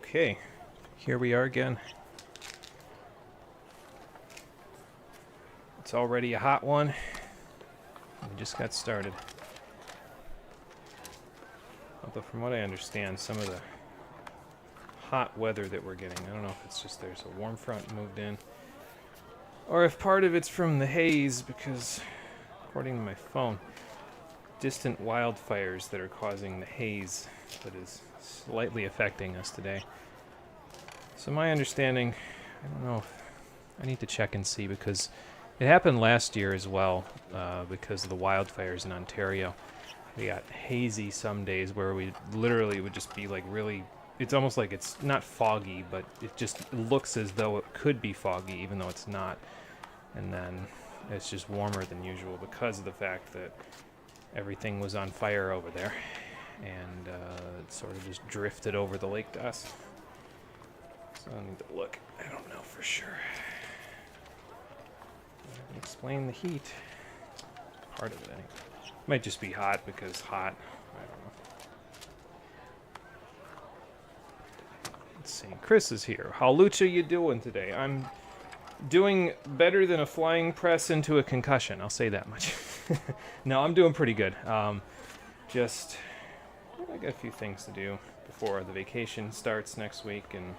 Okay, here we are again. It's already a hot one. We just got started. Although from what I understand, some of the hot weather that we're getting, I don't know if it's just there's a warm front moved in, or if part of it's from the haze, because according to my phone, distant wildfires that are causing the haze that is slightly affecting us today. So my understanding, I don't know if I need to check and see, because it happened last year as well, because of the wildfires in Ontario. We got hazy some days where we literally would just be like really, it's almost like it's not foggy, but it just looks as though it could be foggy even though it's not. And then it's just warmer than usual because of the fact that everything was on fire over there. And it sort of just drifted over the lake to us. So I need to look. I don't know for sure. I can explain the heat. Part of it anyway. Might just be hot because hot. I don't know. Let's see. Chris is here. How Lucha you doing today? I'm doing better than a flying press into a concussion. I'll say that much. No, I'm doing pretty good. Just I got a few things to do before the vacation starts next week, and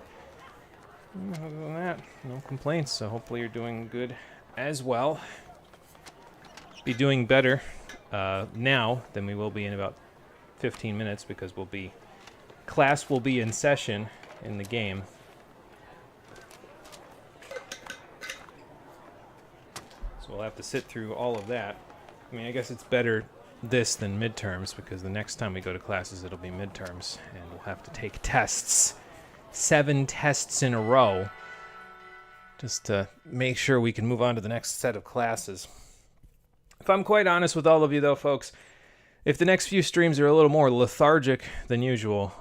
other than that, no complaints. So hopefully you're doing good as well. Be doing better now than we will be in about 15 minutes, because class will be in session in the game. So we'll have to sit through all of that. I mean, I guess it's better this than midterms, because the next time we go to classes it'll be midterms, and we'll have to take tests. 7 tests in a row, just to make sure we can move on to the next set of classes. If I'm quite honest with all of you, though, folks, if the next few streams are a little more lethargic than usual,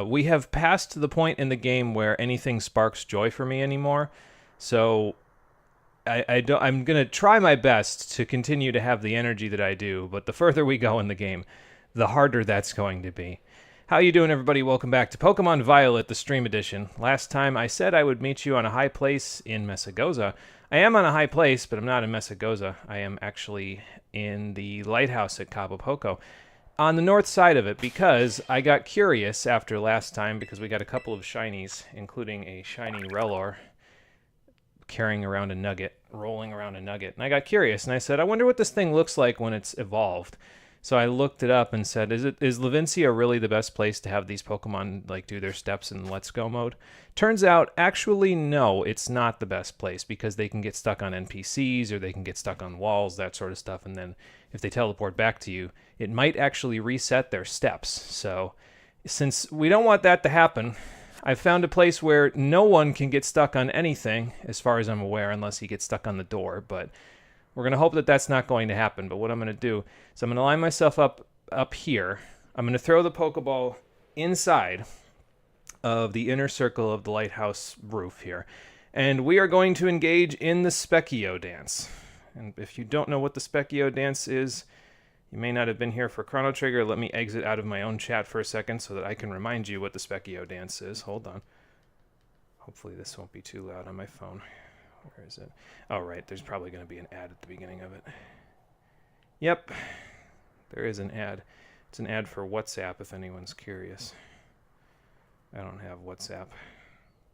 we have passed the point in the game where anything sparks joy for me anymore. So I'm going to try my best to continue to have the energy that I do, but the further we go in the game, the harder that's going to be. How you doing, everybody? Welcome back to Pokemon Violet, the stream edition. Last time I said I would meet you on a high place in Mesagoza. I am on a high place, but I'm not in Mesagoza. I am actually in the lighthouse at Cabo Poco, on the north side of it, because I got curious after last time, because we got a couple of shinies, including a shiny Relor carrying around a nugget, rolling around a nugget. And I got curious, and I said, I wonder what this thing looks like when it's evolved. So I looked it up and said, is Levincia really the best place to have these Pokemon like do their steps in Let's Go mode? Turns out, actually, no, it's not the best place, because they can get stuck on NPCs, or they can get stuck on walls, that sort of stuff, and then if they teleport back to you, it might actually reset their steps. So since we don't want that to happen, I've found a place where no one can get stuck on anything, as far as I'm aware, unless he gets stuck on the door, but we're going to hope that that's not going to happen. But what I'm going to do is I'm going to line myself up here. I'm going to throw the Pokeball inside of the inner circle of the lighthouse roof here. And we are going to engage in the Specchio dance. And if you don't know what the Specchio dance is, you may not have been here for Chrono Trigger. Let me exit out of my own chat for a second so that I can remind you what the Specchio dance is. Hold on. Hopefully this won't be too loud on my phone. Where is it? Oh, right. There's probably going to be an ad at the beginning of it. Yep. There is an ad. It's an ad for WhatsApp, if anyone's curious. I don't have WhatsApp.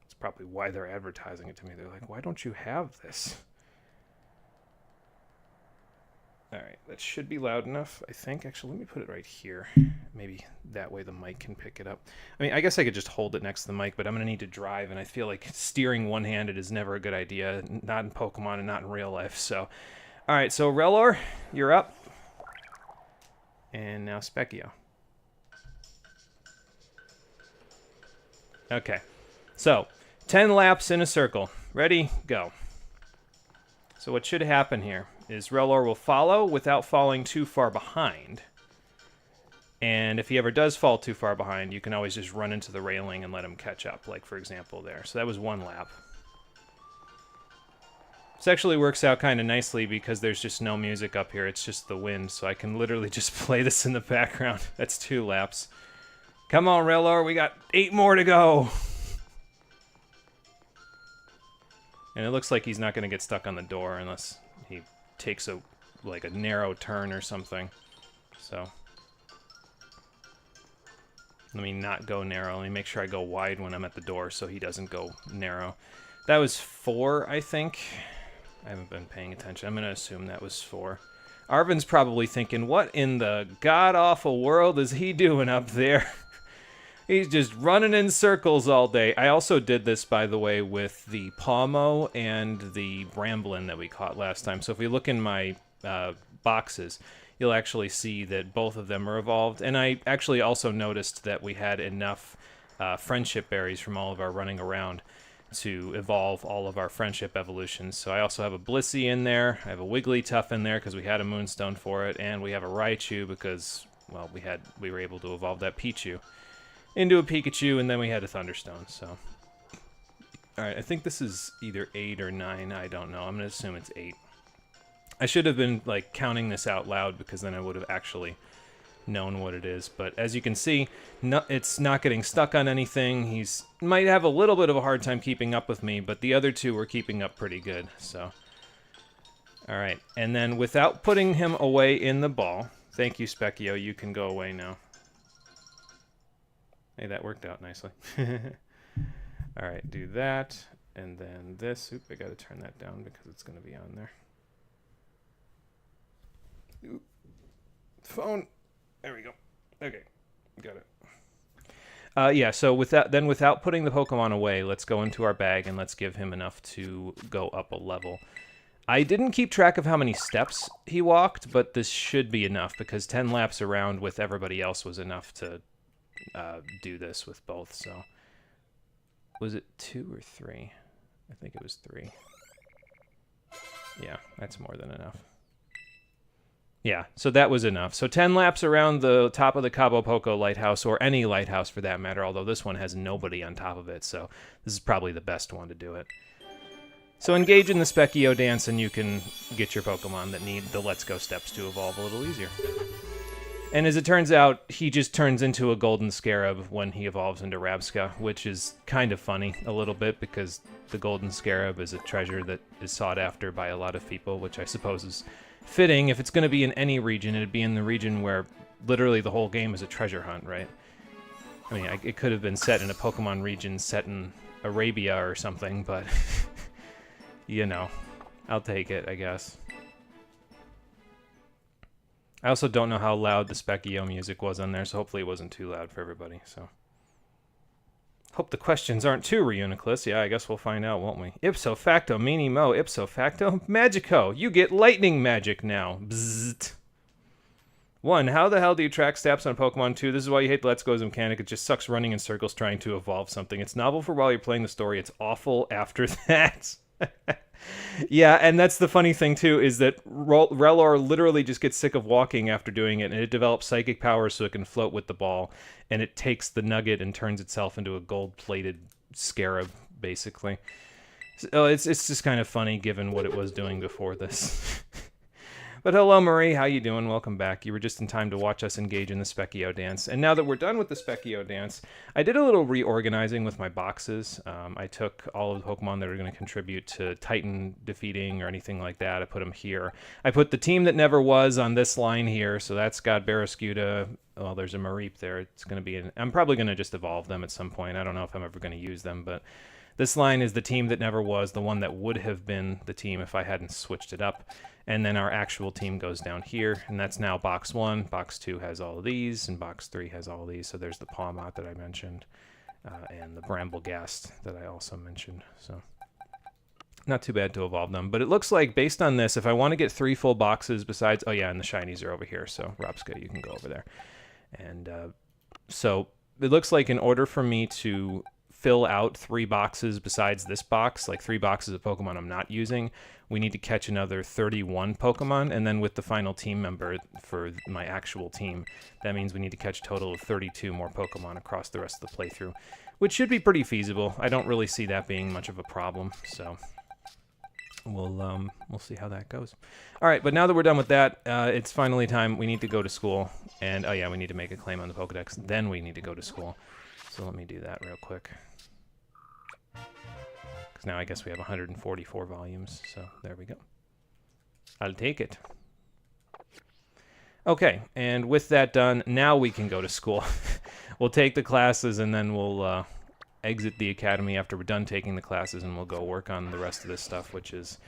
It's probably why they're advertising it to me. They're like, why don't you have this? All right. That should be loud enough, I think. Actually, let me put it right here. Maybe that way the mic can pick it up. I mean, I guess I could just hold it next to the mic, but I'm going to need to drive, and I feel like steering one-handed is never a good idea, not in Pokemon and not in real life. So, all right, so Relor, you're up. And now Specchio. Okay, so 10 laps in a circle. Ready? Go. So what should happen here is Relor will follow without falling too far behind. And if he ever does fall too far behind, you can always just run into the railing and let him catch up, like for example there. So that was 1 lap. This actually works out kind of nicely because there's just no music up here. It's just the wind, so I can literally just play this in the background. That's 2 laps. Come on, Relor, we got 8 more to go. And it looks like he's not going to get stuck on the door unless he takes a narrow turn or something. So let me not go narrow. Let me make sure I go wide when I'm at the door so he doesn't go narrow. That was 4, I think. I haven't been paying attention. I'm going to assume that was 4. Arvin's probably thinking, what in the god-awful world is he doing up there? He's just running in circles all day. I also did this, by the way, with the Pawmo and the Bramblin that we caught last time. So if we look in my boxes, you'll actually see that both of them are evolved. And I actually also noticed that we had enough friendship berries from all of our running around to evolve all of our friendship evolutions. So I also have a Blissey in there. I have a Wigglytuff in there because we had a Moonstone for it. And we have a Raichu because, well, we were able to evolve that Pichu into a Pikachu, and then we had a Thunderstone, so. Alright, I think this is either 8 or 9, I don't know. I'm going to assume it's 8. I should have been, like, counting this out loud, because then I would have actually known what it is. But as you can see, it's not getting stuck on anything. He's might have a little bit of a hard time keeping up with me, but the other two were keeping up pretty good, so. Alright, and then without putting him away in the ball, thank you, Specchio, you can go away now. Hey, that worked out nicely. Alright, do that, and then this. Oop, I gotta turn that down because it's gonna be on there. Oop. Phone. There we go. Okay, got it. Yeah, so without putting the Pokemon away, let's go into our bag and let's give him enough to go up a level. I didn't keep track of how many steps he walked, but this should be enough because 10 laps around with everybody else was enough to do this with both. So was it 2 or 3? I think it was 3. Yeah, that's more than enough. Yeah, so that was enough. So 10 laps around the top of the Cabo Poco lighthouse, or any lighthouse for that matter, although this one has nobody on top of it, so this is probably the best one to do it. So engage in the Specchio dance and you can get your Pokemon that need the Let's Go steps to evolve a little easier. And as it turns out, he just turns into a golden scarab when he evolves into Rabsca, which is kind of funny a little bit because the golden scarab is a treasure that is sought after by a lot of people, which I suppose is fitting. If it's going to be in any region, it'd be in the region where literally the whole game is a treasure hunt, right? I mean, it could have been set in a Pokemon region set in Arabia or something, but, you know, I'll take it, I guess. I also don't know how loud the Specchio music was on there, so hopefully it wasn't too loud for everybody, so. Hope the questions aren't too Reuniclus. Yeah, I guess we'll find out, won't we? Ipso facto, meanie mo, ipso facto, Magico. You get lightning magic now. Bzzzt. 1, how the hell do you track steps on Pokemon 2? This is why you hate the Let's Go's mechanic. It just sucks running in circles trying to evolve something. It's novel for while you're playing the story. It's awful after that. Yeah, and that's the funny thing, too, is that Relor literally just gets sick of walking after doing it, and it develops psychic powers so it can float with the ball, and it takes the nugget and turns itself into a gold-plated scarab, basically. So it's just kind of funny, given what it was doing before this. But hello, Marie. How you doing? Welcome back. You were just in time to watch us engage in the Specchio dance. And now that we're done with the Specchio dance, I did a little reorganizing with my boxes. I took all of the Pokemon that are going to contribute to Titan defeating or anything like that. I put them here. I put the team that never was on this line here. So that's got Barraskewda. Well, there's a Mareep there. It's going to be I'm probably going to just evolve them at some point. I don't know if I'm ever going to use them, but this line is the team that never was, the one that would have been the team if I hadn't switched it up. And then our actual team goes down here, and that's now box 1. Box 2 has all of these, and box 3 has all of these. So there's the Pawmot that I mentioned, and the Bramblegast that I also mentioned. So not too bad to evolve them. But it looks like, based on this, if I want to get 3 full boxes besides... Oh, yeah, and the shinies are over here, so Rabsca, you can go over there. And so it looks like in order for me to fill out 3 boxes besides this box, like 3 boxes of Pokemon I'm not using, we need to catch another 31 Pokemon, and then with the final team member for my actual team, that means we need to catch a total of 32 more Pokemon across the rest of the playthrough, which should be pretty feasible. I don't really see that being much of a problem, so we'll see how that goes. All right, but now that we're done with that, it's finally time. We need to go to school, and oh yeah, we need to make a claim on the Pokedex. Then we need to go to school. So let me do that real quick, because now I guess we have 144 volumes, so there we go. I'll take it. Okay, and with that done, now we can go to school. We'll take the classes, and then we'll exit the academy after we're done taking the classes, and we'll go work on the rest of this stuff, which is...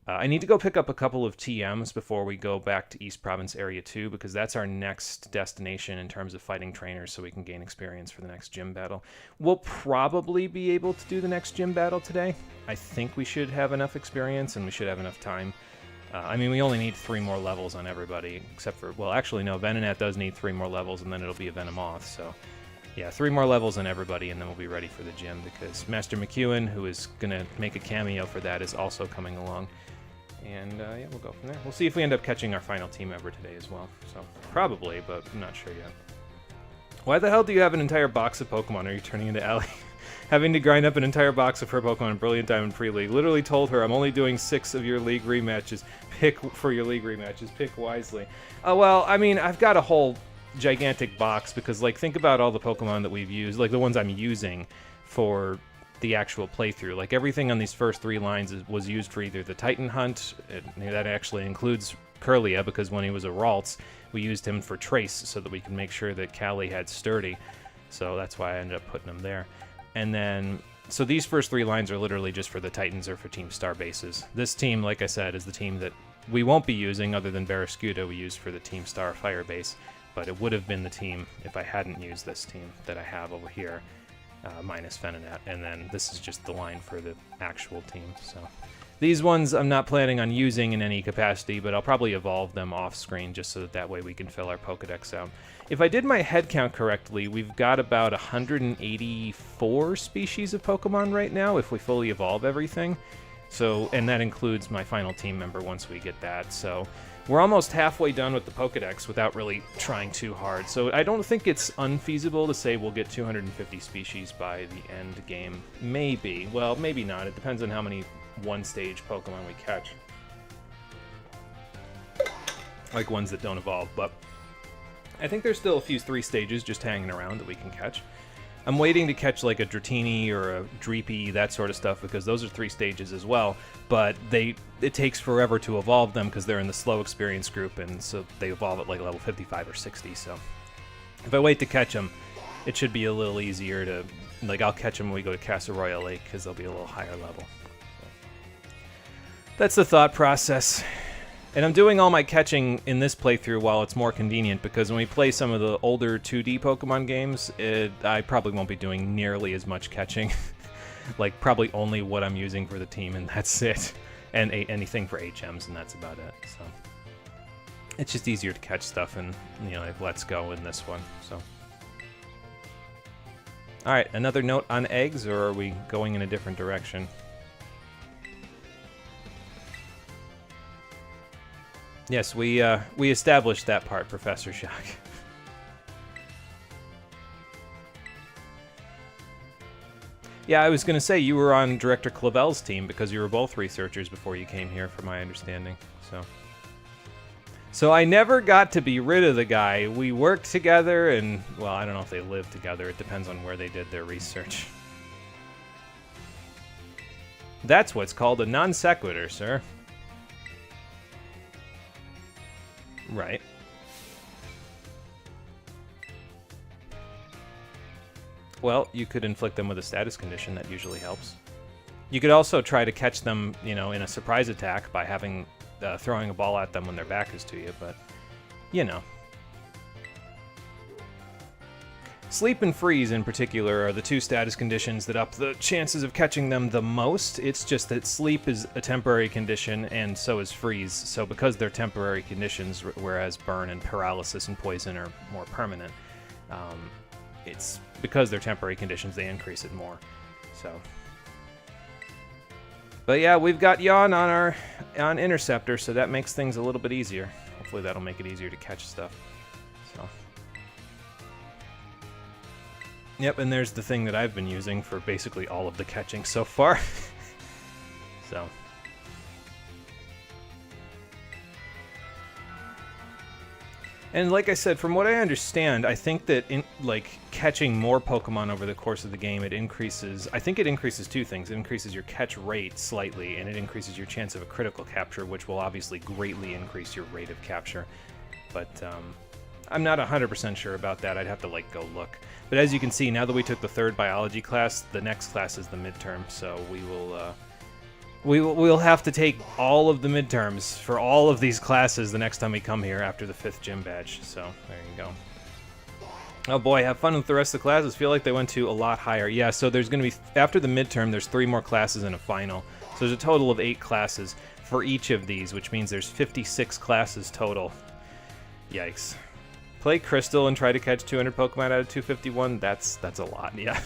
I need to go pick up a couple of TMs before we go back to East Province Area 2, because that's our next destination in terms of fighting trainers, so we can gain experience for the next gym battle. We'll probably be able to do the next gym battle today. I think we should have enough experience, and we should have enough time. I mean, we only need 3 more levels on everybody, except for... Well, actually, no, Venonat does need 3 more levels, and then it'll be a Venomoth, so... Yeah, 3 more levels on everybody, and then we'll be ready for the gym, because Master McEwen, who is going to make a cameo for that, is also coming along. And, yeah, we'll go from there. We'll see if we end up catching our final team member today as well. So, probably, but I'm not sure yet. Why the hell do you have an entire box of Pokemon? Are you turning into Allie? Having to grind up an entire box of her Pokemon in Brilliant Diamond Pre-League. Literally told her, I'm only doing 6 of your league rematches. Pick for your league rematches. Pick wisely. Well, I mean, I've got a whole gigantic box, because, like, think about all the Pokemon that we've used, like the ones I'm using for the actual playthrough. Like, everything on these first 3 lines was used for either the Titan Hunt, that actually includes Curlia, because when he was a Ralts, we used him for Trace so that we could make sure that Callie had Sturdy, so that's why I ended up putting him there. And then, so these first 3 lines are literally just for the Titans or for Team Star bases. This team, like I said, is the team that we won't be using other than Barraskewda we used for the Team Star Fire base. But it would have been the team if I hadn't used this team that I have over here, minus Venonat. And then this is just the line for the actual team. So these ones I'm not planning on using in any capacity, but I'll probably evolve them off screen just so that way we can fill our Pokedex out. If I did my head count correctly, we've got about 184 species of Pokemon right now if we fully evolve everything. So, and that includes my final team member once we get that. So we're almost halfway done with the Pokedex without really trying too hard. So I don't think it's unfeasible to say we'll get 250 species by the end game. Maybe. Well, maybe not. It depends on how many one-stage Pokemon we catch. Like ones that don't evolve, but I think there's still a few 3 stages just hanging around that we can catch. I'm waiting to catch like a Dratini or a Dreepy, that sort of stuff, because those are 3 stages as well, but it takes forever to evolve them because they're in the slow experience group, and so they evolve at like level 55 or 60, so if I wait to catch them, it should be a little easier to, like, I'll catch them when we go to Casa Royale Lake because they'll be a little higher level. So that's the thought process. And I'm doing all my catching in this playthrough while it's more convenient, because when we play some of the older 2D Pokemon games, I probably won't be doing nearly as much catching. Like, probably only what I'm using for the team, and that's it. And anything for HMs, and that's about it. So it's just easier to catch stuff, and, you know, like, let's go in this one. So, all right, another note on eggs, or are we going in a different direction? Yes, we established that part, Professor Shock. Yeah, I was going to say you were on Director Clavel's team because you were both researchers before you came here, from my understanding. So I never got to be rid of the guy. We worked together, and, well, I don't know if they lived together. It depends on where they did their research. That's what's called a non sequitur, sir. Right. Well, you could inflict them with a status condition. That usually helps. You could also try to catch them, you know, in a surprise attack by having throwing a ball at them when their back is to you, but, you know. Sleep and freeze, in particular, are the 2 status conditions that up the chances of catching them the most. It's just that sleep is a temporary condition, and so is freeze. So because they're temporary conditions, whereas burn and paralysis and poison are more permanent, it's because they're temporary conditions, they increase it more. So, but yeah, we've got Yawn on Interceptor, so that makes things a little bit easier. Hopefully that'll make it easier to catch stuff. So. Yep, and there's the thing that I've been using for basically all of the catching so far. So. And like I said, from what I understand, I think that catching more Pokemon over the course of the game, it increases. I think it increases two things. It increases your catch rate slightly, and it increases your chance of a critical capture, which will obviously greatly increase your rate of capture. But I'm not 100% sure about that. I'd have to go look. But as you can see, now that we took the 3rd biology class, the next class is the midterm. So we'll have to take all of the midterms for all of these classes the next time we come here after the 5th gym badge. So there you go. Oh boy, have fun with the rest of the classes. Feel like they went to a lot higher. Yeah, so there's going to be, after the midterm, there's 3 more classes and a final. So there's a total of 8 classes for each of these, which means there's 56 classes total. Yikes. Play Crystal and try to catch 200 Pokemon out of 251. That's a lot, yeah.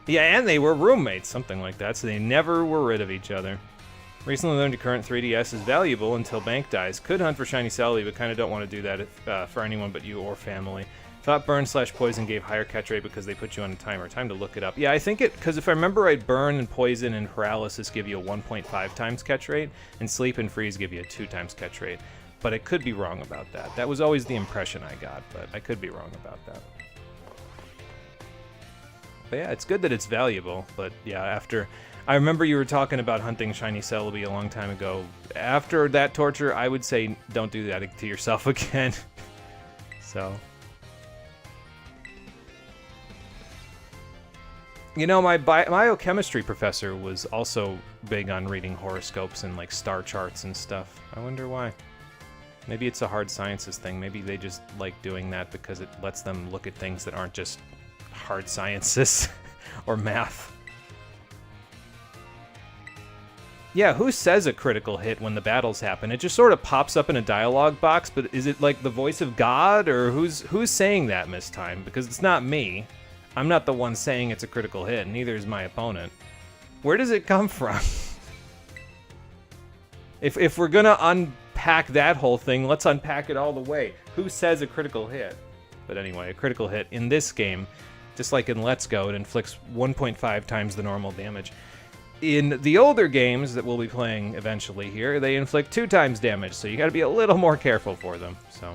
Yeah, and they were roommates, something like that, so they never were rid of each other. Recently learned your current 3DS is valuable until Bank dies. Could hunt for Shiny Celebi, but kind of don't want to do that for anyone but you or family. Thought Burn/Poison gave higher catch rate because they put you on a timer. Time to look it up. Yeah, I think because if I remember right, Burn and Poison and Paralysis give you a 1.5 times catch rate, and Sleep and Freeze give you a 2 times catch rate. But I could be wrong about that. That was always the impression I got, but I could be wrong about that. But yeah, it's good that it's valuable, but yeah, I remember you were talking about hunting Shiny Celebi a long time ago. After that torture, I would say don't do that to yourself again. So. You know, my biochemistry professor was also big on reading horoscopes and star charts and stuff. I wonder why. Maybe it's a hard sciences thing. Maybe they just like doing that because it lets them look at things that aren't just hard sciences or math. Yeah, who says a critical hit when the battles happen? It just sort of pops up in a dialogue box, but is it like the voice of God, or who's saying that, Miss Time? Because it's not me. I'm not the one saying it's a critical hit, and neither is my opponent. Where does it come from? If we're gonna unpack that whole thing, let's unpack it all the way. Who says a critical hit? But anyway, a critical hit in this game, just like in Let's Go, it inflicts 1.5 times the normal damage. In the older games that we'll be playing eventually here, they inflict 2 times damage, so you gotta be a little more careful for them, so.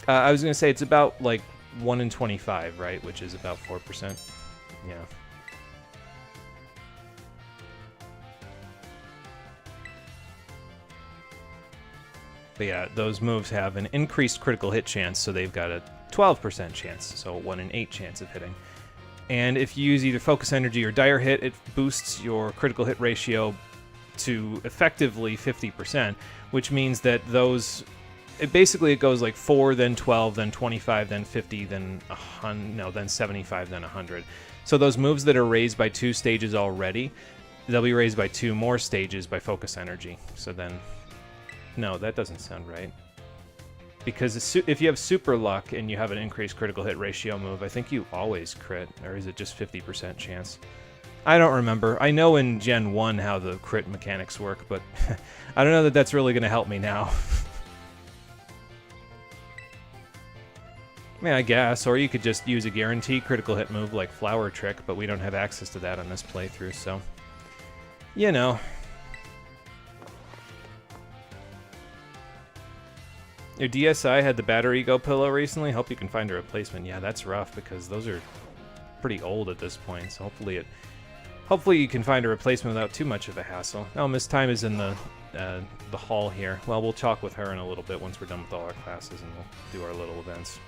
I was gonna say it's about 1 in 25, right? Which is about 4%. Yeah. But yeah, those moves have an increased critical hit chance, so they've got a 12% chance, so 1 in 8 chance of hitting. And if you use either Focus Energy or Dire Hit, it boosts your critical hit ratio to effectively 50%, which means that those... It goes 4, then 12, then 25, then 50, then 100, no, then 75, then 100. So those moves that are raised by 2 stages already, they'll be raised by 2 more stages by Focus Energy. So then... No, that doesn't sound right. Because if you have Super Luck and you have an increased critical hit ratio move, I think you always crit, or is it just 50% chance? I don't remember. I know in Gen 1 how the crit mechanics work, but I don't know that that's really going to help me now. I mean, I guess, or you could just use a guaranteed critical hit move like Flower Trick, but we don't have access to that on this playthrough, so... You know... Your DSi had the Battery Go pillow recently. Hope you can find a replacement. Yeah, that's rough because those are pretty old at this point. So hopefully you can find a replacement without too much of a hassle. Oh, Miss Time is in the hall here. Well, we'll talk with her in a little bit once we're done with all our classes, and we'll do our little events.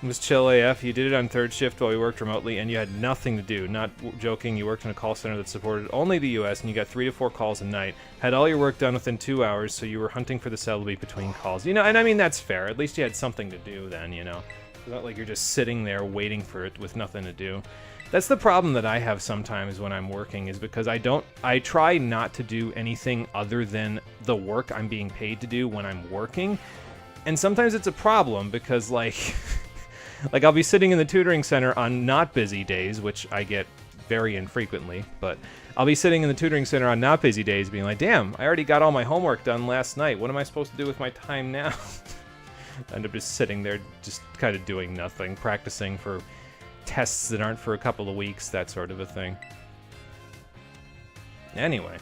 Miss Chill AF, you did it on 3rd shift while we worked remotely, and you had nothing to do. Not joking, you worked in a call center that supported only the US, and you got 3 to 4 calls a night. Had all your work done within 2 hours, so you were hunting for the Celebi between calls. You know, and I mean, that's fair. At least you had something to do then, you know. It's not like you're just sitting there waiting for it with nothing to do. That's the problem that I have sometimes when I'm working, is because I try not to do anything other than the work I'm being paid to do when I'm working. And sometimes it's a problem because, like... Like, I'll be sitting in the tutoring center on not busy days, which I get very infrequently, but I'll be sitting in the tutoring center on not busy days being like, damn, I already got all my homework done last night. What am I supposed to do with my time now? I end up just sitting there, just kind of doing nothing, practicing for tests that aren't for a couple of weeks, that sort of a thing. Anyway.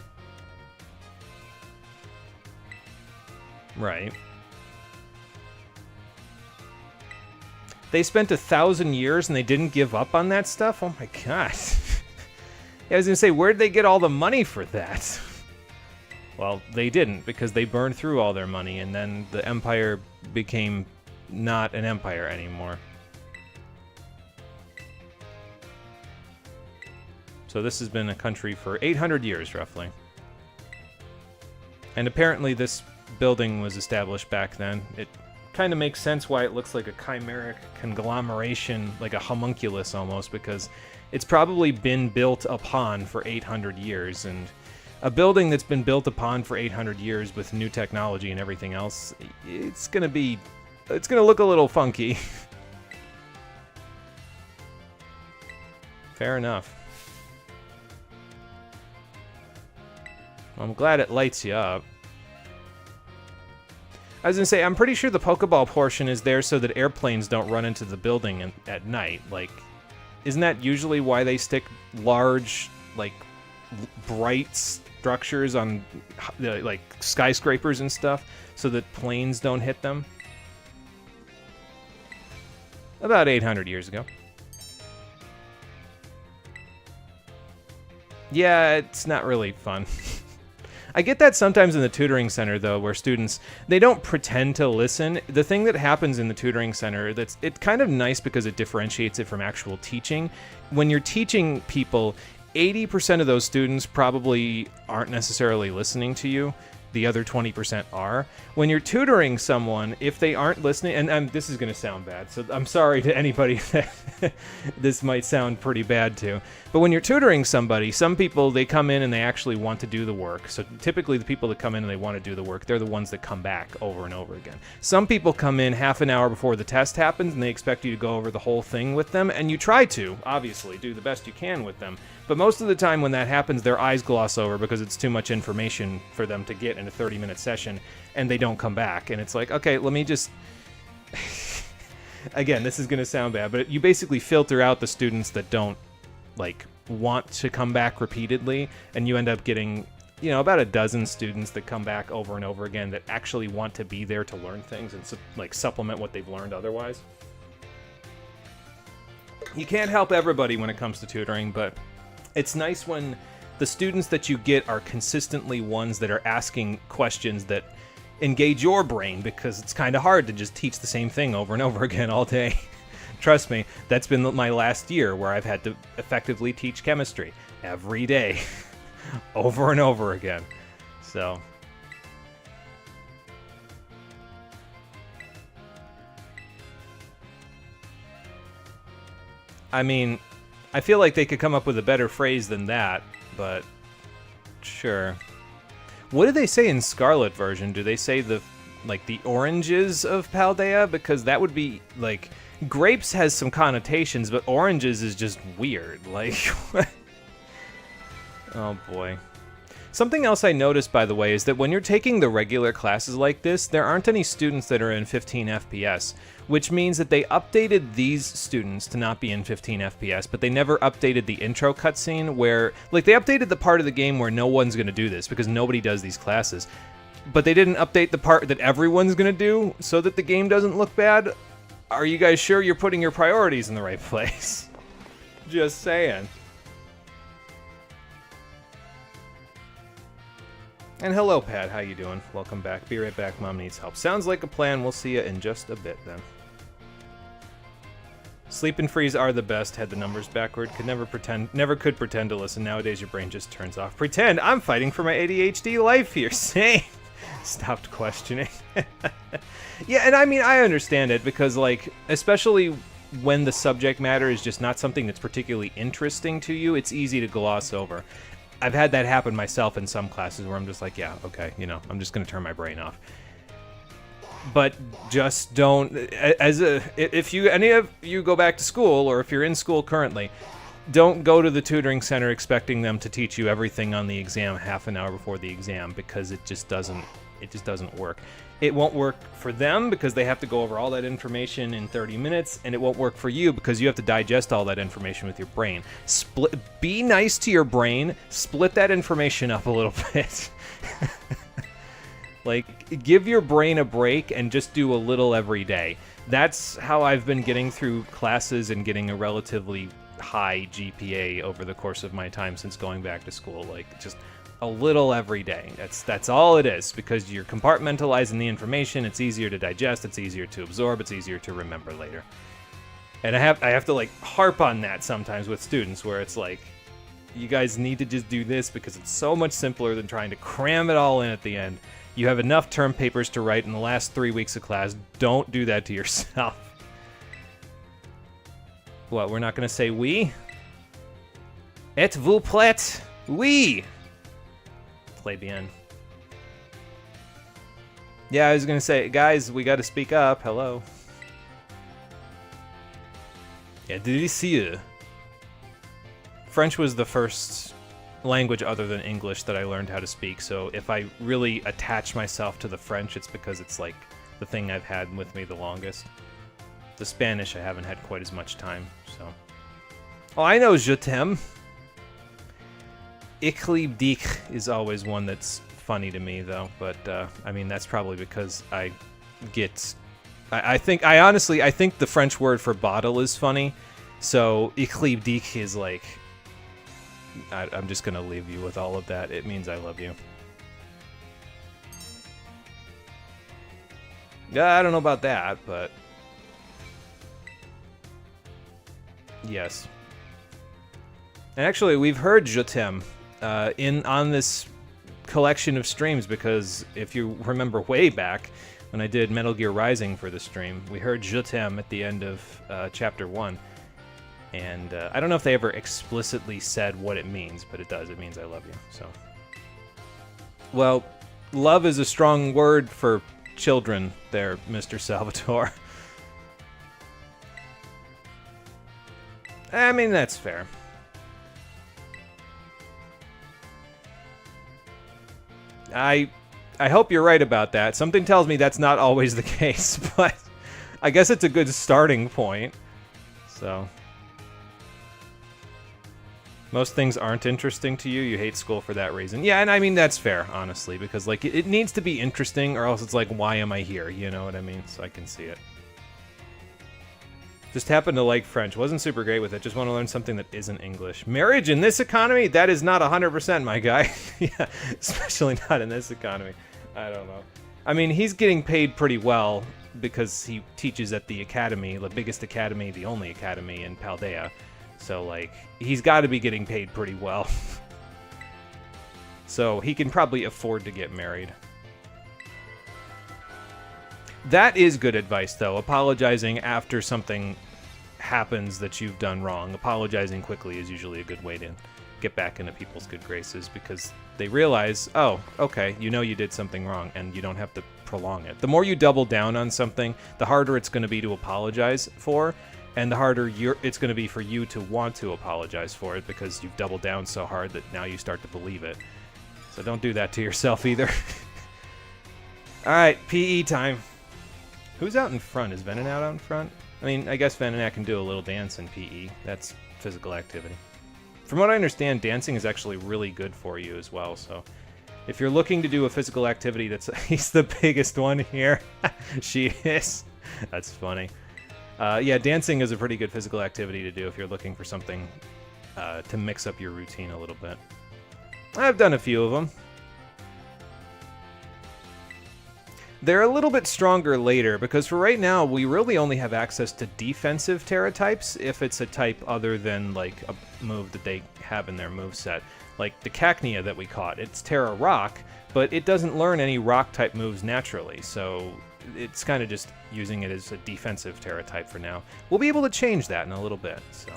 Right. They spent 1,000 years and they didn't give up on that stuff? Oh my god. I was gonna say, where'd they get all the money for that? Well, they didn't, because they burned through all their money, and then the empire became not an empire anymore. So this has been a country for 800 years, roughly. And apparently this building was established back then. It kind of makes sense why it looks like a chimeric conglomeration, like a homunculus almost, because it's probably been built upon for 800 years, and a building that's been built upon for 800 years with new technology and everything else, it's gonna look a little funky. Fair enough. I'm glad it lights you up. I was gonna say, I'm pretty sure the Pokeball portion is there so that airplanes don't run into the building at night. Like, isn't that usually why they stick large, like, bright structures on, like, skyscrapers and stuff, so that planes don't hit them? About 800 years ago. Yeah, it's not really fun. I get that sometimes in the tutoring center, though, where students, they don't pretend to listen. The thing that happens in the tutoring center, it's kind of nice because it differentiates it from actual teaching. When you're teaching people, 80% of those students probably aren't necessarily listening to you. The other 20% are. When you're tutoring someone, if they aren't listening, and this is going to sound bad, so I'm sorry to anybody that this might sound pretty bad to, but when you're tutoring somebody, some people, they come in and they actually want to do the work. So typically the people that come in and they want to do the work, they're the ones that come back over and over again. Some people come in half an hour before the test happens and they expect you to go over the whole thing with them, and you try to, obviously, do the best you can with them. But most of the time when that happens, their eyes gloss over because it's too much information for them to get in a 30-minute session, and they don't come back. And it's like, okay, let me just... Again, this is going to sound bad, but you basically filter out the students that don't, like, want to come back repeatedly, and you end up getting, you know, about a dozen students that come back over and over again that actually want to be there to learn things and, like, supplement what they've learned otherwise. You can't help everybody when it comes to tutoring, but it's nice when the students that you get are consistently ones that are asking questions that engage your brain, because it's kind of hard to just teach the same thing over and over again all day. Trust me, that's been my last year where I've had to effectively teach chemistry every day over and over again. So I mean, I feel like they could come up with a better phrase than that, but sure. What do they say in Scarlet version? Do they say the oranges of Paldea? Because that would be, like, grapes has some connotations, but oranges is just weird. Like, oh boy. Something else I noticed, by the way, is that when you're taking the regular classes like this, there aren't any students that are in 15 FPS, which means that they updated these students to not be in 15 FPS, but they never updated the intro cutscene where, like, they updated the part of the game where no one's going to do this because nobody does these classes, but they didn't update the part that everyone's going to do so that the game doesn't look bad. Are you guys sure you're putting your priorities in the right place? Just saying. And hello, Pat. How you doing? Welcome back. Be right back. Mom needs help. Sounds like a plan. We'll see you in just a bit, then. Sleep and freeze are the best. Had the numbers backward. Never could pretend to listen. Nowadays, your brain just turns off. Pretend. I'm fighting for my ADHD life here. Same. Stopped questioning. Yeah, and I mean, I understand it because, like, especially when the subject matter is just not something that's particularly interesting to you, it's easy to gloss over. I've had that happen myself in some classes where I'm just like, yeah, okay, you know, I'm just going to turn my brain off. But just don't, if any of you go back to school, or if you're in school currently, don't go to the tutoring center expecting them to teach you everything on the exam half an hour before the exam, because it just doesn't work. It won't work for them because they have to go over all that information in 30 minutes, and it won't work for you because you have to digest all that information with your brain. Be nice to your brain, split that information up a little bit. Like, give your brain a break and just do a little every day. That's how I've been getting through classes and getting a relatively high GPA over the course of my time since going back to school. Like, just a little every day. That's all it is, because you're compartmentalizing the information. It's easier to digest, it's easier to absorb, it's easier to remember later. And I have to like harp on that sometimes with students, where it's like, you guys need to just do this because it's so much simpler than trying to cram it all in at the end. You have enough term papers to write in the last 3 weeks of class. Don't do that to yourself. What, we're not going to say oui? Et vous plaît? Oui! Play bien. Yeah, I was going to say, guys, we got to speak up. Hello. Yeah, délicieux. French was the first language other than English that I learned how to speak, so if I really attach myself to the French, it's because it's like the thing I've had with me the longest. The Spanish, I haven't had quite as much time, so. Oh, I know je t'aime. Ich liebe dich is always one that's funny to me, though, but I mean, that's probably because I get. I think the French word for bottle is funny, so ich liebe dich is like. I'm just gonna leave you with all of that. It means I love you. Yeah, I don't know about that, but yes. And actually, we've heard Je t'aime on this collection of streams, because if you remember way back when I did Metal Gear Rising for the stream, we heard Je t'aime at the end of Chapter 1. And I don't know if they ever explicitly said what it means, but it does. It means I love you, so. Well, love is a strong word for children there, Mr. Salvatore. I mean, that's fair. I hope you're right about that. Something tells me that's not always the case, but I guess it's a good starting point, so. Most things aren't interesting to you. You hate school for that reason. Yeah, and I mean, that's fair, honestly, because, like, it needs to be interesting, or else it's like, why am I here? You know what I mean? So I can see it. Just happen to like French. Wasn't super great with it. Just want to learn something that isn't English. Marriage in this economy? That is not 100%, my guy. Yeah, especially not in this economy. I don't know. I mean, he's getting paid pretty well because he teaches at the academy, the biggest academy, the only academy in Paldea. So, like, he's got to be getting paid pretty well. So, he can probably afford to get married. That is good advice, though. Apologizing after something happens that you've done wrong. Apologizing quickly is usually a good way to get back into people's good graces, because they realize, oh, okay, you know you did something wrong, and you don't have to prolong it. The more you double down on something, the harder it's going to be to apologize for. And the harder it's going to be for you to want to apologize for it, because you've doubled down so hard that now you start to believe it. So don't do that to yourself either. Alright, PE time. Who's out in front? Is Venon out in front? I mean, I guess Venon can do a little dance in PE. That's physical activity. From what I understand, dancing is actually really good for you as well, so if you're looking to do a physical activity he's the biggest one here. She is. That's funny. Yeah, dancing is a pretty good physical activity to do if you're looking for something to mix up your routine a little bit. I've done a few of them. They're a little bit stronger later, because for right now, we really only have access to defensive Terra types if it's a type other than, like, a move that they have in their moveset. Like the Cacnea that we caught, it's Terra Rock, but it doesn't learn any Rock-type moves naturally, so it's kind of just using it as a defensive Terra type for now. We'll be able to change that in a little bit, so.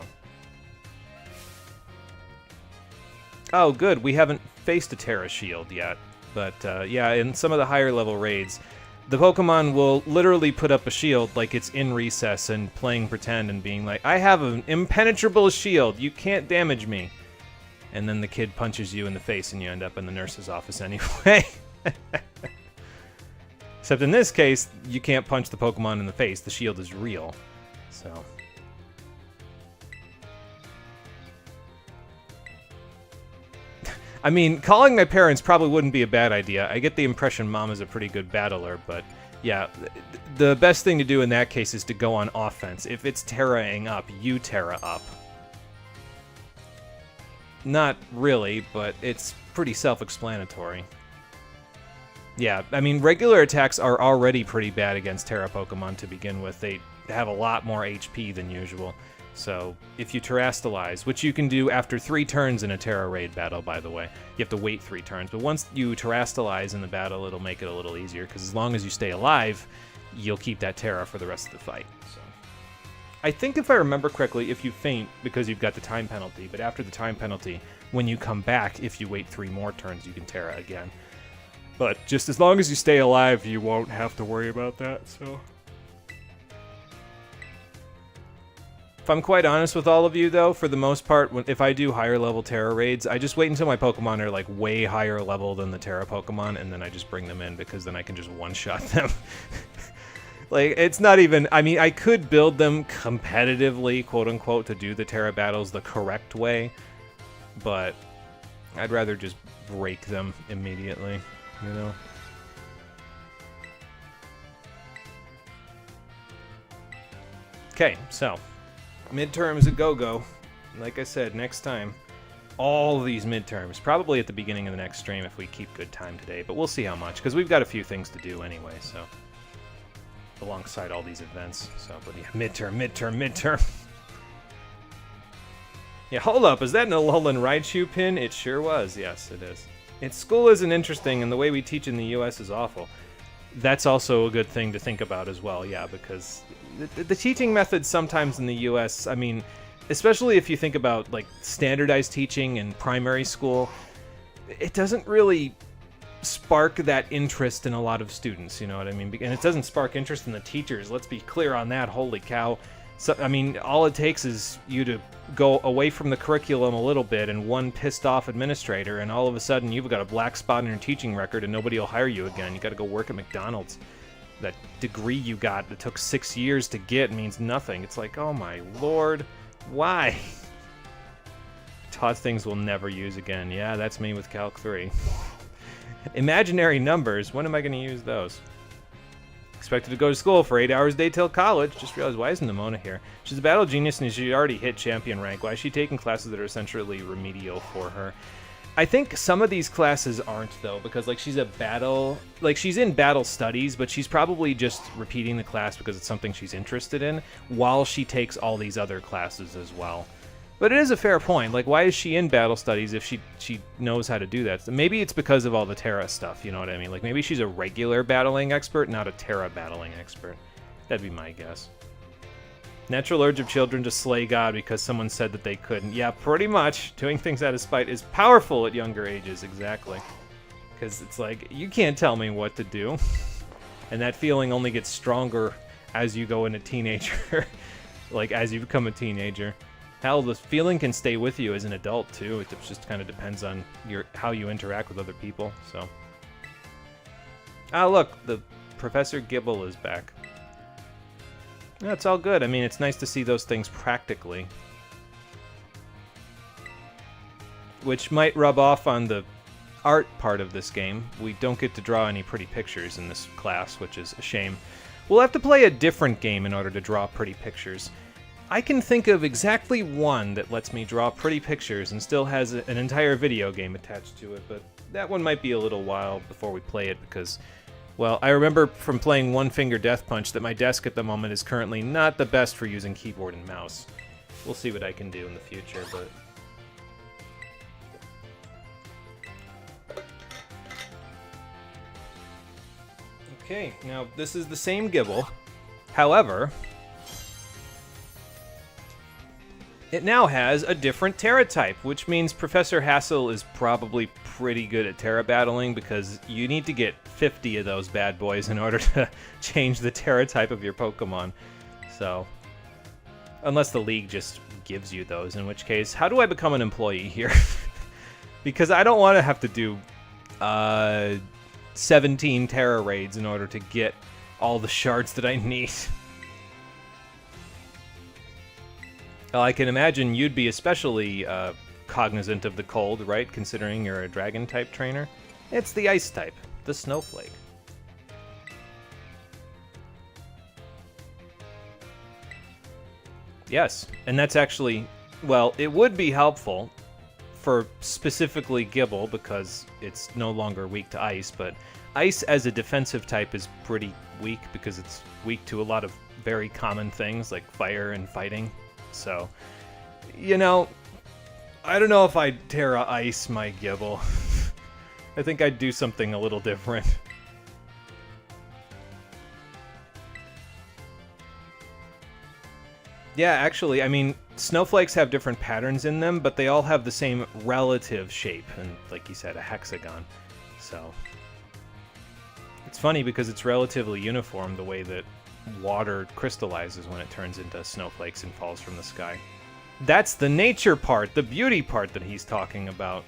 Oh, good, we haven't faced a Terra Shield yet. But, yeah, in some of the higher level raids, the Pokemon will literally put up a shield like it's in recess and playing pretend and being like, I have an impenetrable shield, you can't damage me. And then the kid punches you in the face and you end up in the nurse's office anyway. Except in this case, you can't punch the Pokemon in the face, the shield is real. So. I mean, calling my parents probably wouldn't be a bad idea. I get the impression Mom is a pretty good battler, but yeah, the best thing to do in that case is to go on offense. If it's Terra-ing up, you Terra up. Not really, but it's pretty self-explanatory. Yeah, I mean, regular attacks are already pretty bad against Terra Pokemon to begin with. They have a lot more HP than usual. So, if you Terrastalize, which you can do after 3 turns in a Terra Raid battle, by the way. You have to wait 3 turns, but once you Terrastalize in the battle, it'll make it a little easier, because as long as you stay alive, you'll keep that Terra for the rest of the fight. So, I think if I remember correctly, if you faint, because you've got the time penalty, but after the time penalty, when you come back, if you wait 3 more turns, you can Terra again. But just as long as you stay alive, you won't have to worry about that, so... If I'm quite honest with all of you, though, for the most part, if I do higher level Terra raids, I just wait until my Pokemon are, like, way higher level than the Terra Pokemon, and then I just bring them in, because then I can just one-shot them. Like, it's not even... I mean, I could build them competitively, quote-unquote, to do the Terra battles the correct way, but I'd rather just break them immediately, you know? Okay, so... midterms at go-go. Like I said, next time, all these midterms. Probably at the beginning of the next stream if we keep good time today, but we'll see how much, because we've got a few things to do anyway, so... alongside all these events, so, but yeah, midterm. Yeah, hold up, is that an Alolan Raichu pin? It sure was, yes, it is. School isn't interesting, and the way we teach in the US is awful. That's also a good thing to think about as well, yeah, because the teaching methods sometimes in the US, I mean, especially if you think about, like, standardized teaching in primary school, it doesn't really spark that interest in a lot of students, you know what I mean? And it doesn't spark interest in the teachers, let's be clear on that, holy cow. So, I mean, all it takes is you to go away from the curriculum a little bit and one pissed off administrator, and all of a sudden you've got a black spot in your teaching record and nobody will hire you again. You gotta go work at McDonald's. That degree you got that took 6 years to get means nothing. It's like, oh my lord, why? Taught things we'll never use again. Yeah, that's me with Calc 3. Imaginary numbers, when am I gonna use those? Expected to go to school for 8 hours a day till college. Just realized, why isn't Nimona here? She's a battle genius and she already hit champion rank. Why is she taking classes that are essentially remedial for her? I think some of these classes aren't, though, because, like, she's in battle studies, but she's probably just repeating the class because it's something she's interested in, while she takes all these other classes as well. But it is a fair point. Like, why is she in battle studies if she knows how to do that? Maybe it's because of all the Terra stuff, you know what I mean? Like, maybe she's a regular battling expert, not a Terra battling expert. That'd be my guess. Natural urge of children to slay God because someone said that they couldn't. Yeah, pretty much. Doing things out of spite is powerful at younger ages, exactly. Because it's like, you can't tell me what to do. And that feeling only gets stronger as you go into teenager. Like, as you become a teenager. Hell, the feeling can stay with you as an adult, too. It just kind of depends on how you interact with other people, so. Ah, look, the Professor Gibble is back. Yeah, it's all good. I mean, it's nice to see those things practically. Which might rub off on the art part of this game. We don't get to draw any pretty pictures in this class, which is a shame. We'll have to play a different game in order to draw pretty pictures. I can think of exactly one that lets me draw pretty pictures and still has an entire video game attached to it, but that one might be a little while before we play it because, well, I remember from playing One Finger Death Punch that my desk at the moment is currently not the best for using keyboard and mouse. We'll see what I can do in the future, but... Okay, now this is the same Gibble. However, it now has a different Terra type, which means Professor Hassel is probably pretty good at Terra battling because you need to get 50 of those bad boys in order to change the Terra type of your Pokemon. So, unless the league just gives you those, in which case, how do I become an employee here? Because I don't want to have to do 17 Terra raids in order to get all the shards that I need. Well, I can imagine you'd be especially cognizant of the cold, right? Considering you're a dragon-type trainer. It's the ice type, the snowflake. Yes, and that's actually, well, it would be helpful for specifically Gibble because it's no longer weak to ice, but ice as a defensive type is pretty weak because it's weak to a lot of very common things like fire and fighting. So, you know, I don't know if I'd Terra Ice my Gibble. I think I'd do something a little different. Yeah, actually, I mean, snowflakes have different patterns in them, but they all have the same relative shape, and like you said, a hexagon. So, it's funny because it's relatively uniform the way that water crystallizes when it turns into snowflakes and falls from the sky. That's the nature part, the beauty part that he's talking about.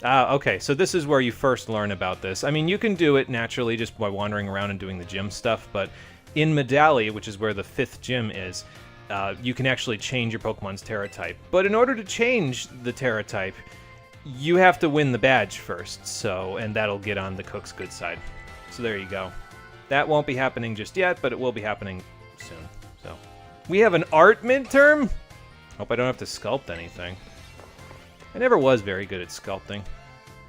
Okay, so this is where you first learn about this. I mean, you can do it naturally just by wandering around and doing the gym stuff, but in Medali, which is where the 5th gym is, you can actually change your Pokemon's Terra type. But in order to change the Terra type, you have to win the badge first, and that'll get on the cook's good side. So there you go. That won't be happening just yet, but it will be happening soon. So we have an art midterm? Hope I don't have to sculpt anything. I never was very good at sculpting.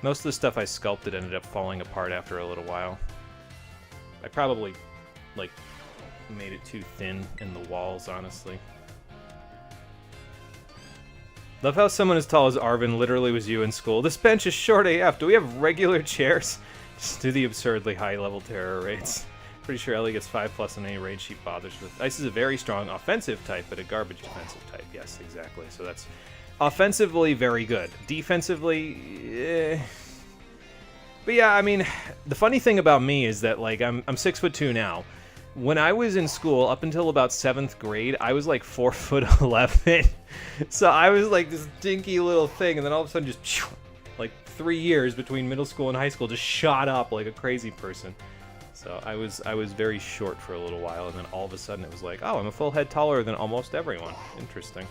Most of the stuff I sculpted ended up falling apart after a little while. I probably, like, made it too thin in the walls, honestly. Love how someone as tall as Arvin literally was you in school. This bench is short AF. Do we have regular chairs? Just do the absurdly high-level terror rates. Pretty sure Ellie gets 5+ on any raid she bothers with. Ice is a very strong offensive type, but a garbage defensive type. Yes, exactly. So that's offensively very good. Defensively, But yeah, I mean, the funny thing about me is that, like, I'm 6'2" now. When I was in school, up until about 7th grade, I was like 4'11". So I was like this dinky little thing, and then all of a sudden just, like 3 years between middle school and high school, just shot up like a crazy person. So I was very short for a little while, and then all of a sudden it was like, oh, I'm a full head taller than almost everyone. Interesting.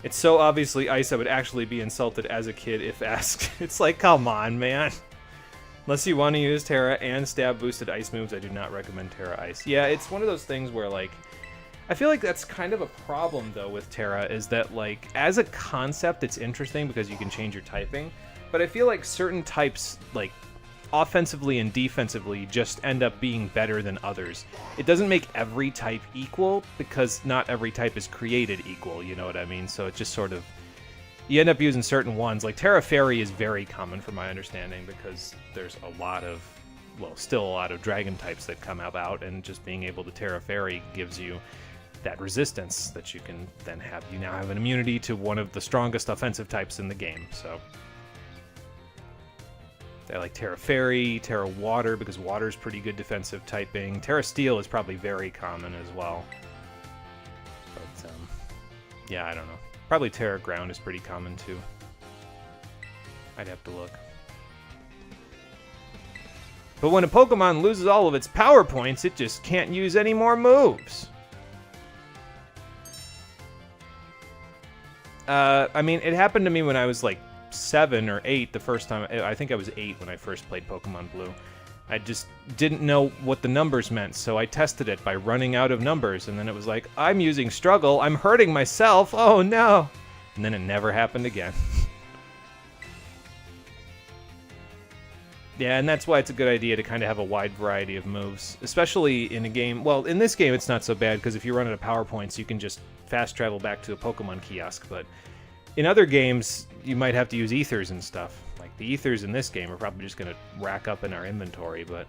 It's so obviously ice I would actually be insulted as a kid if asked. It's like, come on, man. Unless you want to use Terra and stab boosted ice moves, I do not recommend Terra Ice. Yeah, it's one of those things where, like, I feel like that's kind of a problem, though, with Terra, is that, like, as a concept, it's interesting because you can change your typing, but I feel like certain types, like, offensively and defensively just end up being better than others. It doesn't make every type equal because not every type is created equal, you know what I mean? So it just sort of, you end up using certain ones. Like Terra Fairy is very common from my understanding because there's a lot of, well, still a lot of dragon types that come about, and just being able to Terra Fairy gives you that resistance that you can then have. You now have an immunity to one of the strongest offensive types in the game, so I like Terra Fairy, Terra Water, because water is pretty good defensive typing. Terra Steel is probably very common as well. But, yeah, I don't know. Probably Terra Ground is pretty common, too. I'd have to look. But when a Pokemon loses all of its power points, it just can't use any more moves. I mean, it happened to me when I was, like, 7 or 8 the first time. I think I was 8 when I first played Pokemon Blue. I just didn't know what the numbers meant, so I tested it by running out of numbers, and then it was like, I'm using Struggle, I'm hurting myself, oh no! And then it never happened again. Yeah, and that's why it's a good idea to kind of have a wide variety of moves, especially in a game. Well, in this game it's not so bad, because if you run out of power points, you can just fast travel back to a Pokemon kiosk, but in other games, you might have to use ethers and stuff. Like, the ethers in this game are probably just going to rack up in our inventory, but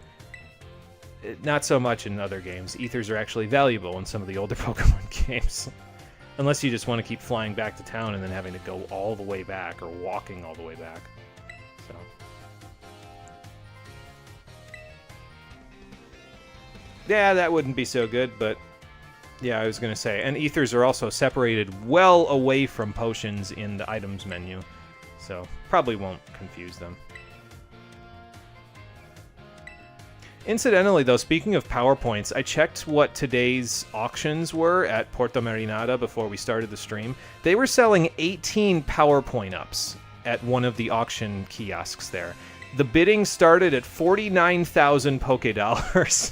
not so much in other games. Ethers are actually valuable in some of the older Pokemon games. Unless you just want to keep flying back to town and then having to go all the way back, or walking all the way back. So. Yeah, that wouldn't be so good, but yeah, I was going to say. And ethers are also separated well away from potions in the items menu, so probably won't confuse them. Incidentally, though, speaking of PowerPoints, I checked what today's auctions were at Porta Marinada before we started the stream. They were selling 18 PowerPoint ups at one of the auction kiosks there. The bidding started at 49,000 Poké Dollars,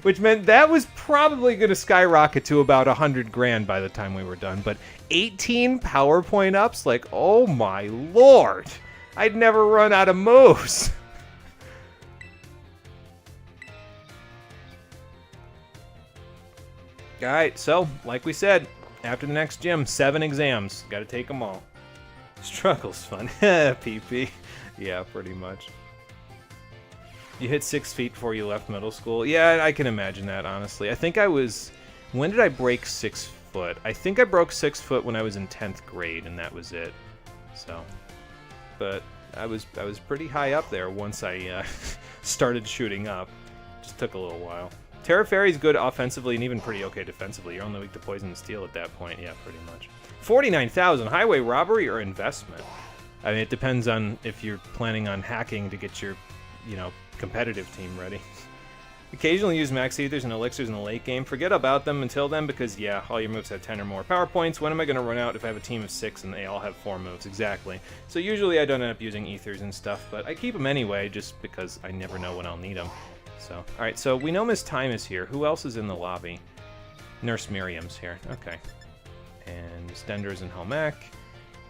which meant that was probably going to skyrocket to about 100 grand by the time we were done. But 18 PowerPoint ups? Like, oh my lord! I'd never run out of moves! Alright, so, like we said, after the next gym, 7 exams. Gotta take them all. Struggle's fun. PP. Yeah, pretty much. You hit 6 feet before you left middle school? Yeah, I can imagine that, honestly. I think I was... When did I break 6 foot? I think I broke 6 foot when I was in 10th grade, and that was it. So... But I was pretty high up there once I started shooting up. Just took a little while. Terra Fairy's good offensively and even pretty okay defensively. You're only weak to poison and steel at that point. Yeah, pretty much. 49,000. Highway robbery or investment? I mean, it depends on if you're planning on hacking to get your, you know, competitive team ready. Occasionally use max ethers and elixirs in the late game. Forget about them until then because, yeah, all your moves have 10 or more power points. When am I going to run out if I have a team of 6 and they all have 4 moves? Exactly. So usually I don't end up using ethers and stuff, but I keep them anyway just because I never know when I'll need them. So, alright, so we know Miss Time is here. Who else is in the lobby? Nurse Miriam's here. Okay. And Miss Dender's in Helmac.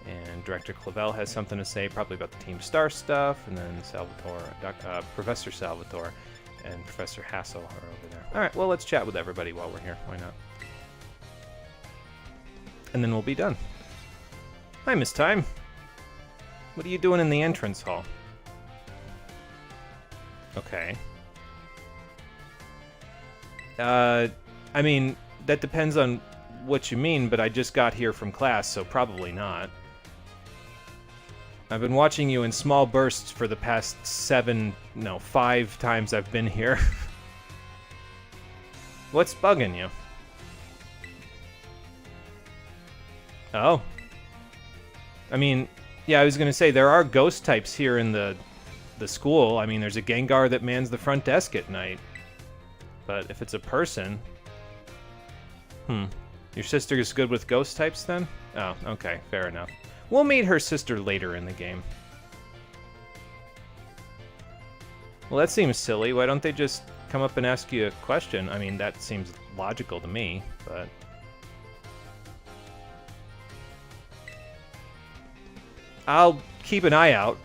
And Director Clavel has something to say, probably about the Team Star stuff. And then Salvatore, Professor Salvatore and Professor Hassel are over there. Alright, well, let's chat with everybody while we're here. Why not? And then we'll be done. Hi, Miss Time. What are you doing in the entrance hall? Okay. I mean, that depends on what you mean, but I just got here from class, so probably not. I've been watching you in small bursts for the past 5 times I've been here. What's bugging you? Oh. I mean, yeah, I was gonna say, there are ghost types here in the school. I mean, there's a Gengar that mans the front desk at night. But if it's a person... Your sister is good with ghost types, then? Oh, okay, fair enough. We'll meet her sister later in the game. Well, that seems silly. Why don't they just come up and ask you a question? I mean, that seems logical to me, but... I'll keep an eye out.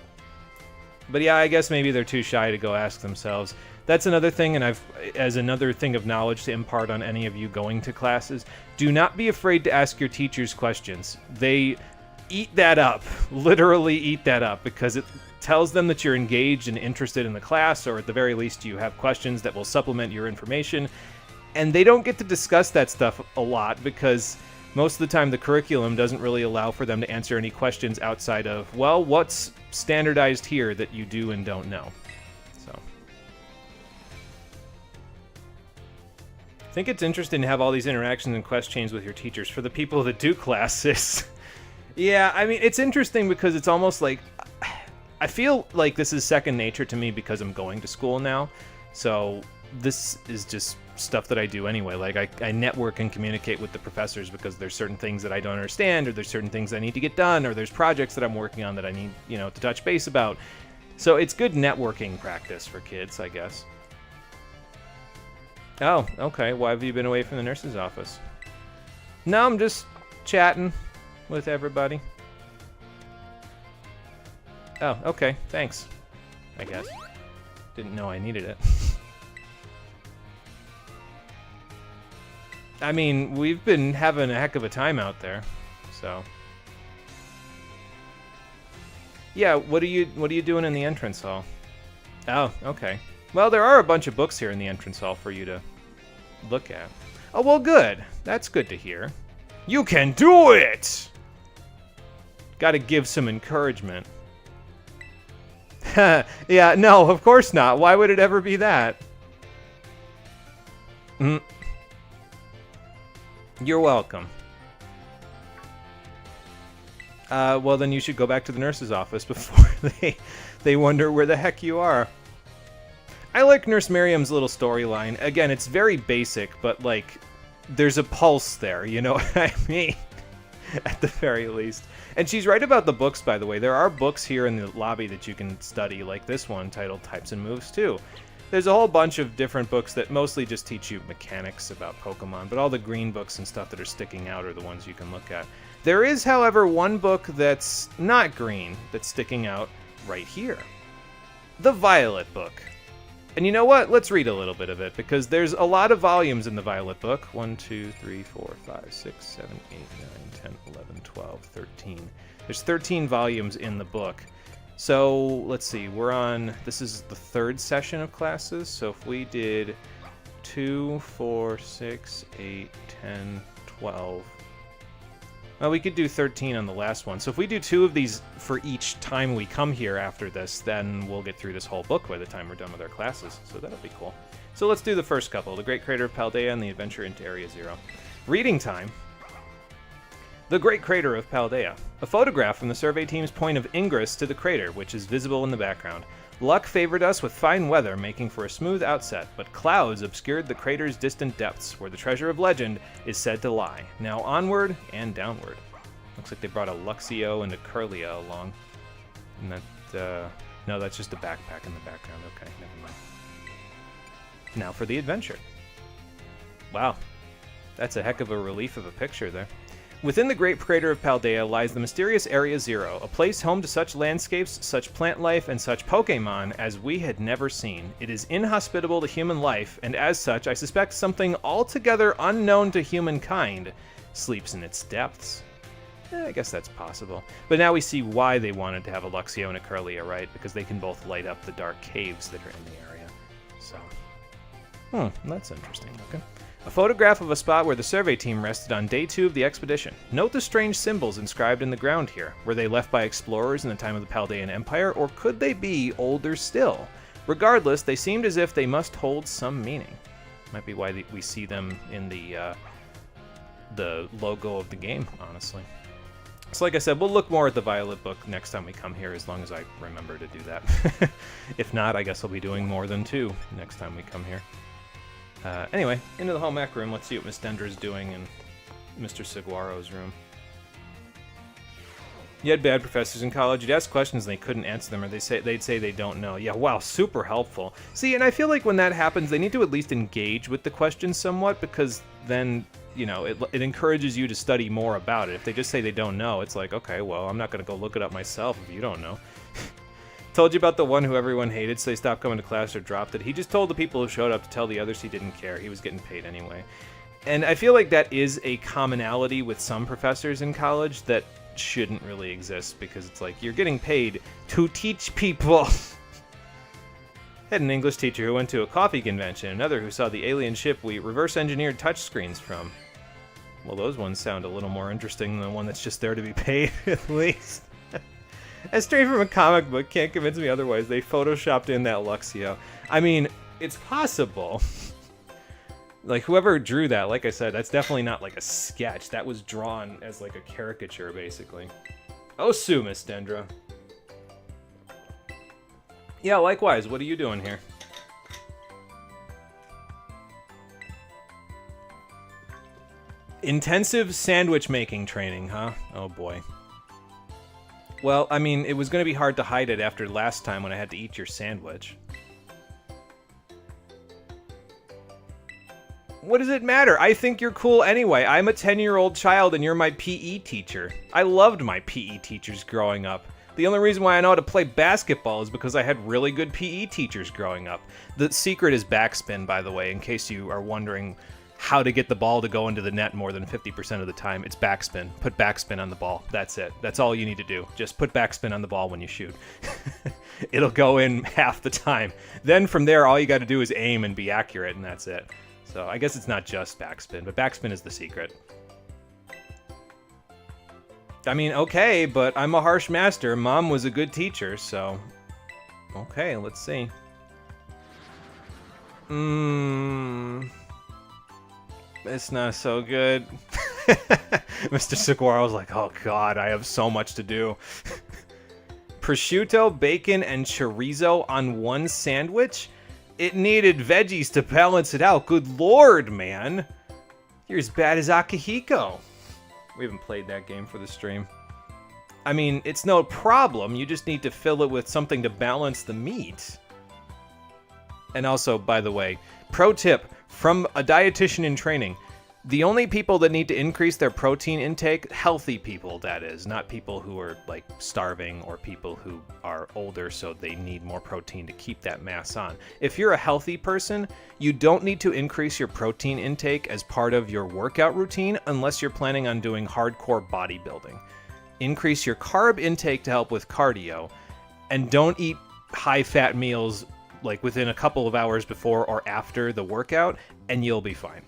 But yeah, I guess maybe they're too shy to go ask themselves. That's another thing, and as another thing of knowledge to impart on any of you going to classes, do not be afraid to ask your teachers questions. They eat that up, literally eat that up, because it tells them that you're engaged and interested in the class, or at the very least you have questions that will supplement your information. And they don't get to discuss that stuff a lot, because most of the time the curriculum doesn't really allow for them to answer any questions outside of, well, what's standardized here that you do and don't know? So... I think it's interesting to have all these interactions and quest chains with your teachers for the people that do classes. Yeah, I mean, it's interesting because it's almost like... I feel like this is second nature to me because I'm going to school now. So this is just stuff that I do anyway. Like, I network and communicate with the professors because there's certain things that I don't understand, or there's certain things I need to get done, or there's projects that I'm working on that I need, you know, to touch base about. So it's good networking practice for kids, I guess. Oh, okay. Why have you been away from the nurse's office? No, I'm just chatting with everybody. Oh, okay. Thanks. I guess. Didn't know I needed it. I mean, we've been having a heck of a time out there, so... Yeah, what are you doing in the entrance hall? Oh, okay. Well, there are a bunch of books here in the entrance hall for you to look at. Oh, well, good. That's good to hear. You can do it! Gotta give some encouragement. Yeah, no, of course not. Why would it ever be that? You're welcome. Well, then you should go back to the nurse's office before they wonder where the heck you are. I like Nurse Miriam's little storyline. Again, it's very basic, but, like, there's a pulse there, you know what I mean? At the very least. And she's right about the books, by the way. There are books here in the lobby that you can study, like this one titled Types and Moves, too. There's a whole bunch of different books that mostly just teach you mechanics about Pokemon, but all the green books and stuff that are sticking out are the ones you can look at. There is, however, one book that's not green that's sticking out right here. The Violet book. And you know what? Let's read a little bit of it, because there's a lot of volumes in the Violet book. 1, 2, 3, 4, 5, 6, 7, 8, 9, 10, 11, 12, 13. There's 13 volumes in the book. So, let's see, this is the third session of classes, so if we did 2, 4, 6, 8, 10, 12... Well, we could do 13 on the last one. So if we do 2 of these for each time we come here after this, then we'll get through this whole book by the time we're done with our classes. So that'll be cool. So let's do the first couple. The Great Crater of Paldea and the Adventure into Area 0. Reading time. The Great Crater of Paldea. A photograph from the survey team's point of ingress to the crater, which is visible in the background. Luck favored us with fine weather, making for a smooth outset, but clouds obscured the crater's distant depths, where the treasure of legend is said to lie. Now onward and downward. Looks like they brought a Luxio and a Curlia along. And that, no, that's just a backpack in the background. Okay, never mind. Now for the adventure. Wow, that's a heck of a relief of a picture there. Within the Great Crater of Paldea lies the mysterious Area 0, a place home to such landscapes, such plant life, and such Pokémon as we had never seen. It is inhospitable to human life, and as such, I suspect something altogether unknown to humankind sleeps in its depths. I guess that's possible. But now we see why they wanted to have a Luxio and a Curlia, right? Because they can both light up the dark caves that are in the area. So, that's interesting looking. A photograph of a spot where the survey team rested on day 2 of the expedition. Note the strange symbols inscribed in the ground here. Were they left by explorers in the time of the Paldean Empire, or could they be older still? Regardless, they seemed as if they must hold some meaning. Might be why we see them in the logo of the game, honestly. So like I said, we'll look more at the Violet book next time we come here, as long as I remember to do that. If not, I guess I'll be doing more than 2 next time we come here. Anyway, into the home ec room. Let's see what Miss Dendra's doing in Mr. Saguaro's room. You had bad professors in college. You'd ask questions and they couldn't answer them, or they'd say they don't know. Yeah, wow, super helpful. See, and I feel like when that happens, they need to at least engage with the question somewhat, because then, you know, it encourages you to study more about it. If they just say they don't know, it's like, okay, well, I'm not going to go look it up myself if you don't know. Told you about the one who everyone hated, so they stopped coming to class or dropped it. He just told the people who showed up to tell the others he didn't care. He was getting paid anyway. And I feel like that is a commonality with some professors in college that shouldn't really exist, because it's like, you're getting paid to teach people. Had an English teacher who went to a coffee convention, another who saw the alien ship we reverse-engineered touchscreens from. Well, those ones sound a little more interesting than the one that's just there to be paid, at least. And straight from a comic book, can't convince me otherwise. They photoshopped in that Luxio. I mean, it's possible. Like, whoever drew that, like I said, that's definitely not like a sketch. That was drawn as like a caricature, basically. Oh, Sue, Miss Dendra. Yeah, likewise. What are you doing here? Intensive sandwich making training, huh? Oh, boy. Well, I mean, it was going to be hard to hide it after last time when I had to eat your sandwich. What does it matter? I think you're cool anyway. I'm a 10-year-old child and you're my PE teacher. I loved my PE teachers growing up. The only reason why I know how to play basketball is because I had really good PE teachers growing up. The secret is backspin, by the way, in case you are wondering how to get the ball to go into the net more than 50% of the time. It's backspin. Put backspin on the ball. That's it. That's all you need to do. Just put backspin on the ball when you shoot. It'll go in half the time. Then from there, all you got to do is aim and be accurate, and that's it. So I guess it's not just backspin, but backspin is the secret. I mean, okay, but I'm a harsh master. Mom was a good teacher, so... Okay, let's see. It's not so good. Mr. Saguaro's like, oh god, I have so much to do. Prosciutto, bacon, and chorizo on one sandwich? It needed veggies to balance it out. Good lord, man. You're as bad as Akihiko. We haven't played that game for the stream. I mean, it's no problem. You just need to fill it with something to balance the meat. And also, by the way, pro tip from a dietitian in training. The only people that need to increase their protein intake, healthy people, that is, not people who are, like, starving or people who are older so they need more protein to keep that mass on. If you're a healthy person, you don't need to increase your protein intake as part of your workout routine unless you're planning on doing hardcore bodybuilding. Increase your carb intake to help with cardio, and don't eat high-fat meals, like, within a couple of hours before or after the workout, and you'll be fine.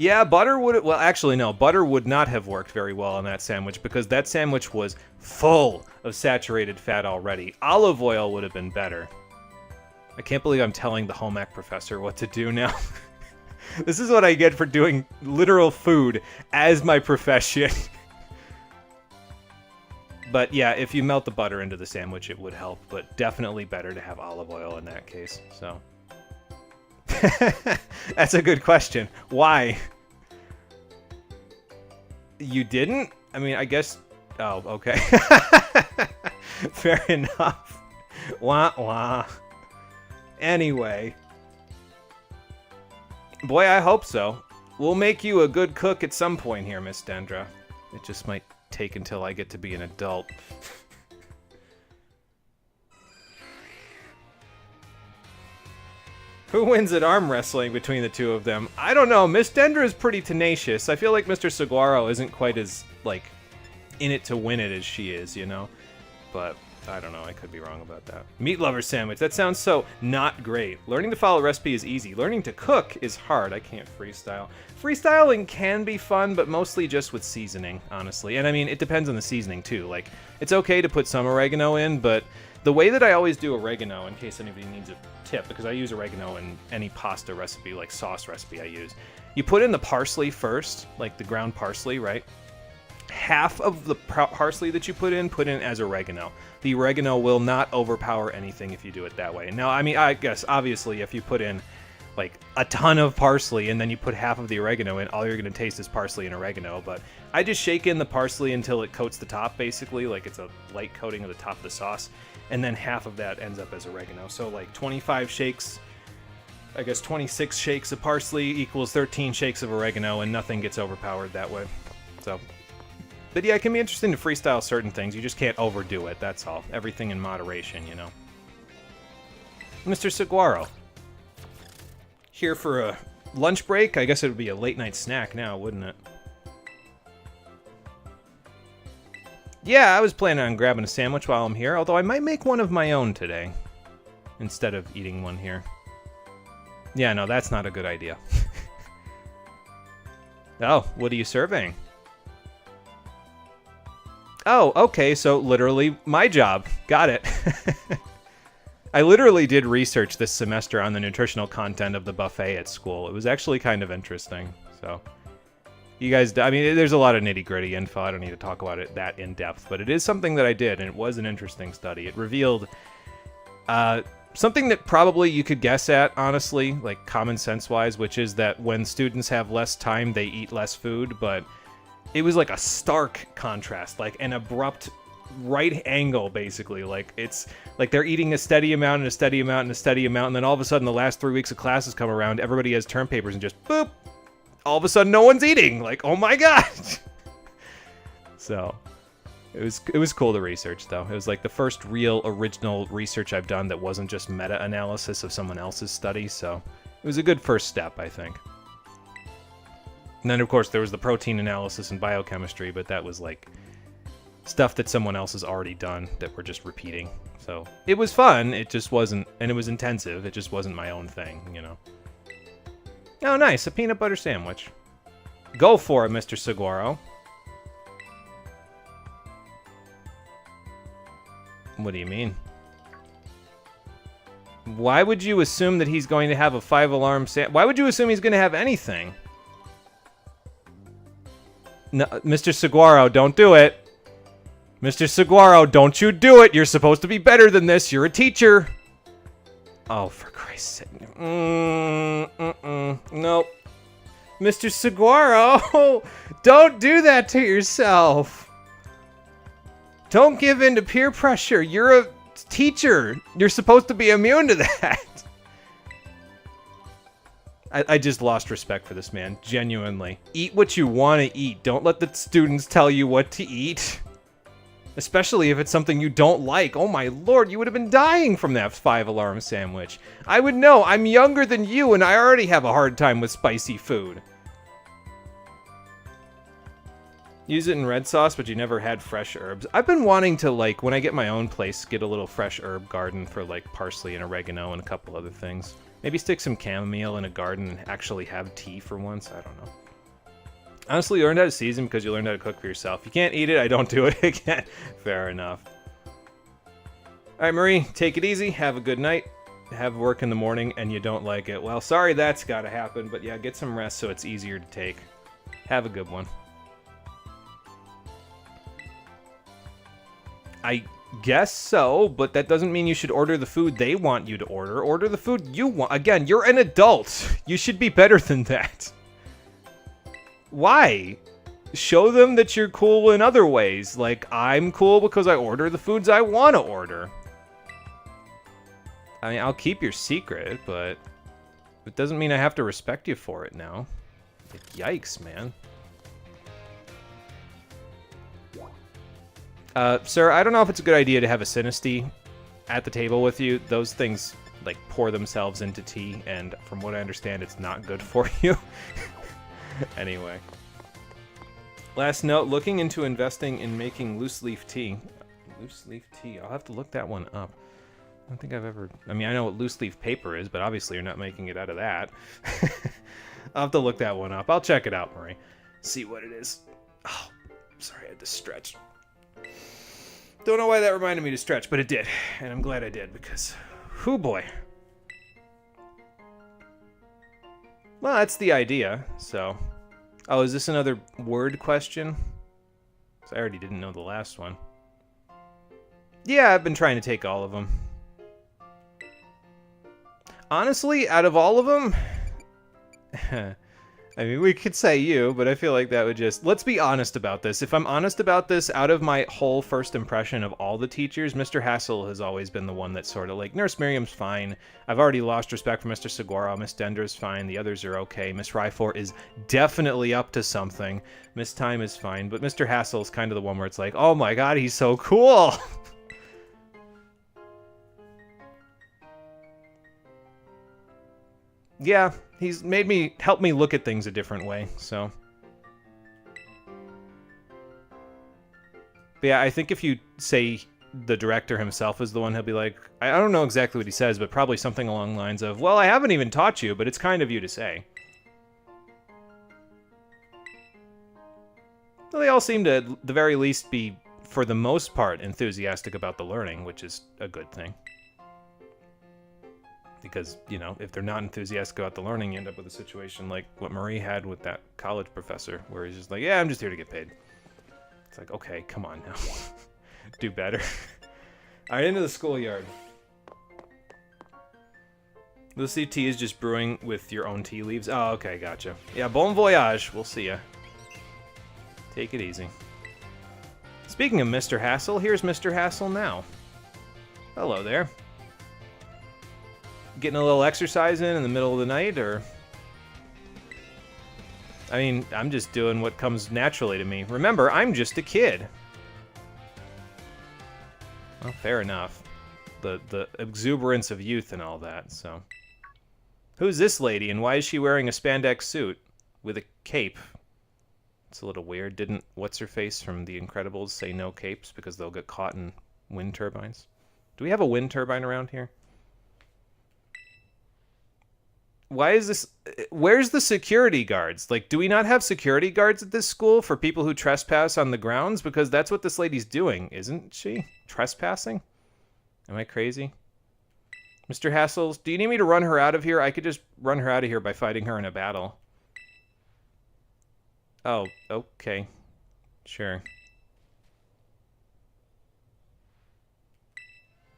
Yeah, butter would... Well, actually, no. Butter would not have worked very well on that sandwich because that sandwich was full of saturated fat already. Olive oil would have been better. I can't believe I'm telling the home ec professor what to do now. This is what I get for doing literal food as my profession. But yeah, if you melt the butter into the sandwich, it would help. But definitely better to have olive oil in that case, so... That's a good question. Why? You didn't? I mean, I guess... Oh, okay. Fair enough. Wah, wah. Anyway. Boy, I hope so. We'll make you a good cook at some point here, Miss Dendra. It just might take until I get to be an adult. Who wins at arm wrestling between the two of them? I don't know. Miss Dendra is pretty tenacious. I feel like Mr. Saguaro isn't quite as, like, in it to win it as she is, you know? But, I don't know. I could be wrong about that. Meat lover sandwich. That sounds so not great. Learning to follow a recipe is easy. Learning to cook is hard. I can't freestyle. Freestyling can be fun, but mostly just with seasoning, honestly. And, I mean, it depends on the seasoning, too. Like, it's okay to put some oregano in, but... The way that I always do oregano, in case anybody needs a tip, because I use oregano in any pasta recipe, like sauce recipe I use, you put in the parsley first, like the ground parsley, right? Half of the parsley that you put in as oregano. The oregano will not overpower anything if you do it that way. Now, I mean, I guess, obviously, if you put in, like, a ton of parsley and then you put half of the oregano in, all you're going to taste is parsley and oregano, but I just shake in the parsley until it coats the top, basically, like it's a light coating of the top of the sauce. And then half of that ends up as oregano. So like 25 shakes, I guess 26 shakes of parsley equals 13 shakes of oregano, and nothing gets overpowered that way. So, but yeah, it can be interesting to freestyle certain things. You just can't overdo it, that's all. Everything in moderation, you know. Mr. Saguaro. Here for a lunch break? I guess it would be a late night snack now, wouldn't it? Yeah, I was planning on grabbing a sandwich while I'm here, although I might make one of my own today, instead of eating one here. Yeah, no, that's not a good idea. Oh, what are you serving? Oh, okay, so literally my job. Got it. I literally did research this semester on the nutritional content of the buffet at school. It was actually kind of interesting, so... You guys, I mean, there's a lot of nitty-gritty info. I don't need to talk about it that in-depth, but it is something that I did, and it was an interesting study. It revealed something that probably you could guess at, honestly, like common sense-wise, which is that when students have less time, they eat less food, but it was like a stark contrast, like an abrupt right angle, basically. Like, it's like they're eating a steady amount and a steady amount and a steady amount, and then all of a sudden the last 3 weeks of classes come around, everybody has term papers, and just boop! All of a sudden no one's eating. Like, oh my god. So it was cool to research, though. It was like the first real original research I've done that wasn't just meta-analysis of someone else's study, so it was a good first step, I think. And then of course there was the protein analysis and biochemistry, but that was like stuff that someone else has already done that we're just repeating. So it was fun, it just wasn't, and it was intensive, it just wasn't my own thing, you know. Oh, nice. A peanut butter sandwich. Go for it, Mr. Saguaro. What do you mean? Why would you assume that he's going to have a 5-alarm sandwich? Why would you assume he's going to have anything? No, Mr. Saguaro, don't do it. Mr. Saguaro, don't you do it. You're supposed to be better than this. You're a teacher. Oh, for Christ's sake. Nope. Mr. Saguaro, don't do that to yourself. Don't give in to peer pressure. You're a teacher. You're supposed to be immune to that. I just lost respect for this man, genuinely. Eat what you want to eat. Don't let the students tell you what to eat. Especially if it's something you don't like. Oh my lord, you would have been dying from that 5-alarm sandwich. I would know. I'm younger than you and I already have a hard time with spicy food. Use it in red sauce, but you never had fresh herbs. I've been wanting to, like, when I get my own place, get a little fresh herb garden for, like, parsley and oregano and a couple other things. Maybe stick some chamomile in a garden and actually have tea for once. I don't know. Honestly, you learned how to season because you learned how to cook for yourself. You can't eat it, I don't do it again. Fair enough. Alright, Marie, take it easy. Have a good night. Have work in the morning and you don't like it. Well, sorry that's gotta happen, but yeah, get some rest so it's easier to take. Have a good one. I guess so, but that doesn't mean you should order the food they want you to order. Order the food you want. Again, you're an adult. You should be better than that. Why? Show them that you're cool in other ways. Like, I'm cool because I order the foods I want to order. I mean, I'll keep your secret, but it doesn't mean I have to respect you for it now. Like, yikes, man. Sir, I don't know if it's a good idea to have a Synesty at the table with you. Those things, like, pour themselves into tea, and from what I understand, it's not good for you. Anyway. Last note, looking into investing in making loose leaf tea. Loose leaf tea, I'll have to look that one up. I don't think I've ever... I mean, I know what loose leaf paper is, but obviously you're not making it out of that. I'll have to look that one up. I'll check it out, Marie. See what it is. Oh, sorry, I had to stretch. Don't know why that reminded me to stretch, but it did. And I'm glad I did, because... whoo boy. Well, that's the idea, so... Oh, is this another word question? Because I already didn't know the last one. Yeah, I've been trying to take all of them. Honestly, out of all of them... I mean, we could say you, but I feel like that would just... Let's be honest about this. If I'm honest about this, out of my whole first impression of all the teachers, Mr. Hassel has always been the one that's sort of like, Nurse Miriam's fine. I've already lost respect for Mr. Saguaro. Miss Dender's fine. The others are okay. Miss Ryfor is definitely up to something. Miss Time is fine. But Mr. Hassel's kind of the one where it's like, oh my god, he's so cool! Yeah, he's made me, helped me look at things a different way, so. But yeah, I think if you say the director himself is the one, he'll be like, I don't know exactly what he says, but probably something along the lines of, well, I haven't even taught you, but it's kind of you to say. Well, they all seem to, at the very least, be, for the most part, enthusiastic about the learning, which is a good thing. Because, you know, if they're not enthusiastic about the learning, you end up with a situation like what Marie had with that college professor, where he's just like, yeah, I'm just here to get paid. It's like, okay, come on now. Do better. Alright, into the schoolyard. This tea is just brewing with your own tea leaves. Oh, okay, gotcha. Yeah, bon voyage. We'll see ya. Take it easy. Speaking of Mr. Hassel, here's Mr. Hassel now. Hello there. Getting a little exercise in the middle of the night, or... I mean, I'm just doing what comes naturally to me. Remember, I'm just a kid. Well, fair enough. The exuberance of youth and all that, so... Who's this lady, and why is she wearing a spandex suit with a cape? It's a little weird. Didn't What's-Her-Face from The Incredibles say no capes because they'll get caught in wind turbines? Do we have a wind turbine around here? Why is this... Where's the security guards? Like, do we not have security guards at this school for people who trespass on the grounds? Because that's what this lady's doing, isn't she? Trespassing? Am I crazy? Mr. Hassel, do you need me to run her out of here? I could just run her out of here by fighting her in a battle. Oh, okay. Sure.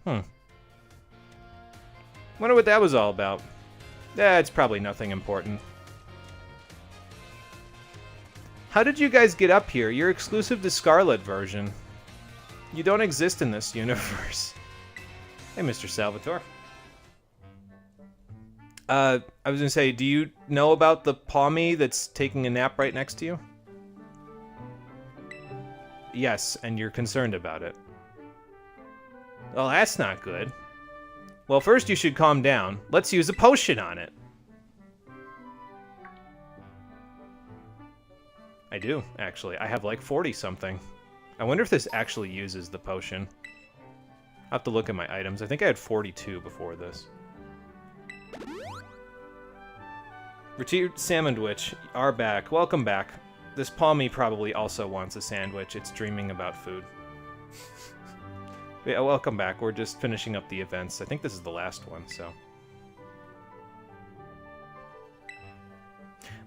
Wonder what that was all about. It's probably nothing important. How did you guys get up here? You're exclusive to Scarlet version. You don't exist in this universe. Hey, Mr. Salvatore. I was gonna say, do you know about the Pawmi that's taking a nap right next to you? Yes, and you're concerned about it. Well, that's not good. Well, first you should calm down. Let's use a potion on it. I do, actually. I have like 40-something. I wonder if this actually uses the potion. I'll have to look at my items. I think I had 42 before this. Retreat Sandwich are back. Welcome back. This Pawmi probably also wants a sandwich. It's dreaming about food. Yeah, welcome back. We're just finishing up the events. I think this is the last one, so...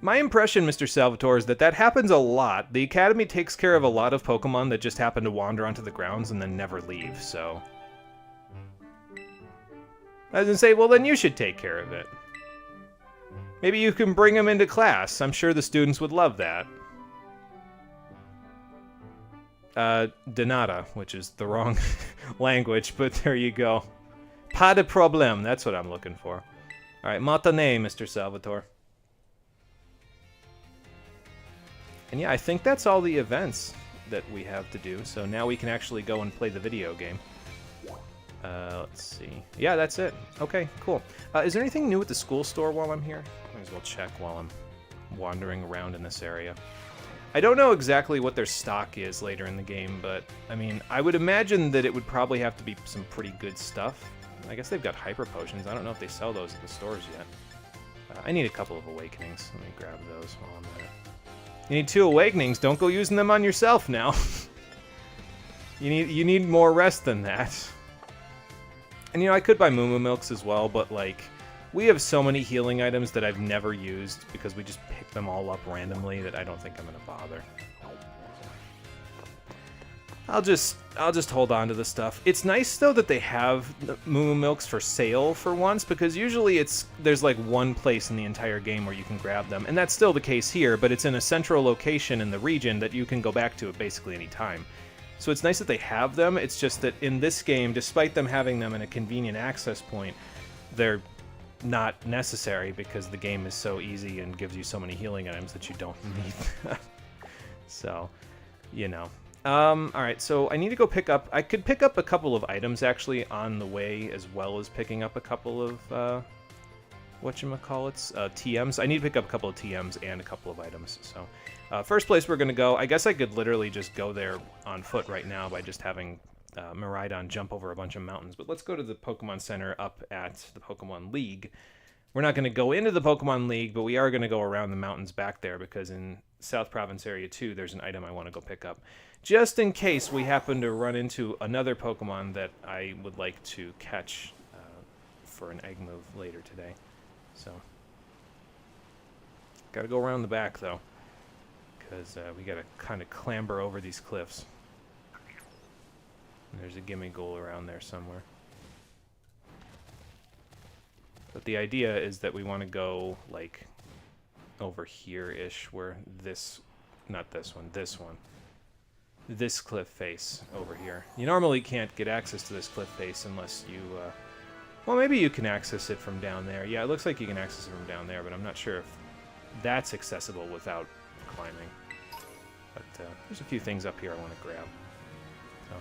My impression, Mr. Salvatore, is that happens a lot. The Academy takes care of a lot of Pokemon that just happen to wander onto the grounds and then never leave, so... I was gonna say, well, then you should take care of it. Maybe you can bring them into class. I'm sure the students would love that. Denata, which is the wrong language, but there you go. Pas de problème, that's what I'm looking for. Alright, matinee, Mr. Salvatore. And yeah, I think that's all the events that we have to do, so now we can actually go and play the video game. Let's see. Yeah, that's it. Okay, cool. Is there anything new at the school store while I'm here? Might as well check while I'm wandering around in this area. I don't know exactly what their stock is later in the game, but, I mean, I would imagine that it would probably have to be some pretty good stuff. I guess they've got hyper potions. I don't know if they sell those at the stores yet. I need a couple of awakenings. Let me grab those while I'm there. You need 2 awakenings. Don't go using them on yourself now. You need more rest than that. And, you know, I could buy Moo Milks as well, but, like, we have so many healing items that I've never used because we just pick them all up randomly that I don't think I'm going to bother. I'll just hold on to the stuff. It's nice, though, that they have the Moo Milks for sale for once, because usually there's like one place in the entire game where you can grab them, and that's still the case here, but it's in a central location in the region that you can go back to at basically any time. So it's nice that they have them. It's just that in this game, despite them having them in a convenient access point, they're not necessary because the game is so easy and gives you so many healing items that you don't need them. So, you know. Alright, so I need to go pick up... I could pick up a couple of items, actually, on the way, as well as picking up a couple of, whatchamacallits? TMs. I need to pick up a couple of TMs and a couple of items, so... first place we're gonna go, I guess I could literally just go there on foot right now by just having Miraidon jump over a bunch of mountains, but let's go to the Pokemon Center up at the Pokemon League. We're not going to go into the Pokemon League, but we are going to go around the mountains back there, because in South Province Area 2, there's an item I want to go pick up. Just in case we happen to run into another Pokemon that I would like to catch for an egg move later today. So, gotta go around the back, though, because we gotta kind of clamber over these cliffs. And there's a Gimmighoul around there somewhere. But the idea is that we want to go, like, over here-ish, where this... Not this one, this one. This cliff face over here. You normally can't get access to this cliff face unless you... well, maybe you can access it from down there. Yeah, it looks like you can access it from down there, but I'm not sure if that's accessible without climbing. But there's a few things up here I want to grab. So.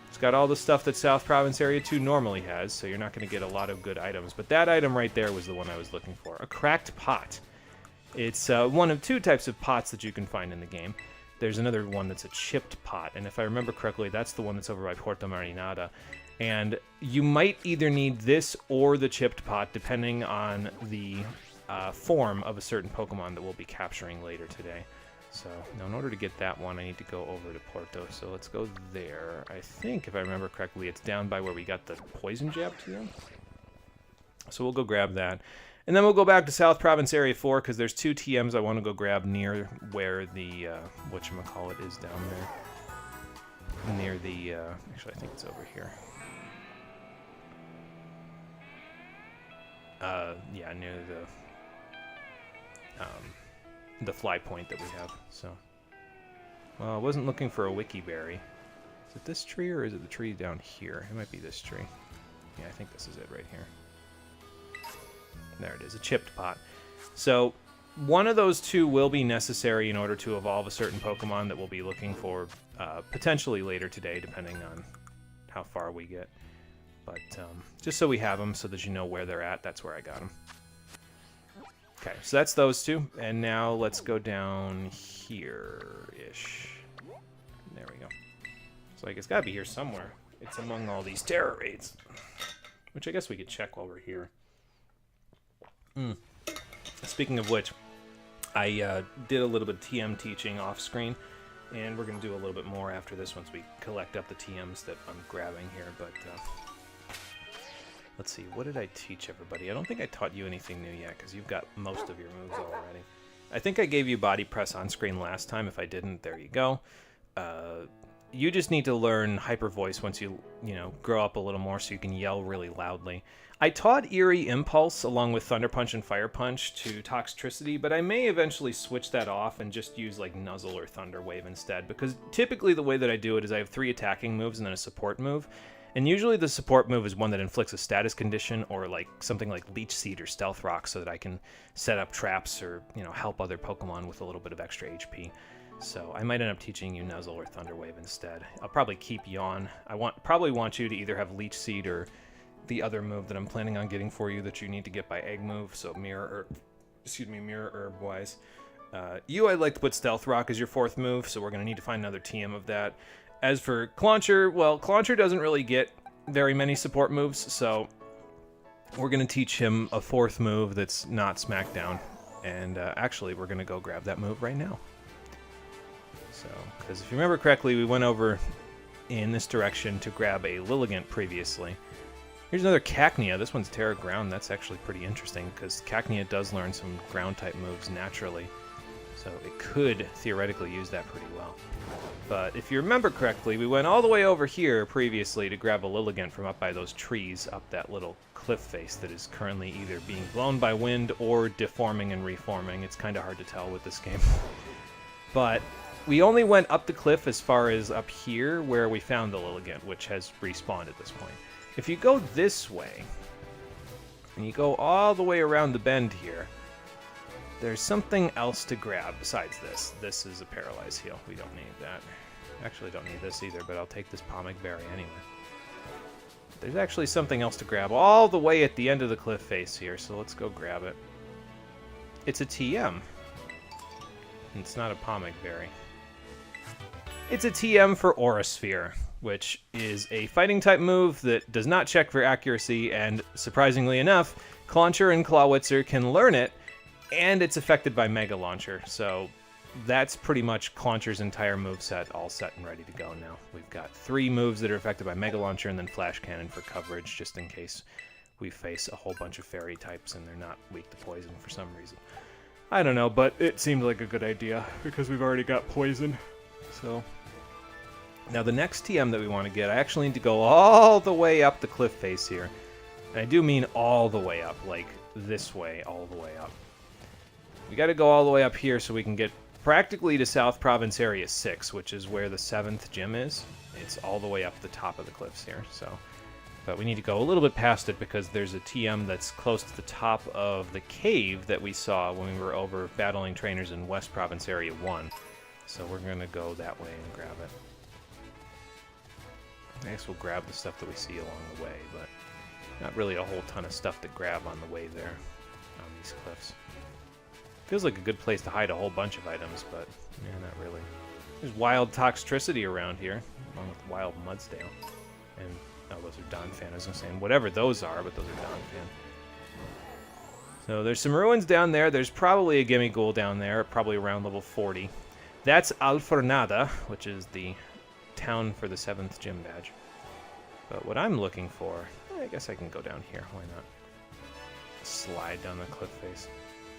It's got all the stuff that South Province Area 2 normally has, so you're not going to get a lot of good items. But that item right there was the one I was looking for. A cracked pot. It's one of 2 types of pots that you can find in the game. There's another one that's a chipped pot, and if I remember correctly, that's the one that's over by Porta Marinada. And you might either need this or the chipped pot, depending on the form of a certain Pokemon that we'll be capturing later today. So, now in order to get that one, I need to go over to Porto. So let's go there. I think, if I remember correctly, it's down by where we got the poison jab to them. So we'll go grab that. And then we'll go back to South Province Area 4, because there's 2 TMs I want to go grab near where the, whatchamacallit is down there. near the, actually I think it's over here. Yeah, near the fly point that we have, so. Well, I wasn't looking for a wiki berry. Is it this tree or is it the tree down here? It might be this tree. Yeah, I think this is it right here. There it is, a chipped pot. So, one of those two will be necessary in order to evolve a certain Pokemon that we'll be looking for potentially later today, depending on how far we get. But just so we have them, so that you know where they're at, that's where I got them. Okay, so that's those two. And now let's go down here-ish. There we go. So like, it's got to be here somewhere. It's among all these terror raids. Which I guess we could check while we're here. Speaking of which, I did a little bit of TM teaching off screen, and we're going to do a little bit more after this once we collect up the TMs that I'm grabbing here, but let's see, what did I teach everybody? I don't think I taught you anything new yet, because you've got most of your moves already. I think I gave you body press on screen last time. If I didn't, there you go. You just need to learn hyper voice once you grow up a little more so you can yell really loudly. I taught Eerie Impulse along with Thunder Punch and Fire Punch to Toxtricity, but I may eventually switch that off and just use like Nuzzle or Thunder Wave instead, because typically the way that I do it is I have 3 attacking moves and then a support move, and usually the support move is one that inflicts a status condition or like something like Leech Seed or Stealth Rock so that I can set up traps or help other Pokemon with a little bit of extra HP. So I might end up teaching you Nuzzle or Thunder Wave instead. I'll probably keep Yawn. I probably want you to either have Leech Seed or the other move that I'm planning on getting for you that you need to get by Egg Move, so Mirror Herb wise. I'd like to put Stealth Rock as your 4th move, so we're going to need to find another TM of that. As for Clauncher, well, Clauncher doesn't really get very many support moves, so we're going to teach him a 4th move that's not Smackdown. And actually, we're going to go grab that move right now. So, because if you remember correctly, we went over in this direction to grab a Lilligant previously. Here's another Cacnea. This one's Terra Ground. That's actually pretty interesting, because Cacnea does learn some Ground-type moves naturally. So it could theoretically use that pretty well. But if you remember correctly, we went all the way over here previously to grab a Lilligant from up by those trees up that little cliff face that is currently either being blown by wind or deforming and reforming. It's kind of hard to tell with this game. But we only went up the cliff as far as up here where we found the Lilligant, which has respawned at this point. If you go this way, and you go all the way around the bend here, there's something else to grab besides this. This is a Paralyzed Heal. We don't need that. Actually, don't need this either, but I'll take this Pomic Berry anyway. There's actually something else to grab all the way at the end of the cliff face here, so let's go grab it. It's a TM. It's not a Pomic Berry. It's a TM for Aura Sphere, which is a fighting-type move that does not check for accuracy, and surprisingly enough, Clauncher and Clawitzer can learn it, and it's affected by Mega Launcher, so that's pretty much Clauncher's entire moveset all set and ready to go now. We've got 3 moves that are affected by Mega Launcher, and then Flash Cannon for coverage, just in case we face a whole bunch of fairy types and they're not weak to poison for some reason. I don't know, but it seemed like a good idea, because we've already got poison, so... Now the next TM that we want to get, I actually need to go all the way up the cliff face here. And I do mean all the way up, like this way, all the way up. We got to go all the way up here so we can get practically to South Province Area 6, which is where the 7th gym is. It's all the way up the top of the cliffs here, so... But we need to go a little bit past it because there's a TM that's close to the top of the cave that we saw when we were over battling trainers in West Province Area 1. So we're going to go that way and grab it. I guess we'll grab the stuff that we see along the way, but not really a whole ton of stuff to grab on the way there on these cliffs. Feels like a good place to hide a whole bunch of items, but yeah, not really. There's wild Toxtricity around here, along with wild Mudsdale. And, oh, those are Donphan. I was going to say, whatever those are, but those are Donphan. So there's some ruins down there. There's probably a Gimmighoul down there, probably around level 40. That's Alfornada, which is the town for the 7th gym badge. But what I'm looking for, I guess I can go down here. Why not? Slide down the cliff face.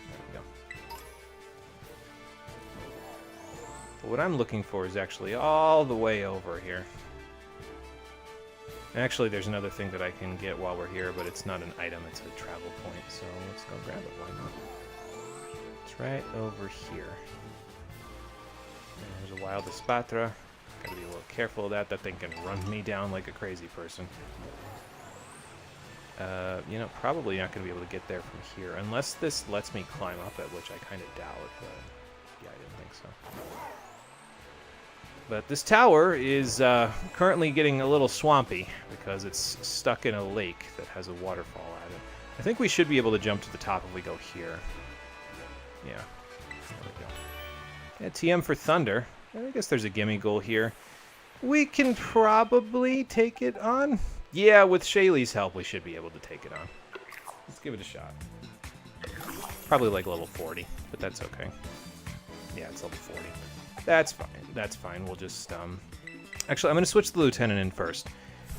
There we go. But what I'm looking for is actually all the way over here. Actually, there's another thing that I can get while we're here, but it's not an item, it's a travel point. So let's go grab it, why not? It's right over here. And there's a wild Espatra. Gotta be a little careful of that. That thing can run me down like a crazy person. You know, probably not going to be able to get there from here. Unless this lets me climb up it, which I kind of doubt. But yeah, I didn't think so. But this tower is currently getting a little swampy because it's stuck in a lake that has a waterfall at it. I think we should be able to jump to the top if we go here. Yeah, there we go. Yeah, TM for Thunder. I guess there's a gimme goal here. We can probably take it on. Yeah, with Shaylee's help, we should be able to take it on. Let's give it a shot. Probably like level 40, but that's okay. Yeah, it's level 40. That's fine. That's fine. We'll just, Actually, I'm going to switch the Lieutenant in first.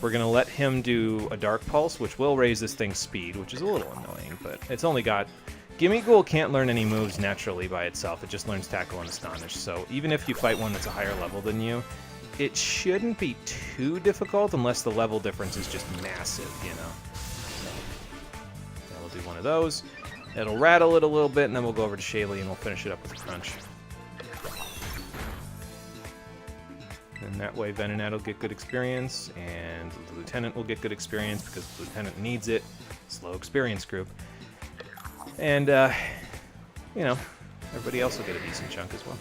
We're going to let him do a Dark Pulse, which will raise this thing's speed, which is a little annoying, but it's only got... Gimme Ghoul can't learn any moves naturally by itself. It just learns Tackle and Astonish, so even if you fight one that's a higher level than you, it shouldn't be too difficult unless the level difference is just massive, you know. So we'll do one of those. It'll rattle it a little bit, and then we'll go over to Shaylee and we'll finish it up with a Crunch. And that way Venonat will get good experience, and the Lieutenant will get good experience because the Lieutenant needs it. Slow experience group. And, you know, everybody else will get a decent chunk as well.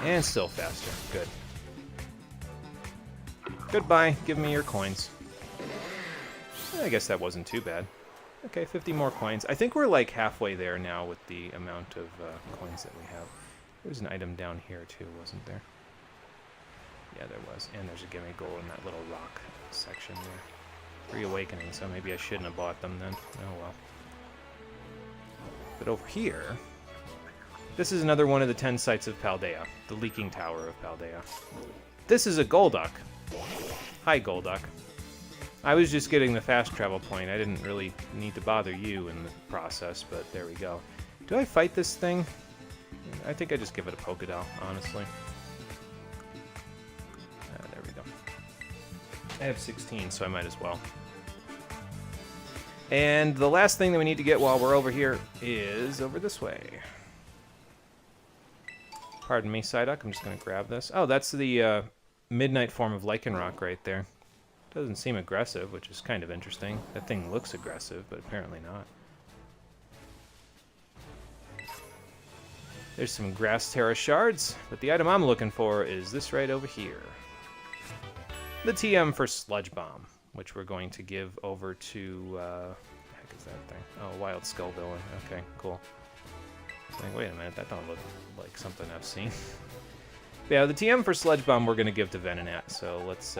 And still faster. Good. Goodbye. Give me your coins. I guess that wasn't too bad. Okay, 50 more coins. I think we're like halfway there now with the amount of coins that we have. There's an item down here too, wasn't there? Yeah, there was. And there's a gimme goal in that little rock section there. Reawakening, so maybe I shouldn't have bought them then. Oh well. But over here, this is another one of the 10 sites of Paldea, the Leaking Tower of Paldea. This is a Golduck. Hi, Golduck. I was just getting the fast travel point. I didn't really need to bother you in the process, but there we go. Do I fight this thing? I think I just give it a Pokédoll, honestly. There we go. I have 16, so I might as well. And the last thing that we need to get while we're over here is over this way. Pardon me, Psyduck. I'm just going to grab this. Oh, that's the midnight form of Lycanroc right there. Doesn't seem aggressive, which is kind of interesting. That thing looks aggressive, but apparently not. There's some Grass Terra shards, but the item I'm looking for is this right over here. The TM for Sludge Bomb, which we're going to give over to... what the heck is that thing? Oh, Wild Skull Villain. Okay, cool. Like, wait a minute, that don't look like something I've seen. Yeah, the TM for Sludge Bomb we're going to give to Venonat, so let's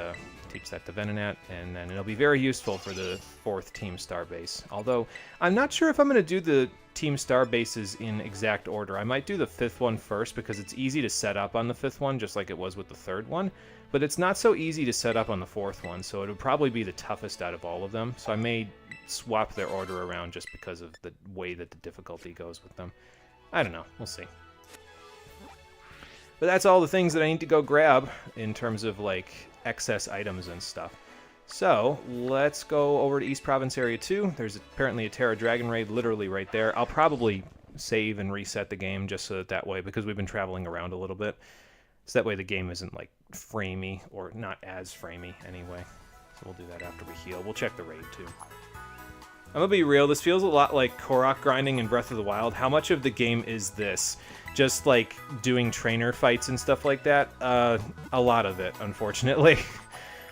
teach that to Venonat, and then it'll be very useful for the 4th Team Star base. Although, I'm not sure if I'm going to do the Team Star bases in exact order. I might do the 5th one first, because it's easy to set up on the 5th one, just like it was with the 3rd one, but it's not so easy to set up on the 4th one, so it would probably be the toughest out of all of them, so I may swap their order around just because of the way that the difficulty goes with them. I don't know. We'll see. But that's all the things that I need to go grab in terms of, like, excess items and stuff. So, let's go over to East Province Area 2. There's apparently a Terra Dragon Raid literally right there. I'll probably save and reset the game just so that way, because we've been traveling around a little bit. So that way the game isn't, like, framey, or not as framey anyway. So we'll do that after we heal. We'll check the raid, too. I'm gonna be real, this feels a lot like Korok grinding in Breath of the Wild. How much of the game is this? Just like doing trainer fights and stuff like that? A lot of it, unfortunately.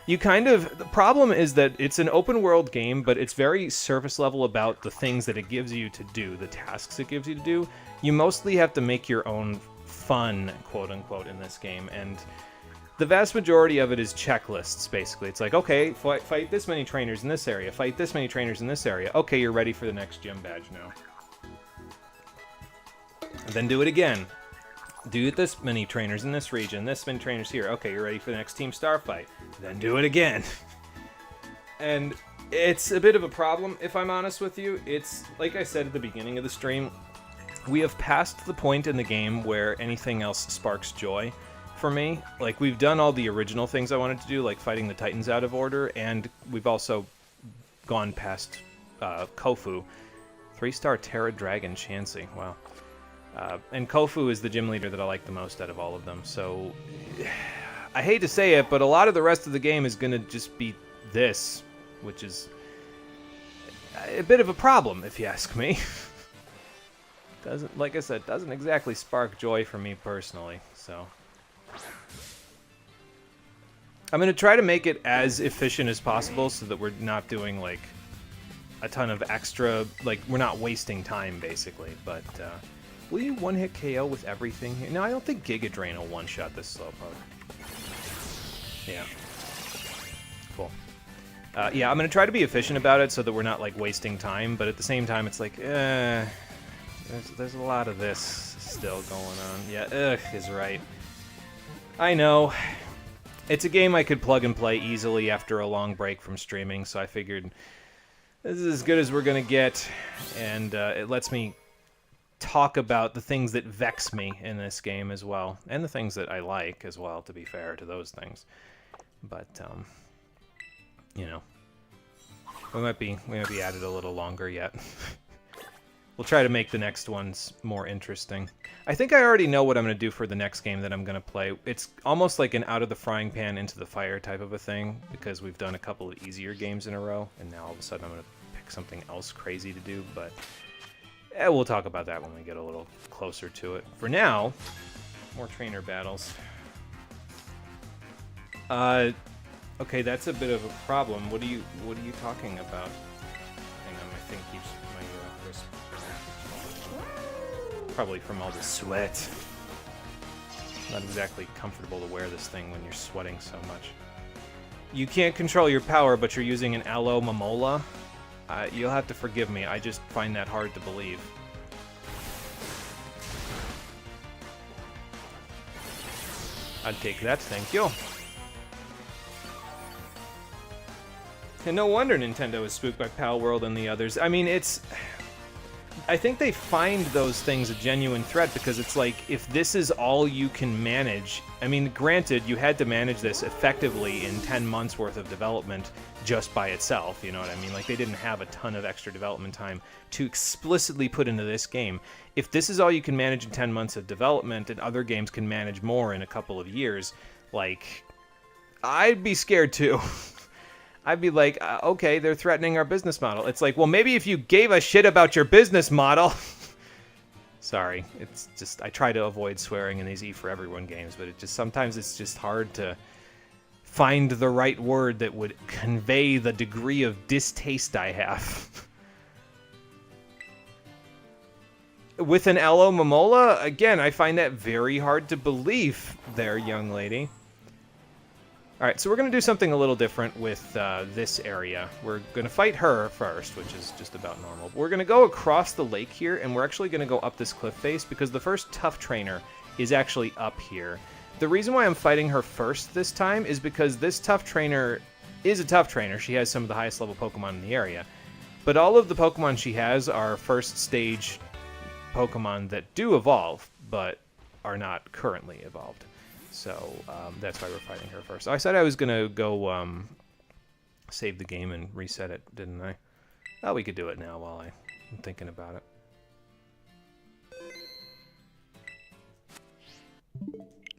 You kind of... The problem is that it's an open world game, but it's very surface level about the things that it gives you to do, the tasks it gives you to do. You mostly have to make your own fun, quote unquote, in this game, and the vast majority of it is checklists, basically. It's like, okay, fight this many trainers in this area, fight this many trainers in this area. Okay, you're ready for the next gym badge now. And then do it again. Do this many trainers in this region, this many trainers here. Okay, you're ready for the next Team Star fight. Then do it again. And It's a bit of a problem, if I'm honest with you. It's, like I said at the beginning of the stream, we have passed the point in the game where anything else sparks joy for me. Like, we've done all the original things I wanted to do, like fighting the Titans out of order, and we've also gone past Kofu. 3-star Terra Dragon Chansey, wow. And Kofu is the gym leader that I like the most out of all of them, so I hate to say it, but a lot of the rest of the game is going to just be this, which is a bit of a problem, if you ask me. Doesn't, like I said, doesn't exactly spark joy for me personally, so I'm going to try to make it as efficient as possible so that we're not doing, like, a ton of extra, like, we're not wasting time, basically, but, will you one-hit KO with everything here? No, I don't think Giga Drain will one-shot this Slowpoke. Yeah. Cool. Yeah, I'm going to try to be efficient about it so that we're not, like, wasting time, but at the same time, it's like, there's a lot of this still going on. Yeah, ugh is right. I know. It's a game I could plug and play easily after a long break from streaming, so I figured this is as good as we're going to get, and it lets me talk about the things that vex me in this game as well, and the things that I like as well, to be fair to those things. But, you know, we might be at it a little longer yet. We'll try to make the next ones more interesting. I think I already know what I'm going to do for the next game that I'm going to play. It's almost like an out of the frying pan into the fire type of a thing, because we've done a couple of easier games in a row, and now all of a sudden I'm going to pick something else crazy to do, but we'll talk about that when we get a little closer to it. For now, more trainer battles. Okay, that's a bit of a problem. What are you talking about? Hang on, my thing keeps my wrist. Probably from all the sweat. Not exactly comfortable to wear this thing when you're sweating so much. You can't control your power, but you're using an Aloe Momola? You'll have to forgive me. I just find that hard to believe. I'd take that, thank you. And no wonder Nintendo is spooked by Pal World and the others. I mean, it's... I think they find those things a genuine threat because it's like, if this is all you can manage... I mean, granted, you had to manage this effectively in 10 months worth of development just by itself, you know what I mean? Like, they didn't have a ton of extra development time to explicitly put into this game. If this is all you can manage in 10 months of development and other games can manage more in a couple of years, like, I'd be scared too. I'd be like, okay, they're threatening our business model. It's like, well, maybe if you gave a shit about your business model. Sorry, it's just, I try to avoid swearing in these E for Everyone games, but it just, sometimes it's just hard to find the right word that would convey the degree of distaste I have. With an Aloe Momola, again, I find that very hard to believe there, young lady. Alright, so we're going to do something a little different with this area. We're going to fight her first, which is just about normal. We're going to go across the lake here, and we're actually going to go up this cliff face, because the first tough trainer is actually up here. The reason why I'm fighting her first this time is because this tough trainer is a tough trainer. She has some of the highest level Pokemon in the area. But all of the Pokemon she has are first stage Pokemon that do evolve, but are not currently evolved. So that's why we're fighting her first. I said I was going to go save the game and reset it, didn't I? Oh, we could do it now while I'm thinking about it.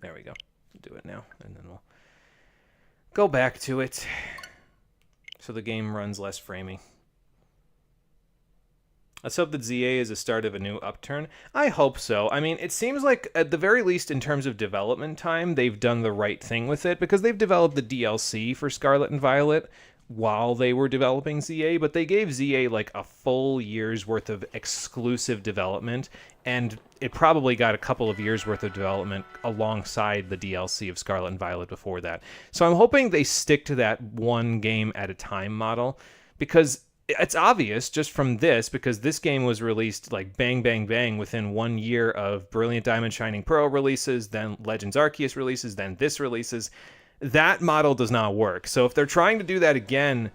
There we go. Do it now, and then we'll go back to it so the game runs less framey. Let's hope that ZA is the start of a new upturn. I hope so. I mean, it seems like, at the very least, in terms of development time, they've done the right thing with it, because they've developed the DLC for Scarlet and Violet while they were developing ZA, but they gave ZA, like, a full year's worth of exclusive development, and it probably got a couple of years' worth of development alongside the DLC of Scarlet and Violet before that. So I'm hoping they stick to that one game at a time model, because it's obvious just from this, because this game was released like bang, bang, bang within 1 year of Brilliant Diamond Shining Pearl releases, then Legends Arceus releases, then this releases. That model does not work. So if they're trying to do that again,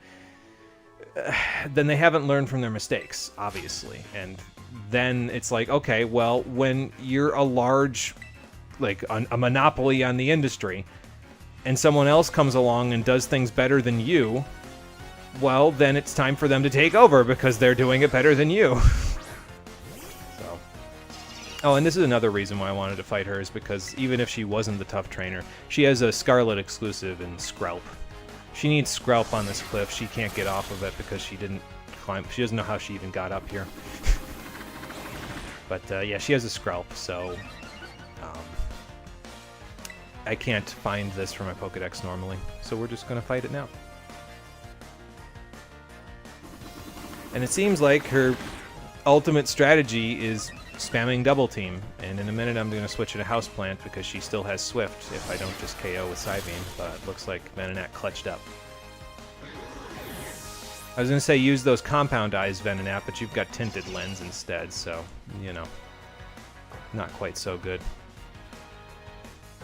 then they haven't learned from their mistakes, obviously. And then it's like, okay, well, when you're a large, like a monopoly on the industry, and someone else comes along and does things better than you, well, then it's time for them to take over because they're doing it better than you. So. Oh, and this is another reason why I wanted to fight her, is because even if she wasn't the tough trainer, she has a Scarlet exclusive in Skrelp. She needs Skrelp on this cliff. She can't get off of it because she didn't climb. She doesn't know how she even got up here. But yeah, she has a Skrelp, so I can't find this for my Pokedex normally. So we're just going to fight it now. And it seems like her ultimate strategy is spamming Double Team. And in a minute I'm going to switch to Houseplant because she still has Swift if I don't just KO with Psybeam. But it looks like Venonat clutched up. I was going to say use those Compound Eyes, Venonat, but you've got Tinted Lens instead, so, you know, not quite so good.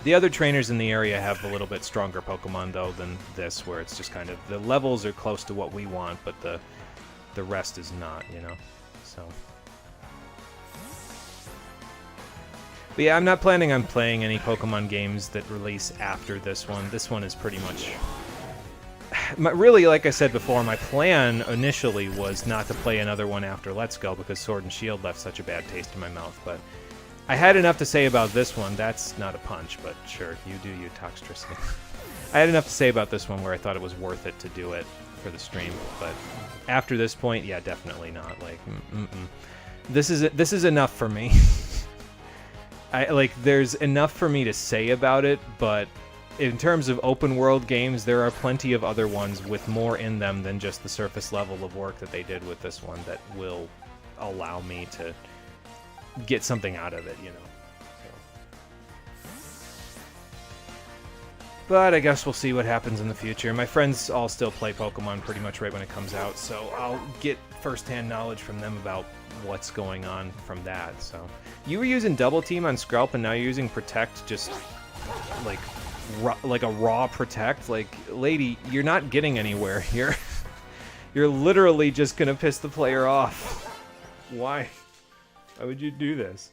The other trainers in the area have a little bit stronger Pokemon, though, than this, where it's just kind of, the levels are close to what we want, but the rest is not, you know, so. But yeah, I'm not planning on playing any Pokemon games that release after this one. This one is pretty much... Really, like I said before, my plan initially was not to play another one after Let's Go because Sword and Shield left such a bad taste in my mouth, but I had enough to say about this one. That's not a punch, but sure, you do you, Toxtricity. I had enough to say about this one where I thought it was worth it to do it for the stream, but after this point, yeah, definitely not. Like, This is enough for me. There's enough for me to say about it, but in terms of open world games, there are plenty of other ones with more in them than just the surface level of work that they did with this one that will allow me to get something out of it, you know. So. But I guess we'll see what happens in the future. My friends all still play Pokemon pretty much right when it comes out, so I'll get first-hand knowledge from them about what's going on from that. So you were using Double Team on Skrelp, and now you're using Protect, just like a raw Protect. Like, lady, you're not getting anywhere here. You're literally just gonna piss the player off. Why? Why would you do this?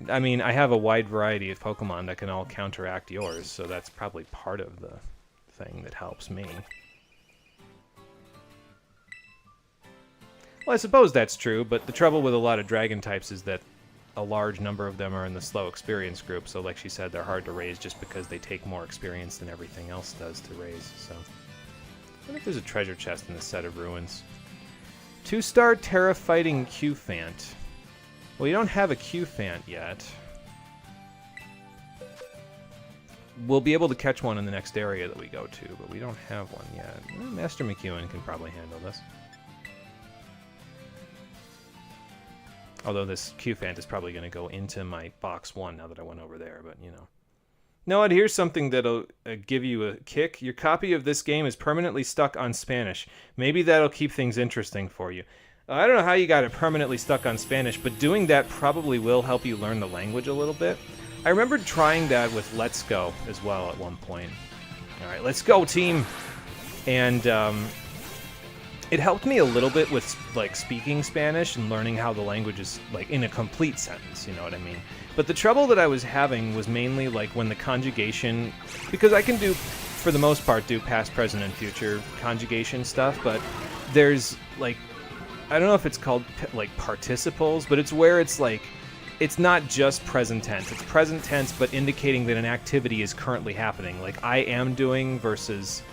I mean, I have a wide variety of Pokemon that can all counteract yours, so that's probably part of the thing that helps me. Well, I suppose that's true, but the trouble with a lot of Dragon types is that a large number of them are in the slow experience group, so like she said, they're hard to raise just because they take more experience than everything else does to raise, so. I wonder if there's a treasure chest in this set of ruins. 2-star Terra Fighting Q-Fant. Well, you don't have a Q-Fant yet. We'll be able to catch one in the next area that we go to, but we don't have one yet. Well, Master McEwen can probably handle this. Although this Q-Fant is probably going to go into my box 1 now that I went over there, but you know. No, and here's something that'll give you a kick. Your copy of this game is permanently stuck on Spanish. Maybe that'll keep things interesting for you. I don't know how you got it permanently stuck on Spanish, but doing that probably will help you learn the language a little bit. I remembered trying that with Let's Go as well at one point. All right, let's go, team! And it helped me a little bit with like speaking Spanish and learning how the language is like in a complete sentence, you know what I mean? But the trouble that I was having was mainly like when the conjugation, because I can do, for the most part, do past, present, and future conjugation stuff, but there's like, I don't know if it's called like participles, but it's where it's like, it's not just present tense. It's present tense, but indicating that an activity is currently happening. Like I am doing versus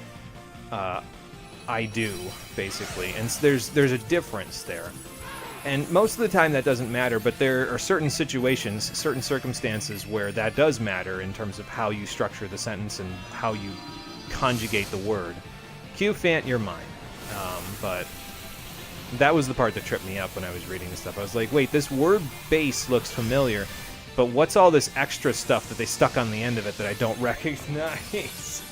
I do, basically. And there's a difference there. And most of the time that doesn't matter, but there are certain situations, certain circumstances where that does matter in terms of how you structure the sentence and how you conjugate the word. Q-Fant, you're mine. But that was the part that tripped me up when I was reading this stuff. I was like, wait, this word base looks familiar, but what's all this extra stuff that they stuck on the end of it that I don't recognize?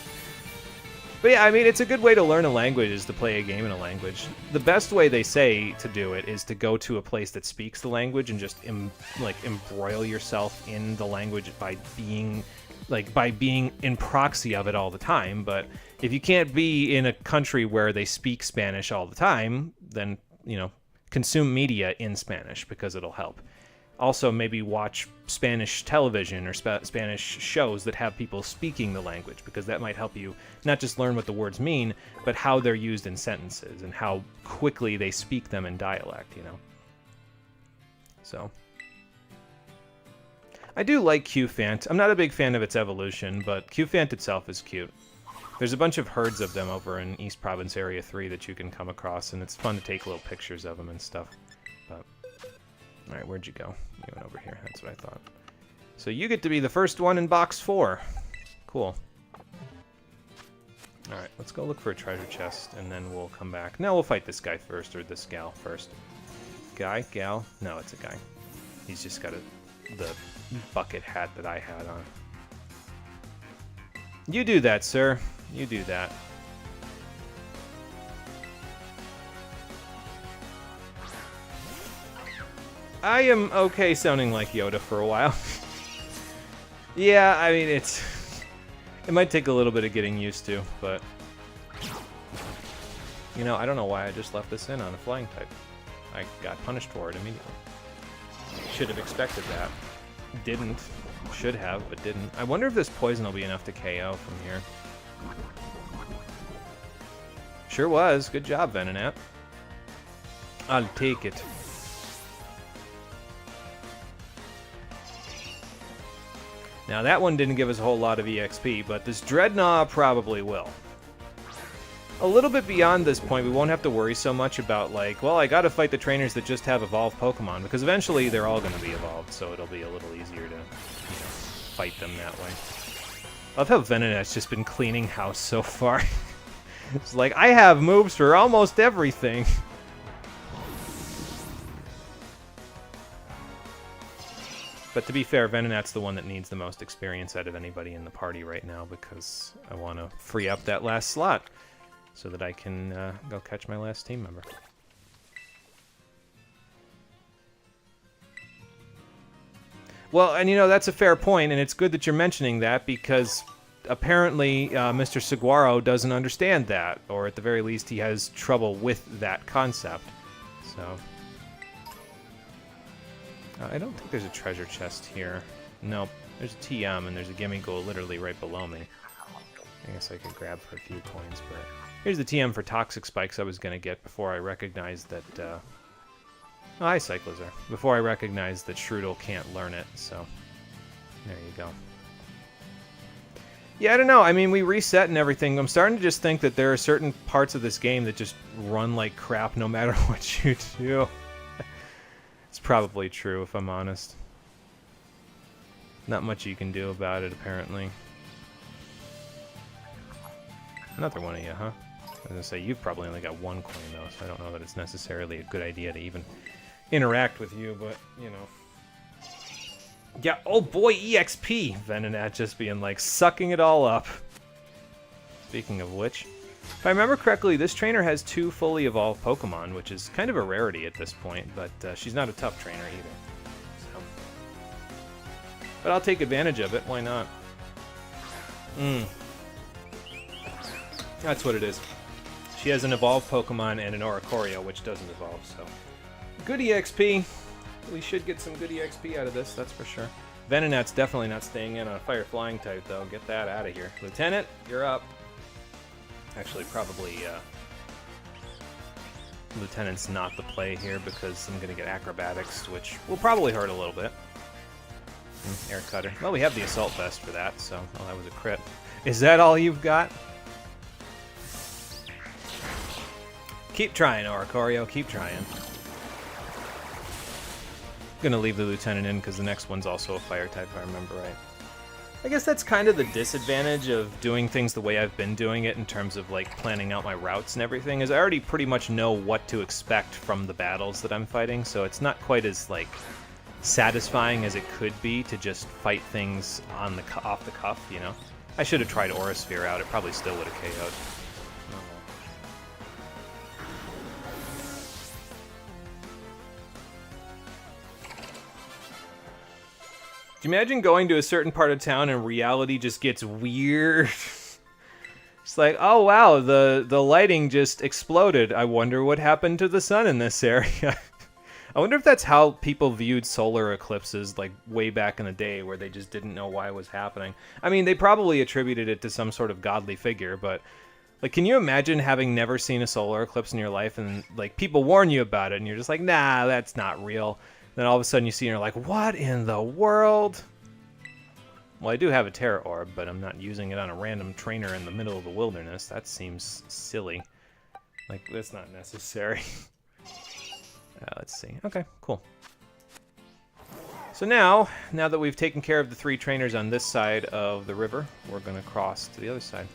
But yeah, I mean, it's a good way to learn a language is to play a game in a language. The best way they say to do it is to go to a place that speaks the language and just embroil yourself in the language by being like by being in proxy of it all the time. But if you can't be in a country where they speak Spanish all the time, then, you know, consume media in Spanish because it'll help. Also, maybe watch Spanish television or Spanish shows that have people speaking the language, because that might help you not just learn what the words mean, but how they're used in sentences and how quickly they speak them in dialect, you know? So, I do like Qfant. I'm not a big fan of its evolution, but Qfant itself is cute. There's a bunch of herds of them over in East Province Area 3 that you can come across, and it's fun to take little pictures of them and stuff. But, alright, where'd you go? You went over here, that's what I thought. So you get to be the first one in box 4. Cool. Alright, let's go look for a treasure chest, and then we'll come back. No, we'll fight this guy first, or this gal first. Guy? Gal? No, it's a guy. He's just got the bucket hat that I had on. You do that, sir. You do that. I am okay sounding like Yoda for a while. Yeah, I mean, it might take a little bit of getting used to, but... You know, I don't know why I just left this in on a flying type. I got punished for it immediately. Should have expected that. Didn't. Should have, but didn't. I wonder if this poison will be enough to KO from here. Sure was. Good job, Venonat. I'll take it. Now, that one didn't give us a whole lot of EXP, but this Dreadnought probably will. A little bit beyond this point, we won't have to worry so much about, like, well, I gotta fight the trainers that just have evolved Pokemon, because eventually they're all gonna be evolved, so it'll be a little easier to, you know, fight them that way. I love how Venonat's just been cleaning house so far. It's like, I have moves for almost everything. But to be fair, Venonat's the one that needs the most experience out of anybody in the party right now, because I want to free up that last slot so that I can go catch my last team member. Well, and you know, that's a fair point, and it's good that you're mentioning that, because apparently Mr. Saguaro doesn't understand that, or at the very least he has trouble with that concept. So... I don't think there's a treasure chest here. Nope. There's a TM and there's a Gimme Goal literally right below me. I guess I could grab for a few coins, but... Here's the TM for Toxic Spikes I was going to get before I recognized that, Oh, hi, Cyclizar. Before I recognized that Shroodle can't learn it, so... There you go. Yeah, I don't know. I mean, we reset and everything. I'm starting to just think that there are certain parts of this game that just run like crap no matter what you do. It's probably true, if I'm honest. Not much you can do about it, apparently. Another one of you, huh? I was gonna say, you've probably only got one coin, though, so I don't know that it's necessarily a good idea to even interact with you, but, you know. Yeah, oh boy, EXP! Venonat just being, like, sucking it all up. Speaking of which... If I remember correctly, this trainer has 2 fully evolved Pokemon, which is kind of a rarity at this point, but she's not a tough trainer either. So. But I'll take advantage of it, why not? That's what it is. She has an evolved Pokemon and an Oricorio, which doesn't evolve, so... Good EXP! We should get some good EXP out of this, that's for sure. Venonat's definitely not staying in on a Fire Flying type, though. Get that out of here. Lieutenant, you're up. Actually, probably Lieutenant's not the play here because I'm going to get Acrobatics, which will probably hurt a little bit. Air Cutter. Well, we have the Assault Vest for that, so... Oh, that was a crit. Is that all you've got? Keep trying, Oricorio. Keep trying. I'm going to leave the Lieutenant in because the next one's also a Fire type, if I remember right. I guess that's kind of the disadvantage of doing things the way I've been doing it in terms of, like, planning out my routes and everything, is I already pretty much know what to expect from the battles that I'm fighting, so it's not quite as, like, satisfying as it could be to just fight things on the off the cuff, you know? I should have tried Aura Sphere out, it probably still would have KO'd. you imagine going to a certain part of town and reality just gets weird? It's like, oh wow, the lighting just exploded. I wonder what happened to the sun in this area. I wonder if that's how people viewed solar eclipses, like, way back in the day, where they just didn't know why it was happening. I mean, they probably attributed it to some sort of godly figure, but, like, can you imagine having never seen a solar eclipse in your life, and, like, people warn you about it, and you're just like, nah, that's not real. Then all of a sudden you see, and you're like, what in the world? Well, I do have a Terra Orb, but I'm not using it on a random trainer in the middle of the wilderness. That seems silly. Like, that's not necessary. Let's see. Okay, cool. So now that we've taken care of the 3 trainers on this side of the river, we're going to cross to the other side.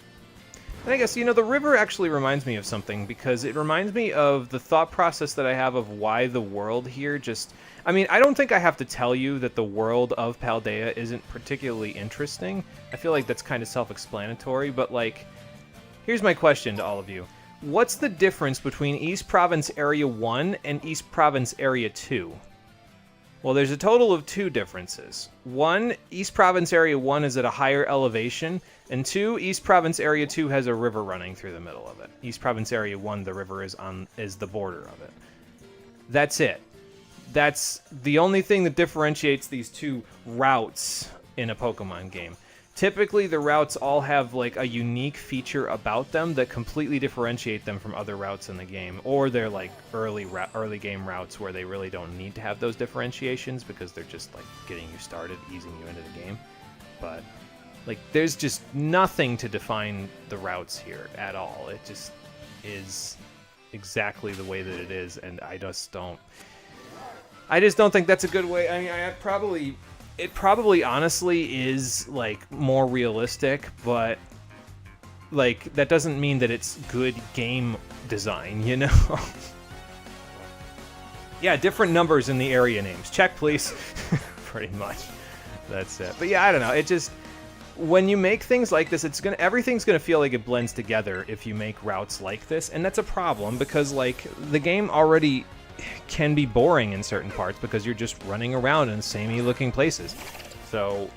And I guess, you know, the river actually reminds me of something, because it reminds me of the thought process that I have of why the world here just... I mean, I don't think I have to tell you that the world of Paldea isn't particularly interesting. I feel like that's kind of self-explanatory, but, like, here's my question to all of you. What's the difference between East Province Area 1 and East Province Area 2? Well, there's a total of 2 differences. 1, East Province Area 1 is at a higher elevation, and 2, East Province Area 2 has a river running through the middle of it. East Province Area 1, the river is the border of it. That's it. That's the only thing that differentiates these 2 routes in a Pokemon game. Typically, the routes all have, like, a unique feature about them that completely differentiate them from other routes in the game. Or they're, like, early game routes where they really don't need to have those differentiations because they're just, like, getting you started, easing you into the game. But, like, there's just nothing to define the routes here at all. It just is exactly the way that it is, and I just don't think that's a good way. I mean, it probably honestly is, like, more realistic, but, like, that doesn't mean that it's good game design, you know? Yeah, different numbers in the area names. Check, please. Pretty much. That's it. But yeah, I don't know. It just... When you make things like this, everything's gonna feel like it blends together if you make routes like this, and that's a problem because, like, the game already can be boring in certain parts because you're just running around in samey looking places. So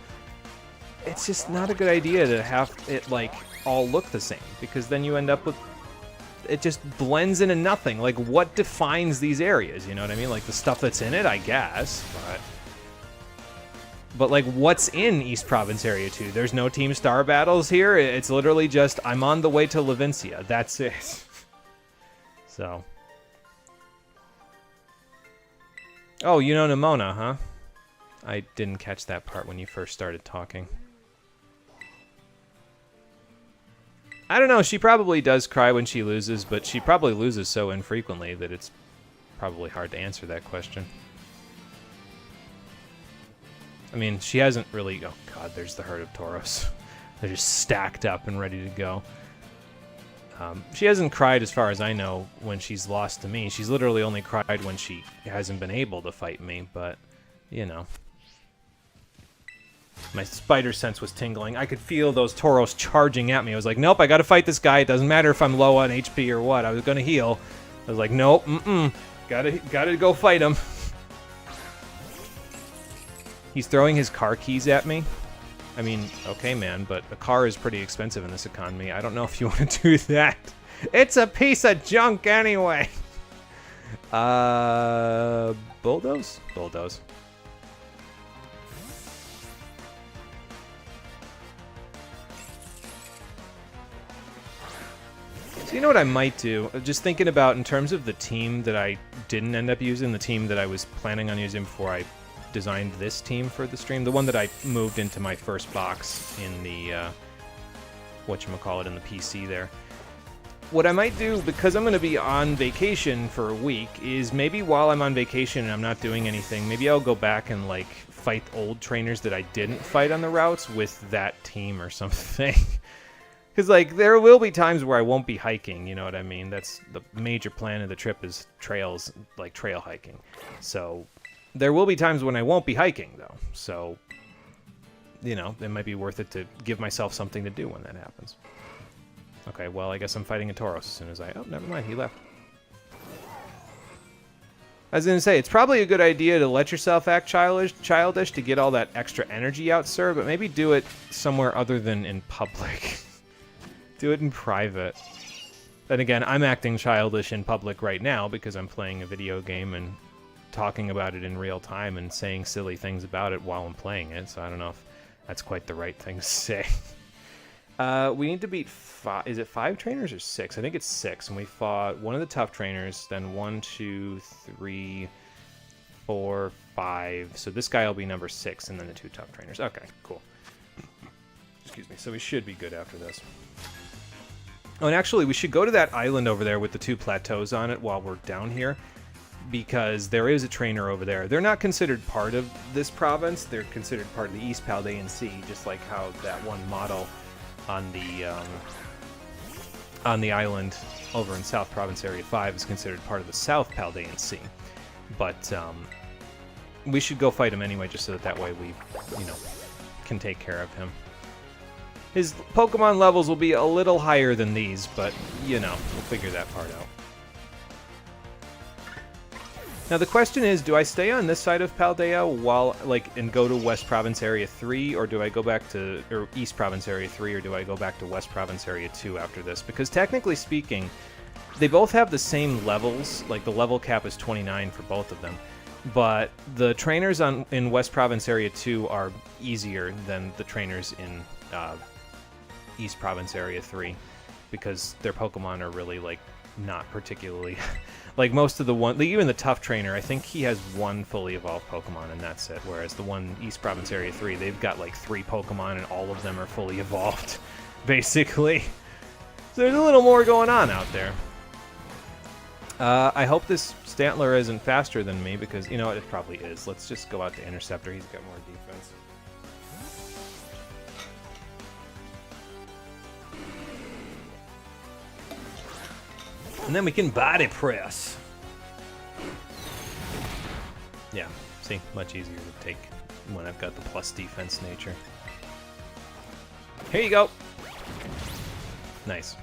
it's just not a good idea to have it, like, all look the same, because then you end up with it just blends into nothing. Like, what defines these areas, you know what I mean? Like, the stuff that's in it, I guess, but like, what's in East Province Area 2? There's no Team Star battles here. It's literally just, I'm on the way to Levincia. That's it. So. Oh, you know Nimona, huh? I didn't catch that part when you first started talking. I don't know, she probably does cry when she loses, but she probably loses so infrequently that it's probably hard to answer that question. I mean, she hasn't really... Oh, God, there's the herd of Tauros. They're just stacked up and ready to go. She hasn't cried, as far as I know, when she's lost to me. She's literally only cried when she hasn't been able to fight me, but, you know. My spider sense was tingling. I could feel those Tauros charging at me. I was like, nope, I gotta fight this guy. It doesn't matter if I'm low on HP or what. I was gonna heal. I was like, nope, gotta go fight him. He's throwing his car keys at me. I mean, okay, man, but a car is pretty expensive in this economy. I don't know if you want to do that. It's a piece of junk anyway. Bulldoze? Bulldoze. So you know what I might do? Just thinking about, in terms of the team that I didn't end up using, the team that I was planning on using before I designed this team for the stream, the one that I moved into my first box in the whatchamacallit, in the PC there. What I might do, because I'm going to be on vacation for a week, is maybe while I'm on vacation and I'm not doing anything, maybe I'll go back and, like, fight old trainers that I didn't fight on the routes with that team or something. Because, like, there will be times where I won't be hiking, you know what I mean? That's the major plan of the trip, is trails, like trail hiking. So there will be times when I won't be hiking, though. So, you know, it might be worth it to give myself something to do when that happens. Okay, well, I guess I'm fighting a Tauros as soon as I... Oh, never mind, he left. I was going to say, it's probably a good idea to let yourself act childish to get all that extra energy out, sir, but maybe do it somewhere other than in public. Do it in private. Then again, I'm acting childish in public right now because I'm playing a video game and talking about it in real time and saying silly things about it while I'm playing it, so I don't know if that's quite the right thing to say. We need to beat is it 5 trainers or 6? I think it's 6, and we fought one of the tough trainers, then 1, 2, 3, 4, 5. So this guy will be number 6, and then the 2 tough trainers. Okay, cool. Excuse me. So we should be good after this. Oh, and actually, we should go to that island over there with the 2 plateaus on it while we're down here, because there is a trainer over there. They're not considered part of this province. They're considered part of the East Paldean Sea, just like how that one model on the island over in South Province Area 5 is considered part of the South Paldean Sea. But we should go fight him anyway, just so that way we, can take care of him. His Pokemon levels will be a little higher than these, but, we'll figure that part out. Now the question is, do I stay on this side of Paldea and go to West Province Area 3, or do I go back to East Province Area 3, or do I go back to West Province Area 2 after this? Because technically speaking, they both have the same levels, like the level cap is 29 for both of them, but the trainers in West Province Area 2 are easier than the trainers in East Province Area 3, because their Pokemon are really, not particularly... Like most of even the tough trainer, I think he has 1 fully evolved Pokemon and that's it. Whereas the one East Province Area 3, they've got 3 Pokemon and all of them are fully evolved, basically. So there's a little more going on out there. I hope this Stantler isn't faster than me because, you know what, it probably is. Let's just go out to Interceptor. He's got more defense. And then we can body press. Yeah, see, much easier to take when I've got the plus defense nature. Here you go. Nice.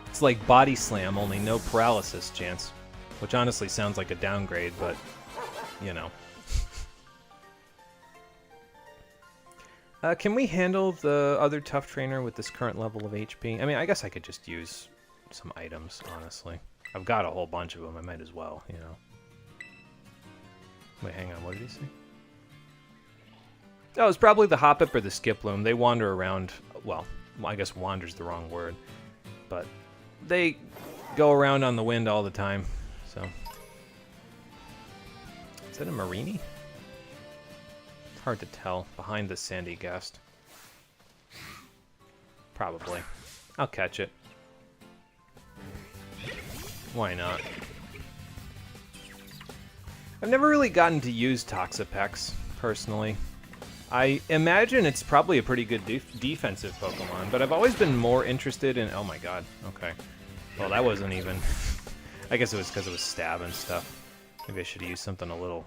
It's like body slam, only no paralysis chance. Which honestly sounds like a downgrade, but, can we handle the other tough trainer with this current level of HP? I mean, I guess I could just use some items, honestly. I've got a whole bunch of them. I might as well, Wait, hang on. What did he say? Oh, it's probably the Hoppip or the Skiploom. They wander around. Well, I guess wander's the wrong word. But they go around on the wind all the time, so. Is that a Marini? It's hard to tell. Behind the sandy gust. Probably. I'll catch it. Why not? I've never really gotten to use Toxapex, personally. I imagine it's probably a pretty good defensive Pokemon, but I've always been more interested in... Oh my god, okay. Well, that wasn't even... I guess it was because it was stab and stuff. Maybe I should have used something a little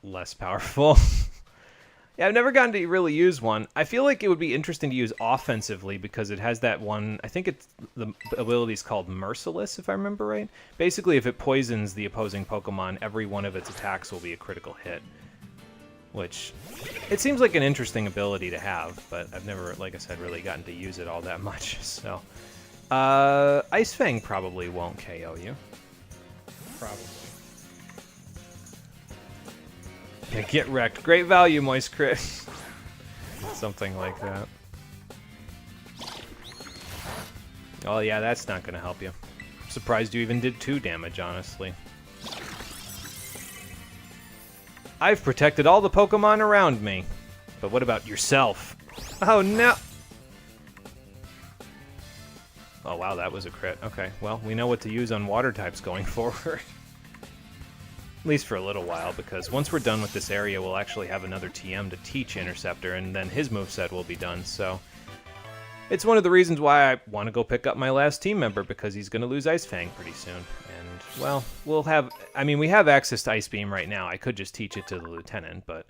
less powerful. Yeah, I've never gotten to really use one. I feel like it would be interesting to use offensively because it has that one... I think it's the ability's called Merciless, if I remember right. Basically, if it poisons the opposing Pokemon, every one of its attacks will be a critical hit. Which, it seems like an interesting ability to have, but I've never, like I said, really gotten to use it all that much, so... Ice Fang probably won't KO you. Probably. Yeah, get wrecked. Great value, Moist Crit. Something like that. Oh yeah, that's not gonna help you. I'm surprised you even did 2 damage, honestly. I've protected all the Pokemon around me. But what about yourself? Oh no! Oh wow, that was a crit. Okay, well, we know what to use on water types going forward. At least for a little while, because once we're done with this area, we'll actually have another TM to teach Interceptor, and then his moveset will be done, so... It's one of the reasons why I want to go pick up my last team member, because he's going to lose Ice Fang pretty soon. And, well, we'll have... I mean, we have access to Ice Beam right now. I could just teach it to the Lieutenant, but,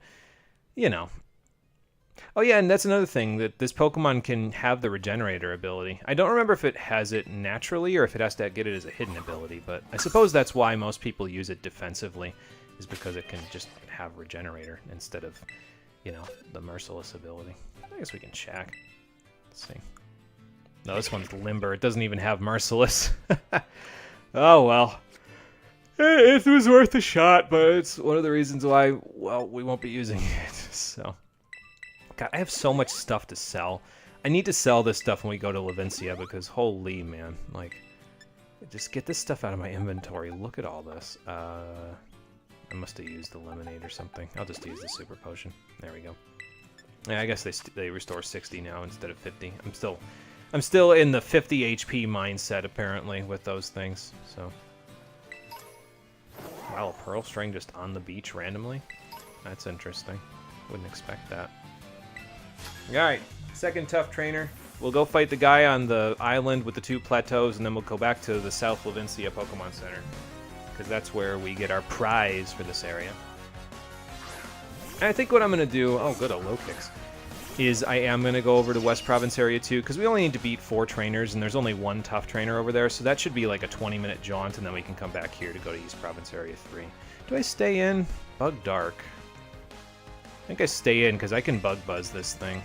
Oh yeah, and that's another thing, that this Pokemon can have the Regenerator ability. I don't remember if it has it naturally or if it has to get it as a hidden ability, but I suppose that's why most people use it defensively, is because it can just have Regenerator instead of, you know, the Merciless ability. I guess we can check. Let's see. No, this one's Limber. It doesn't even have Merciless. Oh well. It was worth a shot, but it's one of the reasons why, well, we won't be using it, so... God, I have so much stuff to sell. I need to sell this stuff when we go to Levincia, because holy man, like, just get this stuff out of my inventory. Look at all this. I must have used the lemonade or something. I'll just use the super potion. There we go. Yeah, I guess they restore 60 now instead of 50. I'm still in the 50 HP mindset apparently with those things. So, wow, a pearl string just on the beach randomly. That's interesting. Wouldn't expect that. Alright, second tough trainer. We'll go fight the guy on the island with the 2 plateaus, and then we'll go back to the South Levincia Pokemon Center, because that's where we get our prize for this area. And I think what I'm going to do... Oh, good, a low kicks. Is I am going to go over to West Province Area 2, because we only need to beat 4 trainers, and there's only 1 tough trainer over there, so that should be like a 20-minute jaunt, and then we can come back here to go to East Province Area 3. Do I stay in? Bug Dark. I think I stay in, because I can Bug Buzz this thing.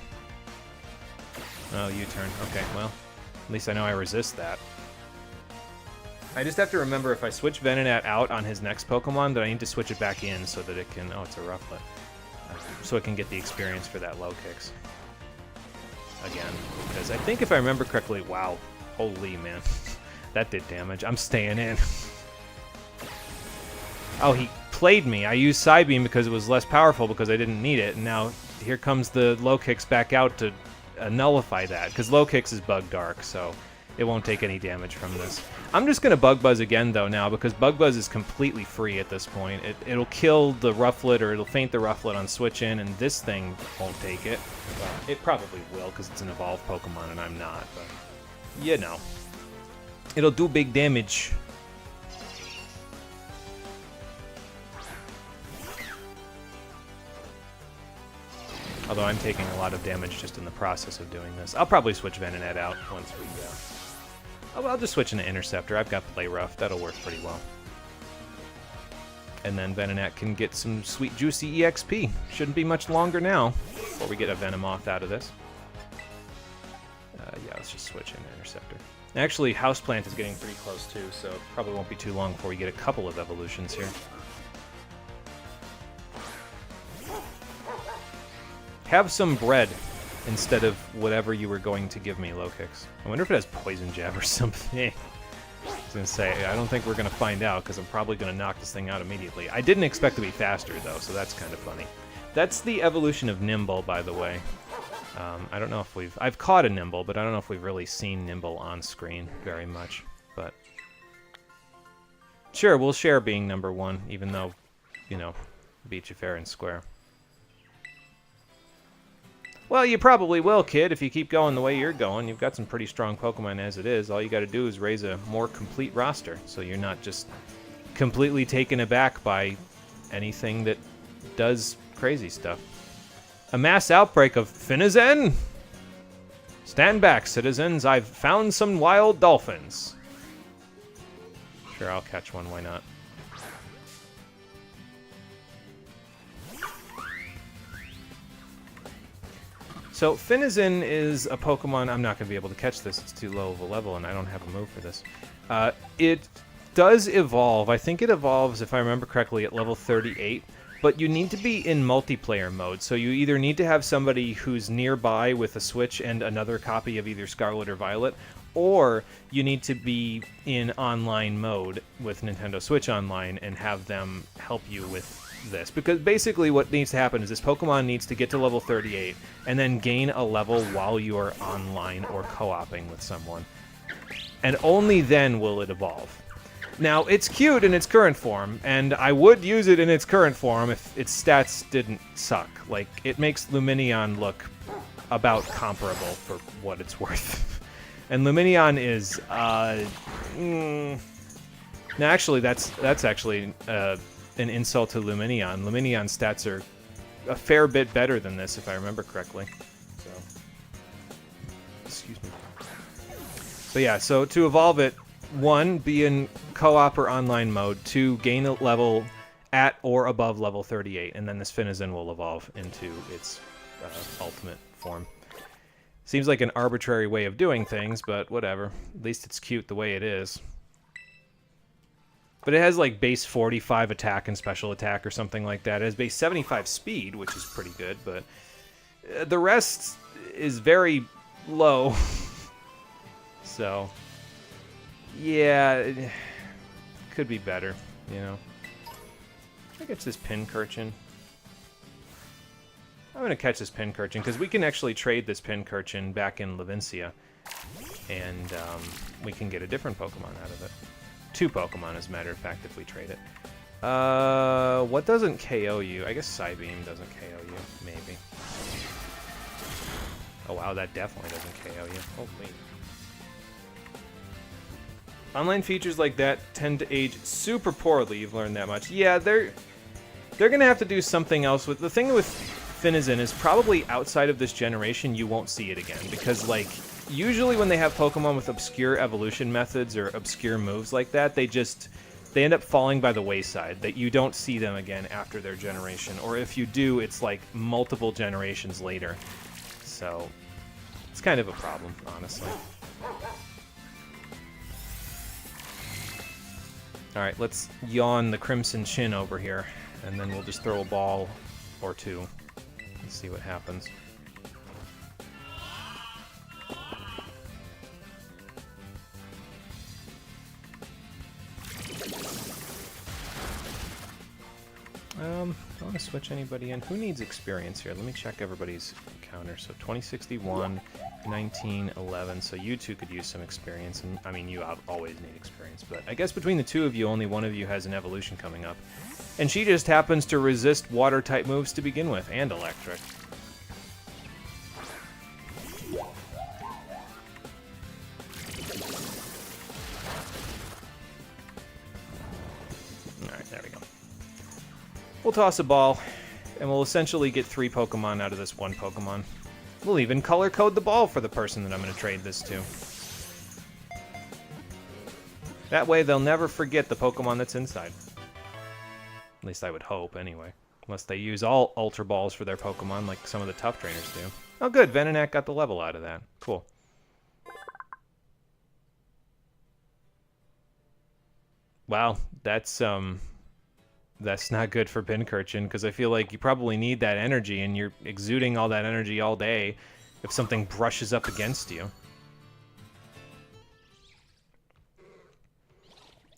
Oh, U-turn. Okay, well, at least I know I resist that. I just have to remember if I switch Venonat out on his next Pokemon, that I need to switch it back in so that it can... Oh, it's a Rufflet. So it can get the experience for that low kicks. Again, because I think if I remember correctly... Wow, holy man. That did damage. I'm staying in. Oh, he played me. I used Psybeam because it was less powerful because I didn't need it, and now here comes the low kicks back out to nullify that, because low kicks is Bug Dark, so it won't take any damage from this. I'm just going to Bug Buzz again, though, now, because Bug Buzz is completely free at this point. It'll kill the Rufflet, or it'll faint the Rufflet on switch in, and this thing won't take it. Well, it probably will, because it's an evolved Pokemon, and I'm not, but, you know. It'll do big damage. Although I'm taking a lot of damage just in the process of doing this. I'll probably switch Venonat out once we go. I'll just switch into Interceptor. I've got Play Rough. That'll work pretty well. And then Venonat can get some sweet, juicy EXP. Shouldn't be much longer now before we get a Venomoth out of this. Yeah, let's just switch into Interceptor. Actually, Houseplant is getting pretty close too, so it probably won't be too long before we get a couple of evolutions here. Have some bread instead of whatever you were going to give me, low kicks. I wonder if it has Poison Jab or something. I was going to say, I don't think we're going to find out, because I'm probably going to knock this thing out immediately. I didn't expect to be faster, though, so that's kind of funny. That's the evolution of Nimble, by the way. I don't know if we've... I've caught a Nimble, but I don't know if we've really seen Nimble on screen very much. But sure, we'll share being number 1, even though, you know, beat you fair and square. Well, you probably will, kid, if you keep going the way you're going. You've got some pretty strong Pokemon as it is. All you got to do is raise a more complete roster, so you're not just completely taken aback by anything that does crazy stuff. A mass outbreak of Finizen? Stand back, citizens. I've found some wild dolphins. Sure, I'll catch one. Why not? So, Finizen is a Pokemon... I'm not going to be able to catch this. It's too low of a level, and I don't have a move for this. It does evolve. I think it evolves, if I remember correctly, at level 38. But you need to be in multiplayer mode, so you either need to have somebody who's nearby with a Switch and another copy of either Scarlet or Violet, or you need to be in online mode with Nintendo Switch Online and have them help you with this. Because basically what needs to happen is this Pokemon needs to get to level 38 and then gain a level while you are online or co-oping with someone. And only then will it evolve. Now, it's cute in its current form, and I would use it in its current form if its stats didn't suck. Like, it makes Lumineon look about comparable for what it's worth. And Lumineon is, No, actually, that's actually, an insult to Lumineon. Lumineon's stats are a fair bit better than this, if I remember correctly. So, excuse me. So yeah, so to evolve it, 1, be in co-op or online mode. 2, gain a level at or above level 38, and then this Finizen will evolve into its ultimate form. Seems like an arbitrary way of doing things, but whatever. At least it's cute the way it is. But it has like base 45 attack and special attack or something like that. It has base 75 speed, which is pretty good, but the rest is very low. So, yeah, it could be better, you know. I catch this Pincurchin. I'm going to catch this Pincurchin, because we can actually trade this Pincurchin back in Levincia, and we can get a different Pokemon out of it. 2 Pokemon, as a matter of fact, if we trade it. What doesn't KO you? I guess Psybeam doesn't KO you, maybe. Oh wow, that definitely doesn't KO you. Oh, wait. Online features like that tend to age super poorly, you've learned that much. Yeah, they're going to have to do something else with... The thing with Finizen is probably outside of this generation, you won't see it again. Because, like, usually when they have Pokemon with obscure evolution methods or obscure moves like that, they end up falling by the wayside. That you don't see them again after their generation. Or if you do, it's like multiple generations later. So, it's kind of a problem, honestly. Alright, let's yawn the Crimson Chin over here, and then we'll just throw a ball or 2 and see what happens. I want to switch anybody in. Who needs experience here? Let me check everybody's counter. So 2061, 19, 11. So you 2 could use some experience. And I mean, you always need experience. But I guess between the 2 of you, only one of you has an evolution coming up. And she just happens to resist water-type moves to begin with, and electric. Alright, there we go. We'll toss a ball, and we'll essentially get 3 Pokemon out of this 1 Pokemon. We'll even color code the ball for the person that I'm going to trade this to. That way they'll never forget the Pokemon that's inside. At least I would hope, anyway. Unless they use all Ultra Balls for their Pokemon, like some of the tough trainers do. Oh good, Venonat got the level out of that. Cool. Wow, that's not good for Pincurchin, because I feel like you probably need that energy, and you're exuding all that energy all day if something brushes up against you.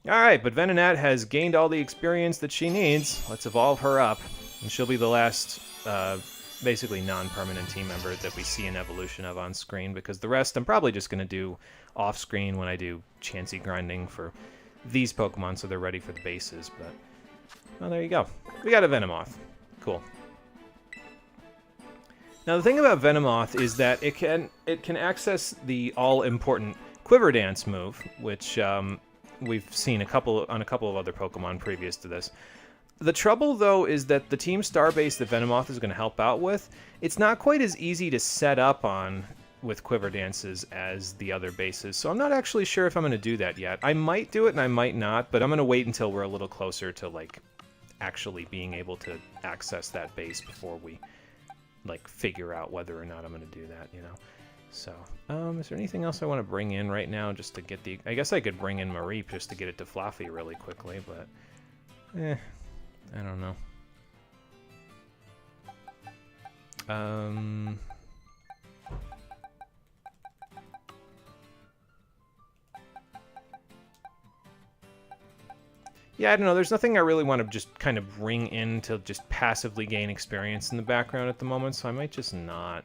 Alright, but Venonat has gained all the experience that she needs. Let's evolve her up, and she'll be the last, basically non-permanent team member that we see an evolution of on screen, because the rest I'm probably just going to do off-screen when I do Chansey grinding for these Pokemon so they're ready for the bases, but... Well, there you go. We got a Venomoth. Cool. Now, the thing about Venomoth is that it can access the all-important Quiver Dance move, which we've seen on a couple of other Pokemon previous to this. The trouble, though, is that the Team Star base that Venomoth is going to help out with, it's not quite as easy to set up on with Quiver Dances as the other bases, so I'm not actually sure if I'm going to do that yet. I might do it and I might not, but I'm going to wait until we're a little closer to, like, actually being able to access that base before we, like, figure out whether or not I'm going to do that, you know? So, is there anything else I want to bring in right now just to get the... I guess I could bring in Mareep just to get it to Fluffy really quickly, but... I don't know. Yeah, I don't know. There's nothing I really want to just kind of bring in to just passively gain experience in the background at the moment, so I might just not.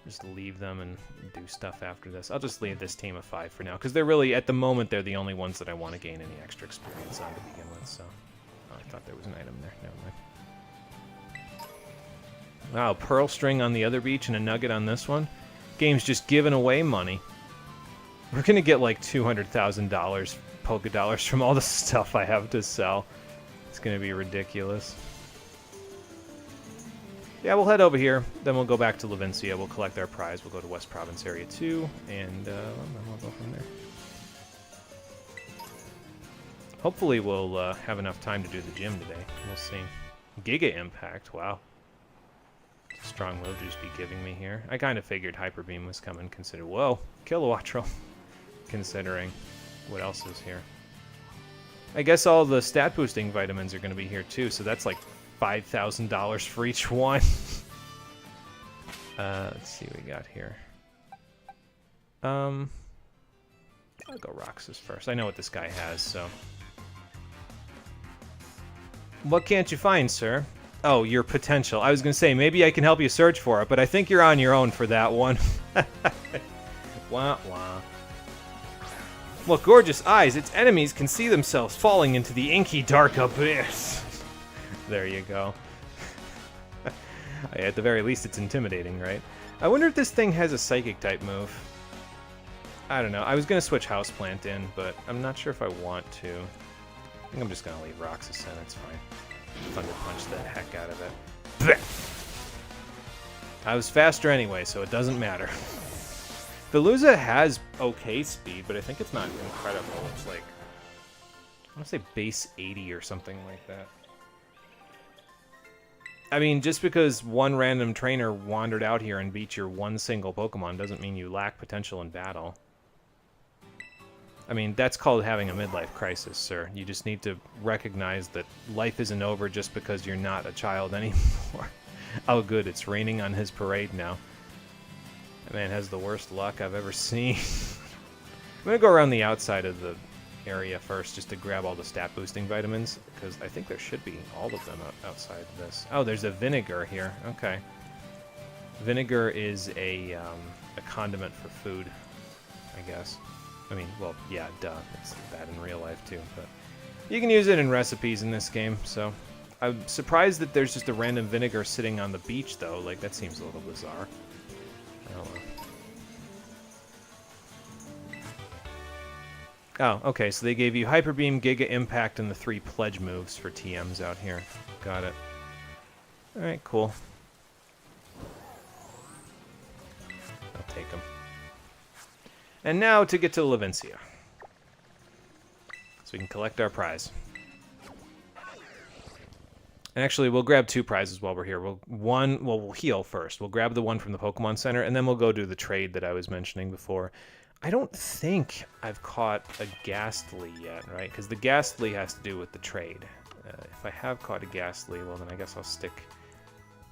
Just leave them and do stuff after this. I'll just leave this team of 5 for now, because they're really, at the moment, they're the only ones that I want to gain any extra experience on to begin with, so... Oh, I thought there was an item there. Never mind. Wow, Pearl String on the other beach and a Nugget on this one. Game's just giving away money. We're gonna get like $200,000 Poké Dollars from all the stuff I have to sell. It's gonna be ridiculous. Yeah, we'll head over here. Then we'll go back to Levincia. We'll collect our prize. We'll go to West Province Area 2, and then we'll go from there. Hopefully we'll have enough time to do the gym today. We'll see. Giga Impact, wow. Strong move to just be giving me here. I kind of figured Hyper Beam was coming, whoa, Kilowattrel, considering what else is here. I guess all the stat boosting vitamins are going to be here too, so that's like $5,000 for each one. Let's see what we got here. I'll go Roxas first. I know what this guy has, so. What can't you find, sir? Oh, your potential. I was going to say, maybe I can help you search for it, but I think you're on your own for that one. Wah, wah. What gorgeous eyes! Its enemies can see themselves falling into the inky dark abyss. There you go. At the very least, it's intimidating, right? I wonder if this thing has a psychic type move. I don't know. I was going to switch Houseplant in, but I'm not sure if I want to. I think I'm just going to leave Roxas in. It's fine. Thunder Punch the heck out of it. Blech! I was faster anyway, so it doesn't matter. Veluza has okay speed, but I think it's not incredible. It's like, I want to say base 80 or something like that. I mean, just because one random trainer wandered out here and beat your one single Pokemon doesn't mean you lack potential in battle. I mean, that's called having a midlife crisis, sir. You just need to recognize that life isn't over just because you're not a child anymore. Oh, good, it's raining on his parade now. That man has the worst luck I've ever seen. I'm going to go around the outside of the area first just to grab all the stat boosting vitamins, because I think there should be all of them outside this. Oh, there's a vinegar here. Okay. Vinegar is a condiment for food, I guess. I mean, well, yeah, duh. It's bad in real life, too. But you can use it in recipes in this game, so. I'm surprised that there's just a random vinegar sitting on the beach, though. Like, that seems a little bizarre. I don't know. Oh, okay, so they gave you Hyper Beam, Giga Impact, and the 3 pledge moves for TMs out here. Got it. Alright, cool. I'll take them. And now to get to Levincia. So we can collect our prize. And actually, we'll grab 2 prizes while we're here. We'll heal first. We'll grab the one from the Pokemon Center, and then we'll go do the trade that I was mentioning before. I don't think I've caught a Ghastly yet, right? Because the Ghastly has to do with the trade. If I have caught a Ghastly, well, then I guess I'll stick...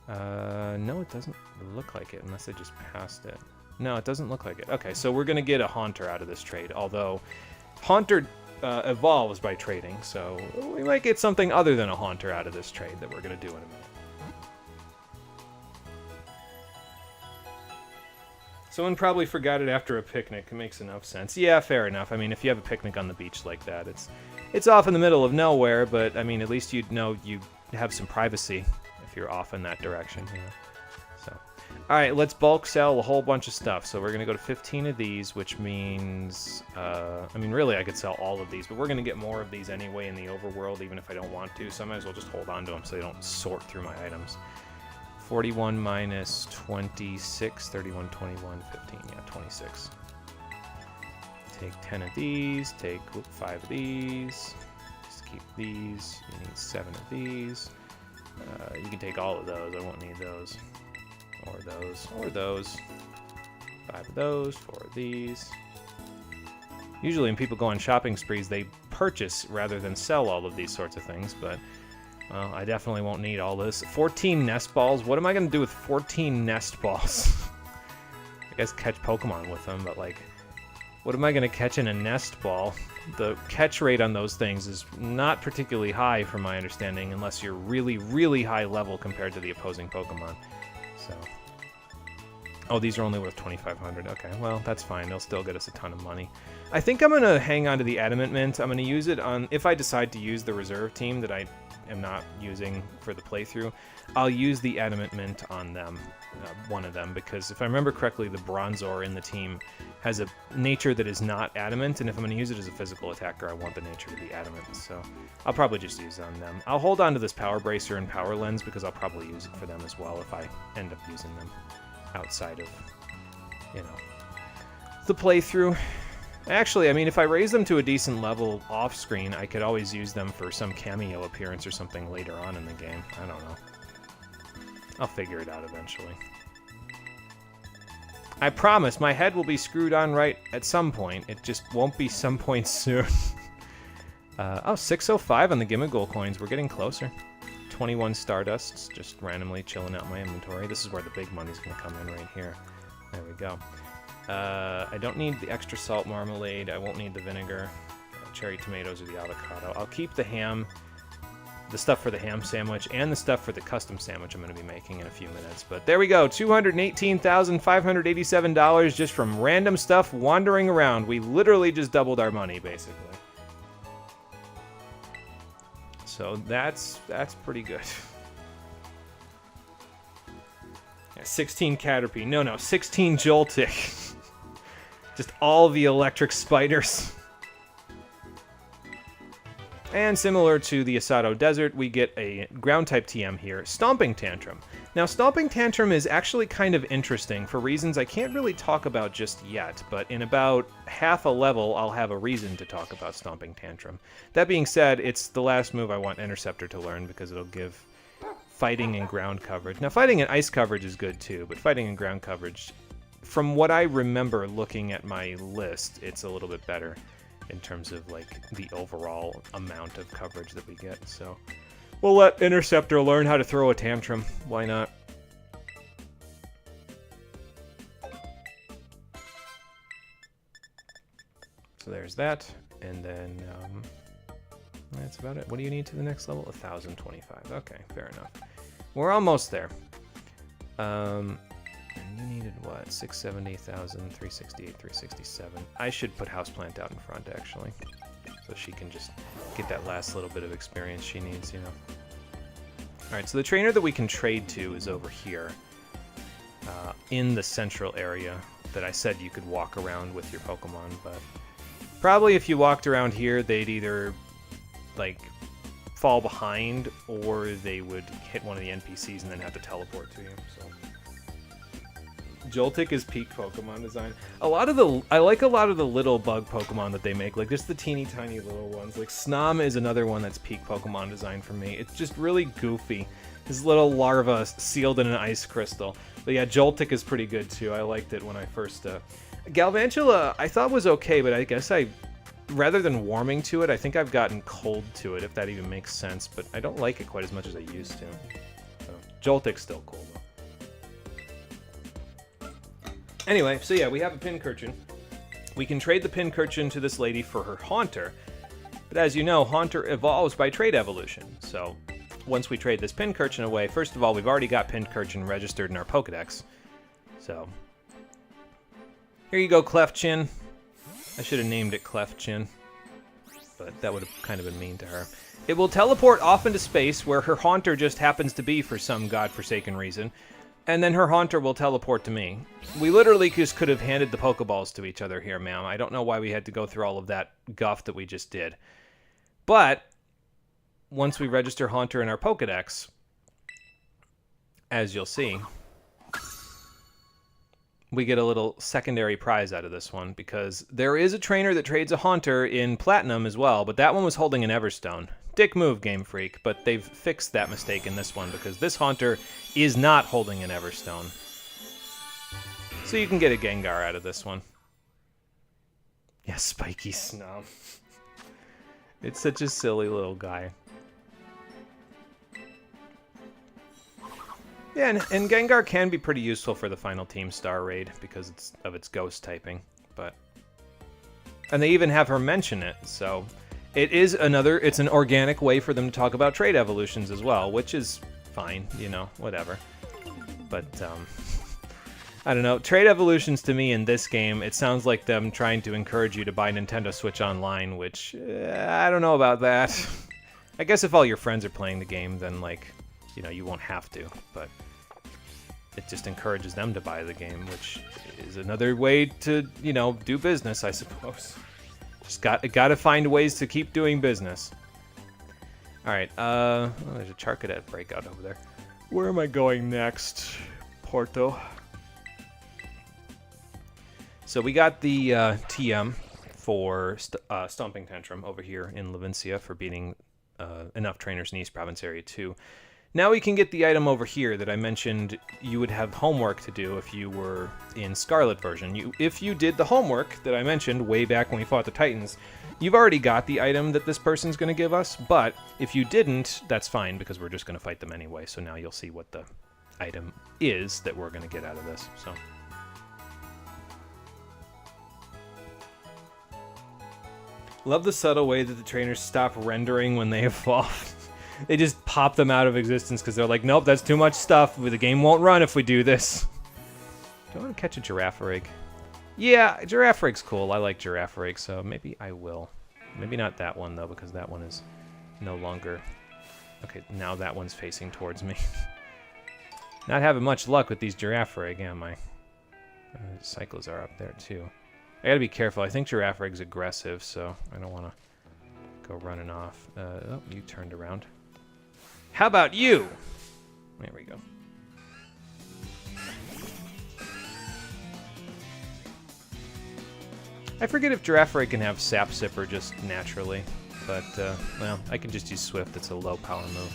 no, it doesn't look like it, unless I just passed it. No, it doesn't look like it. Okay, so we're going to get a Haunter out of this trade, although Haunter evolves by trading, so we might get something other than a Haunter out of this trade that we're going to do in a minute. Someone probably forgot it after a picnic. It makes enough sense. Yeah, fair enough. I mean, if you have a picnic on the beach like that, it's off in the middle of nowhere, but I mean, at least you'd know you have some privacy if you're off in that direction, you know. So, all right, let's bulk sell a whole bunch of stuff. So we're going to go to 15 of these, which means, I mean, really I could sell all of these, but we're going to get more of these anyway in the overworld, even if I don't want to, so I might as well just hold on to them so they don't sort through my items. 41 minus 26, 31, 21, 15, yeah, 26. Take 10 of these, take 5 of these, just keep these, you need 7 of these. You can take all of those, I won't need those. Or those, or those. 5 of those, 4 of these. Usually when people go on shopping sprees, they purchase rather than sell all of these sorts of things, but well, I definitely won't need all this. 14 nest balls? What am I going to do with 14 nest balls? I guess catch Pokemon with them, but like, what am I going to catch in a nest ball? The catch rate on those things is not particularly high from my understanding, unless you're really, really high level compared to the opposing Pokemon. So, oh, these are only worth 2,500. Okay, well, that's fine. They'll still get us a ton of money. I think I'm going to hang on to the Adamant Mint. I'm going to use it on, if I decide to use the reserve team that I am not using for the playthrough, I'll use the Adamant Mint on them, one of them, because if I remember correctly, the Bronzor in the team has a nature that is not adamant, and if I'm going to use it as a physical attacker, I want the nature to be adamant, so I'll probably just use it on them. I'll hold on to this Power Bracer and Power Lens because I'll probably use it for them as well if I end up using them outside of, you know, the playthrough. Actually, I mean, if I raise them to a decent level off-screen, I could always use them for some cameo appearance or something later on in the game. I don't know. I'll figure it out eventually. I promise, my head will be screwed on right at some point. It just won't be some point soon. Oh, 605 on the Gimmighoul coins. We're getting closer. 21 Stardusts, just randomly chilling out my inventory. This is where the big money's going to come in right here. There we go. I don't need the extra salt marmalade. I won't need the vinegar, cherry tomatoes, or the avocado. I'll keep the ham, the stuff for the ham sandwich, and the stuff for the custom sandwich I'm going to be making in a few minutes. But there we go, $218,587 just from random stuff wandering around. We literally just doubled our money, basically. So that's pretty good. 16 Caterpie. No, 16 Joltik. Just all the electric spiders. And similar to the Asado Desert, we get a ground-type TM here, Stomping Tantrum. Now, Stomping Tantrum is actually kind of interesting for reasons I can't really talk about just yet, but in about half a level, I'll have a reason to talk about Stomping Tantrum. That being said, it's the last move I want Interceptor to learn because it'll give fighting and ground coverage. Now, fighting and ice coverage is good too, but fighting and ground coverage, from what I remember looking at my list, it's a little bit better in terms of like the overall amount of coverage that we get. So we'll let Interceptor learn how to throw a tantrum. Why not? So there's that, and then that's about it. What do you need to the next level? 1,025. Okay, fair enough. We're almost there. And you needed what? 670,000, 368, 367. I should put Houseplant out in front, actually, so she can just get that last little bit of experience she needs, you know. Alright, so the trainer that we can trade to is over here, in the central area that I said you could walk around with your Pokemon, but probably if you walked around here, they'd either like fall behind or they would hit one of the NPCs and then have to teleport to you. So Joltik is peak Pokemon design. I like a lot of the little bug Pokemon that they make, like just the teeny tiny little ones. Like Snom is another one that's peak Pokemon design for me. It's just really goofy. This little larva sealed in an ice crystal. But yeah, Joltik is pretty good too. I liked it when I first Galvantula I thought was okay, but I guess rather than warming to it, I think I've gotten cold to it, if that even makes sense, but I don't like it quite as much as I used to. So, Joltik's still cool, though. Anyway, so yeah, we have a Pincurchin. We can trade the Pincurchin to this lady for her Haunter, but as you know, Haunter evolves by trait evolution, so once we trade this Pincurchin away, first of all, we've already got Pincurchin registered in our Pokedex, so here you go, Clefchin. I should have named it Clefchin, but that would have kind of been mean to her. It will teleport off into space where her Haunter just happens to be for some godforsaken reason, and then her Haunter will teleport to me. We literally just could have handed the Pokeballs to each other here, ma'am. I don't know why we had to go through all of that guff that we just did. But once we register Haunter in our Pokedex, as you'll see, we get a little secondary prize out of this one, because there is a trainer that trades a Haunter in Platinum as well, but that one was holding an Everstone. Dick move, Game Freak, but they've fixed that mistake in this one, because this Haunter is not holding an Everstone. So you can get a Gengar out of this one. Yeah, Spiky Snom. It's such a silly little guy. Yeah, and Gengar can be pretty useful for the final Team Star raid because of its ghost typing, and they even have her mention it, so it's an organic way for them to talk about trait evolutions as well, which is fine, you know, whatever. But, I don't know, trait evolutions to me in this game, it sounds like them trying to encourage you to buy Nintendo Switch Online, which, I don't know about that. I guess if all your friends are playing the game, then, like, you know, you won't have to, but it just encourages them to buy the game, which is another way to, you know, do business, I suppose. Just gotta find ways to keep doing business. Alright, oh, there's a Charcadet breakout over there. Where am I going next? Porto. So we got the TM for Stomping Tantrum over here in Levincia for beating enough trainers in East Province Area 2. Now we can get the item over here that I mentioned you would have homework to do if you were in Scarlet version. If you did the homework that I mentioned way back when we fought the Titans, you've already got the item that this person's going to give us, but if you didn't, that's fine because we're just going to fight them anyway, so now you'll see what the item is that we're going to get out of this. So, love the subtle way that the trainers stop rendering when they evolve. They just pop them out of existence because they're like, nope, that's too much stuff. The game won't run if we do this. Do I want to catch a Girafarig? Yeah, Girafarig's cool. I like Girafarig, so maybe I will. Maybe not that one, though, because that one is no longer... Okay, now that one's facing towards me. Not having much luck with these Girafarig, am I? Cyclos are up there, too. I gotta be careful. I think Girafarig's aggressive, so I don't want to go running off. Oh, you turned around. How about you? There we go. I forget if Girafarig can have Sap Sipper just naturally, but, well, I can just use Swift. It's a low power move.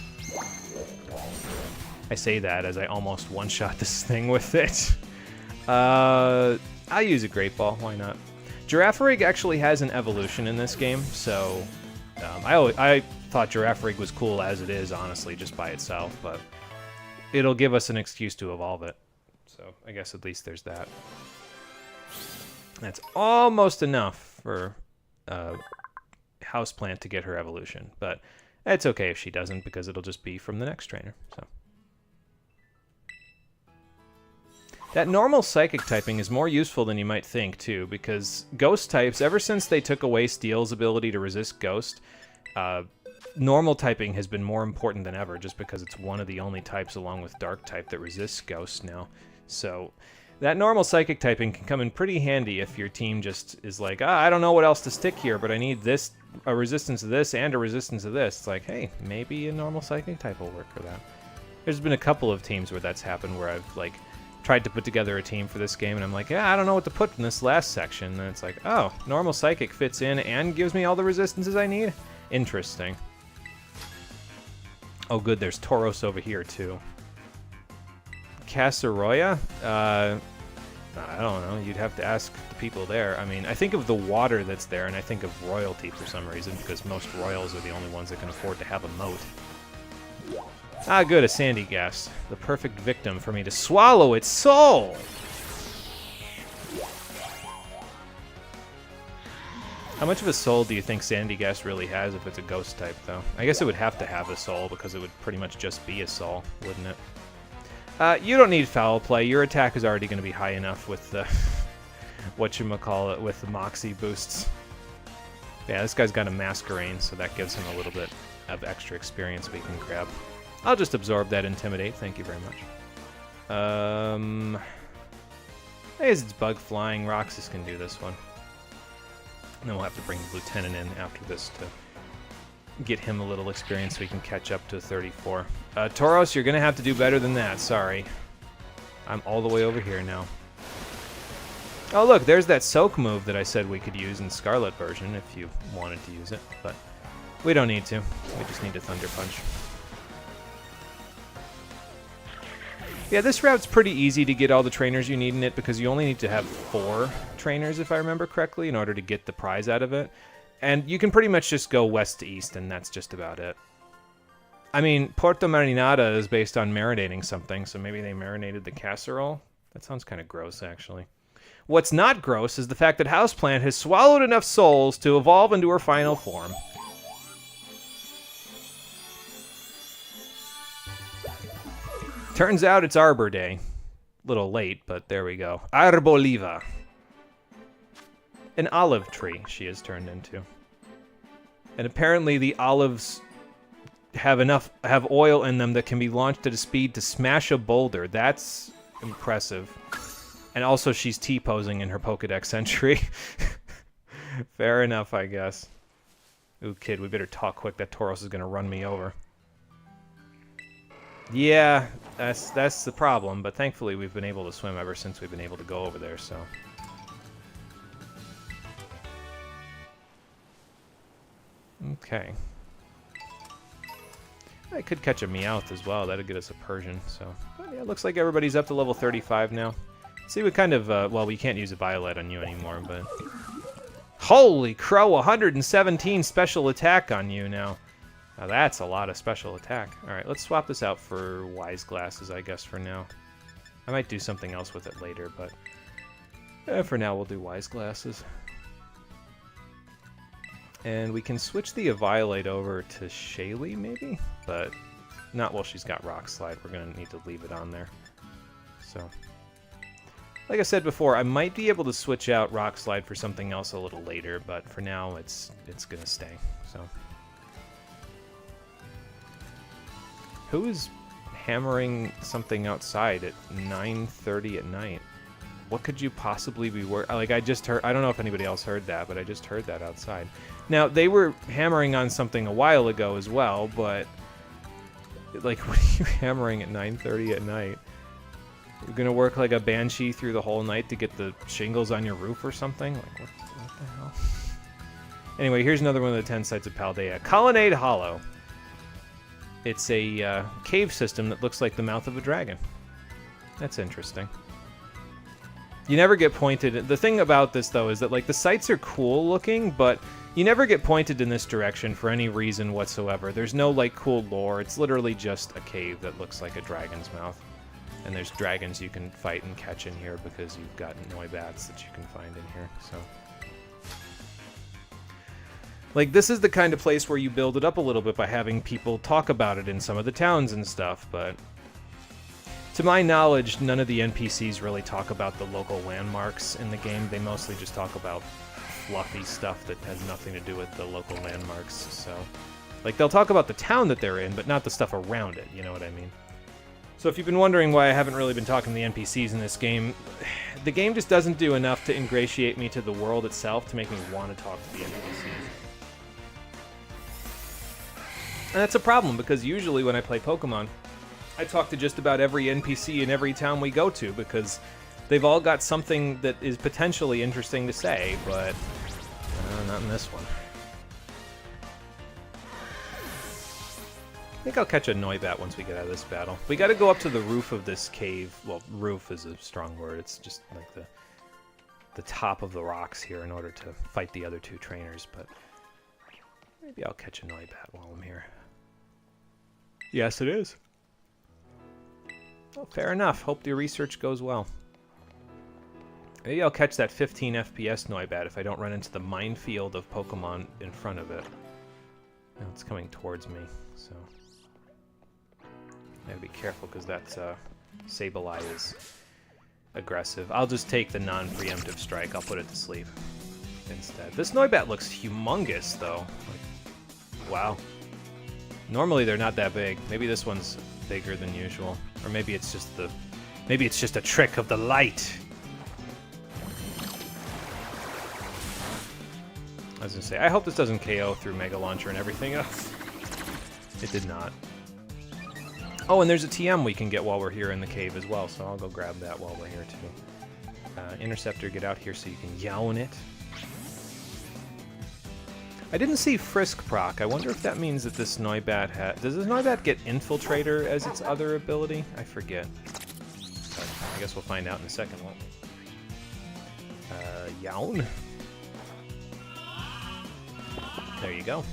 I say that as I almost one-shot this thing with it. I'll use a Great Ball. Why not? Girafarig actually has an evolution in this game, so I thought Girafarig was cool as it is, honestly, just by itself, but it'll give us an excuse to evolve it. So I guess at least there's that. That's almost enough for Houseplant to get her evolution, but it's okay if she doesn't because it'll just be from the next trainer. So that normal Psychic typing is more useful than you might think, too, because Ghost types, ever since they took away Steel's ability to resist Ghost, normal typing has been more important than ever, just because it's one of the only types, along with Dark type, that resists Ghost now. So that normal Psychic typing can come in pretty handy if your team just is like, I don't know what else to stick here, but I need this, a resistance to this, and a resistance to this. It's like, hey, maybe a normal Psychic type will work for that. There's been a couple of teams where that's happened, where I've, like, tried to put together a team for this game, and I'm like, yeah, I don't know what to put in this last section. And it's like, oh, normal Psychic fits in and gives me all the resistances I need? Interesting. Oh, good, there's Tauros over here, too. Casseroya? I don't know. You'd have to ask the people there. I mean, I think of the water that's there, and I think of royalty for some reason, because most royals are the only ones that can afford to have a moat. Ah, good, a Sandygast. The perfect victim for me to swallow its soul! How much of a soul do you think Sandygast really has if it's a ghost type, though? I guess it would have to have a soul, because it would pretty much just be a soul, wouldn't it? You don't need foul play. Your attack is already going to be high enough with the... whatchamacallit, with the Moxie boosts. Yeah, this guy's got a Masquerain, so that gives him a little bit of extra experience we can grab. I'll just absorb that Intimidate, thank you very much. I guess it's Bug Flying. Roxas can do this one. And then we'll have to bring the Lieutenant in after this to get him a little experience so we can catch up to 34. Tauros, you're going to have to do better than that, sorry. I'm all the way over here now. Oh look, there's that Soak move that I said we could use in Scarlet version if you wanted to use it, but we don't need to. We just need to Thunder Punch. Yeah, this route's pretty easy to get all the trainers you need in it because you only need to have 4 trainers, if I remember correctly, in order to get the prize out of it. And you can pretty much just go west to east, and that's just about it. I mean, Porto Marinada is based on marinating something, so maybe they marinated the casserole? That sounds kind of gross, actually. What's not gross is the fact that Houseplant has swallowed enough souls to evolve into her final form. Turns out it's Arbor Day. Little late, but there we go. Arboliva. An olive tree she has turned into. And apparently the olives have oil in them that can be launched at a speed to smash a boulder. That's impressive. And also she's T-posing in her Pokedex entry. Fair enough, I guess. Ooh, kid, we better talk quick. That Tauros is going to run me over. Yeah, that's the problem, but thankfully we've been able to swim ever since we've been able to go over there, so... Okay. I could catch a Meowth as well. That'd get us a Persian, so... But yeah, it looks like everybody's up to level 35 now. See what kind of, well, we can't use a Violet on you anymore, but... Holy crow, 117 special attack on you now. Now that's a lot of special attack. Alright, let's swap this out for Wise Glasses, I guess, for now. I might do something else with it later, but... for now, we'll do Wise Glasses. And we can switch the Eviolite over to Shaylee, maybe? But not while she's got Rock Slide. We're going to need to leave it on there. So... Like I said before, I might be able to switch out Rock Slide for something else a little later, but for now, it's gonna stay. So, who is hammering something outside at 9:30 at night? What could you possibly be like? I just heard. I don't know if anybody else heard that, but I just heard that outside. Now they were hammering on something a while ago as well, but like, what are you hammering at 9:30 at night? You're gonna work like a banshee through the whole night to get the shingles on your roof or something? Like, what the hell? Anyway, here's another one of the 10 sites of Paldea. Colonnade Hollow. It's a cave system that looks like the mouth of a dragon. That's interesting. You never get pointed. The thing about this, though, is that, like, the sites are cool looking, but you never get pointed in this direction for any reason whatsoever. There's no, like, cool lore. It's literally just a cave that looks like a dragon's mouth. And there's dragons you can fight and catch in here because you've got Noibats that you can find in here, so... Like, this is the kind of place where you build it up a little bit by having people talk about it in some of the towns and stuff, but... To my knowledge, none of the NPCs really talk about the local landmarks in the game. They mostly just talk about fluffy stuff that has nothing to do with the local landmarks, so... Like, they'll talk about the town that they're in, but not the stuff around it, you know what I mean? So if you've been wondering why I haven't really been talking to the NPCs in this game, the game just doesn't do enough to ingratiate me to the world itself to make me want to talk to the NPCs. And that's a problem, because usually when I play Pokemon, I talk to just about every NPC in every town we go to, because they've all got something that is potentially interesting to say, but not in this one. I think I'll catch a Noibat once we get out of this battle. We gotta go up to the roof of this cave. Well, roof is a strong word. It's just like the top of the rocks here in order to fight the other two trainers, but maybe I'll catch a Noibat while I'm here. Yes, it is. Well, fair enough. Hope the research goes well. Maybe I'll catch that 15 FPS Noibat if I don't run into the minefield of Pokemon in front of it. Now it's coming towards me, so... I gotta be careful because that Sableye is aggressive. I'll just take the non-preemptive strike. I'll put it to sleep instead. This Noibat looks humongous, though. Like, wow. Normally they're not that big. Maybe this one's bigger than usual, or maybe it's just a trick of the light. I was gonna say, I hope this doesn't KO through Mega Launcher and everything else. It did not. Oh, and there's a TM we can get while we're here in the cave as well, so I'll go grab that while we're here too. Interceptor, get out here so you can yawn it. I didn't see Frisk proc. I wonder if that means that this Noibat does this Noibat get Infiltrator as its other ability? I forget. But I guess we'll find out in a second, won't we? Yawn. There you go.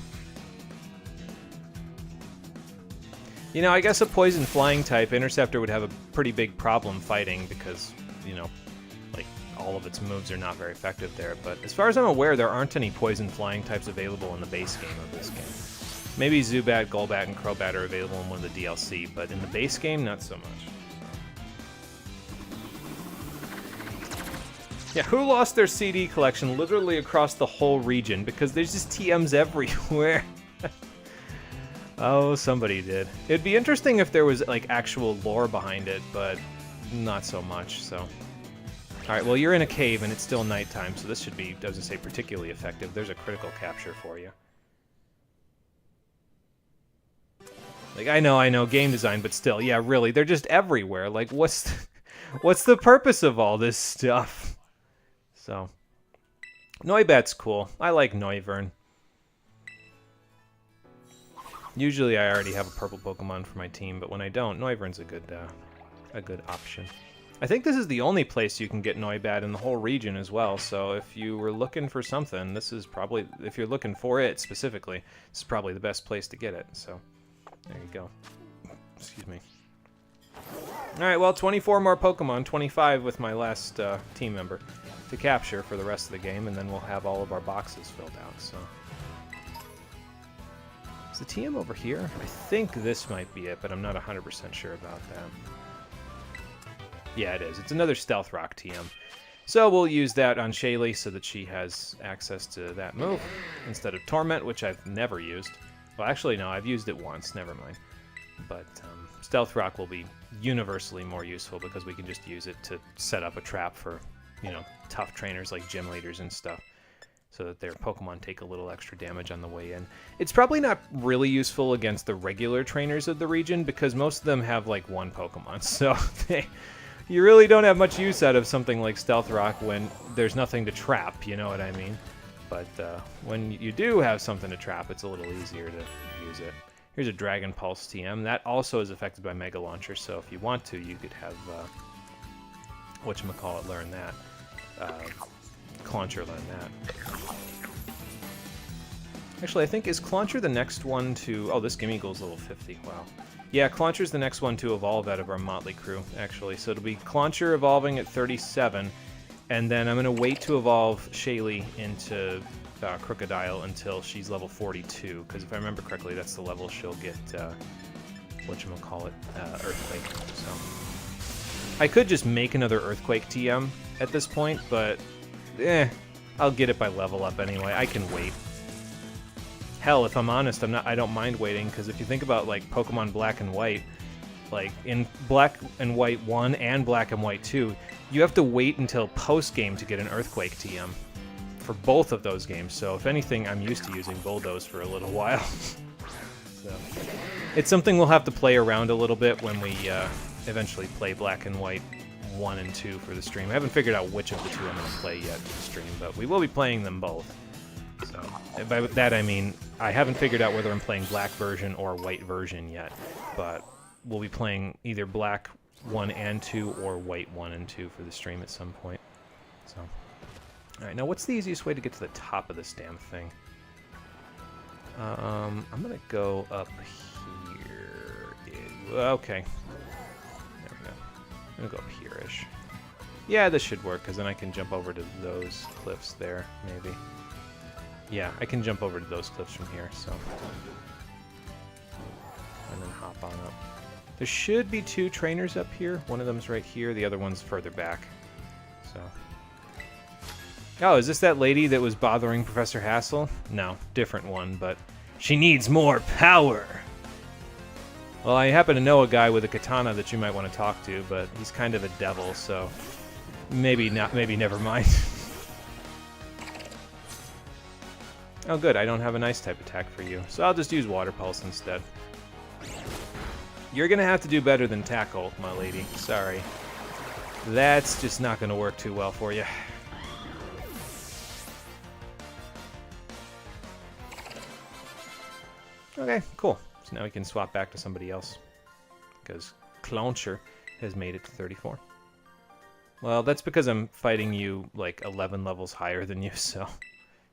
You know, I guess a poison flying type Interceptor would have a pretty big problem fighting because, you know, like, all of its moves are not very effective there. But as far as I'm aware, there aren't any poison flying types available in the base game of this game. Maybe Zubat, Golbat, and Crobat are available in one of the DLC, but in the base game, not so much. Yeah, who lost their CD collection literally across the whole region? Because there's just TMs everywhere. Oh, somebody did. It'd be interesting if there was, like, actual lore behind it, but not so much, so... Alright, well, you're in a cave, and it's still nighttime, so this should be, doesn't say particularly effective. There's a critical capture for you. Like, I know, game design, but still, yeah, really, they're just everywhere. Like, what's the purpose of all this stuff? So, Noibat's cool. I like Noivern. Usually I already have a purple Pokemon for my team, but when I don't, Noivern's a good option. I think this is the only place you can get Noibat in the whole region as well, so if you were looking for something, this is probably, if you're looking for it specifically, this is probably the best place to get it, so... There you go. Excuse me. Alright, well, 24 more Pokemon, 25 with my last team member to capture for the rest of the game, and then we'll have all of our boxes filled out, so... Is the TM over here? I think this might be it, but I'm not 100% sure about that. Yeah, it is. It's another Stealth Rock TM. So we'll use that on Shaylee so that she has access to that move instead of Torment, which I've never used. Well, actually, no, I've used it once. Never mind. But Stealth Rock will be universally more useful because we can just use it to set up a trap for, you know, tough trainers like gym leaders and stuff so that their Pokemon take a little extra damage on the way in. It's probably not really useful against the regular trainers of the region because most of them have, like, one Pokemon. So you really don't have much use out of something like Stealth Rock when there's nothing to trap, you know what I mean? But when you do have something to trap, it's a little easier to use it. Here's a Dragon Pulse TM. That also is affected by Mega Launcher, so if you want to, you could have, whatchamacallit, learn that. Clauncher learn that. Actually, I think, is Clauncher the next one to... Oh, this Gimmighoul's level 50, wow. Yeah, Clauncher's the next one to evolve out of our Motley crew, actually. So it'll be Clauncher evolving at 37, and then I'm going to wait to evolve Shaylee into Crocodile until she's level 42, because if I remember correctly, that's the level she'll get, whatchamacallit, Earthquake. So I could just make another Earthquake TM at this point, but, I'll get it by level up anyway. I can wait. Hell, if I'm honest, I don't mind waiting, because if you think about, like, Pokemon Black and White, like, in Black and White 1 and Black and White 2, you have to wait until post-game to get an Earthquake TM for both of those games, so if anything, I'm used to using Bulldoze for a little while. So, it's something we'll have to play around a little bit when we eventually play Black and White 1 and 2 for the stream. I haven't figured out which of the two I'm going to play yet for the stream, but we will be playing them both. So, by that I mean, I haven't figured out whether I'm playing Black version or White version yet, but we'll be playing either Black 1 and 2 or White 1 and 2 for the stream at some point. So, alright, now what's the easiest way to get to the top of this damn thing? I'm gonna go up here. Okay. There we go. I'm gonna go up here-ish. Yeah, this should work, because then I can jump over to those cliffs there, maybe. Yeah, I can jump over to those cliffs from here, so... And then hop on up. There should be 2 trainers up here. One of them's right here, the other one's further back. So... Oh, is this that lady that was bothering Professor Hassel? No, different one, but... She needs more power! Well, I happen to know a guy with a katana that you might want to talk to, but he's kind of a devil, so... Maybe not, maybe never mind. Oh good, I don't have an Ice-type attack for you, so I'll just use Water Pulse instead. You're gonna have to do better than Tackle, my lady. Sorry. That's just not gonna work too well for you. Okay, cool. So now we can swap back to somebody else. Because Clauncher has made it to 34. Well, that's because I'm fighting you, like, 11 levels higher than you, so...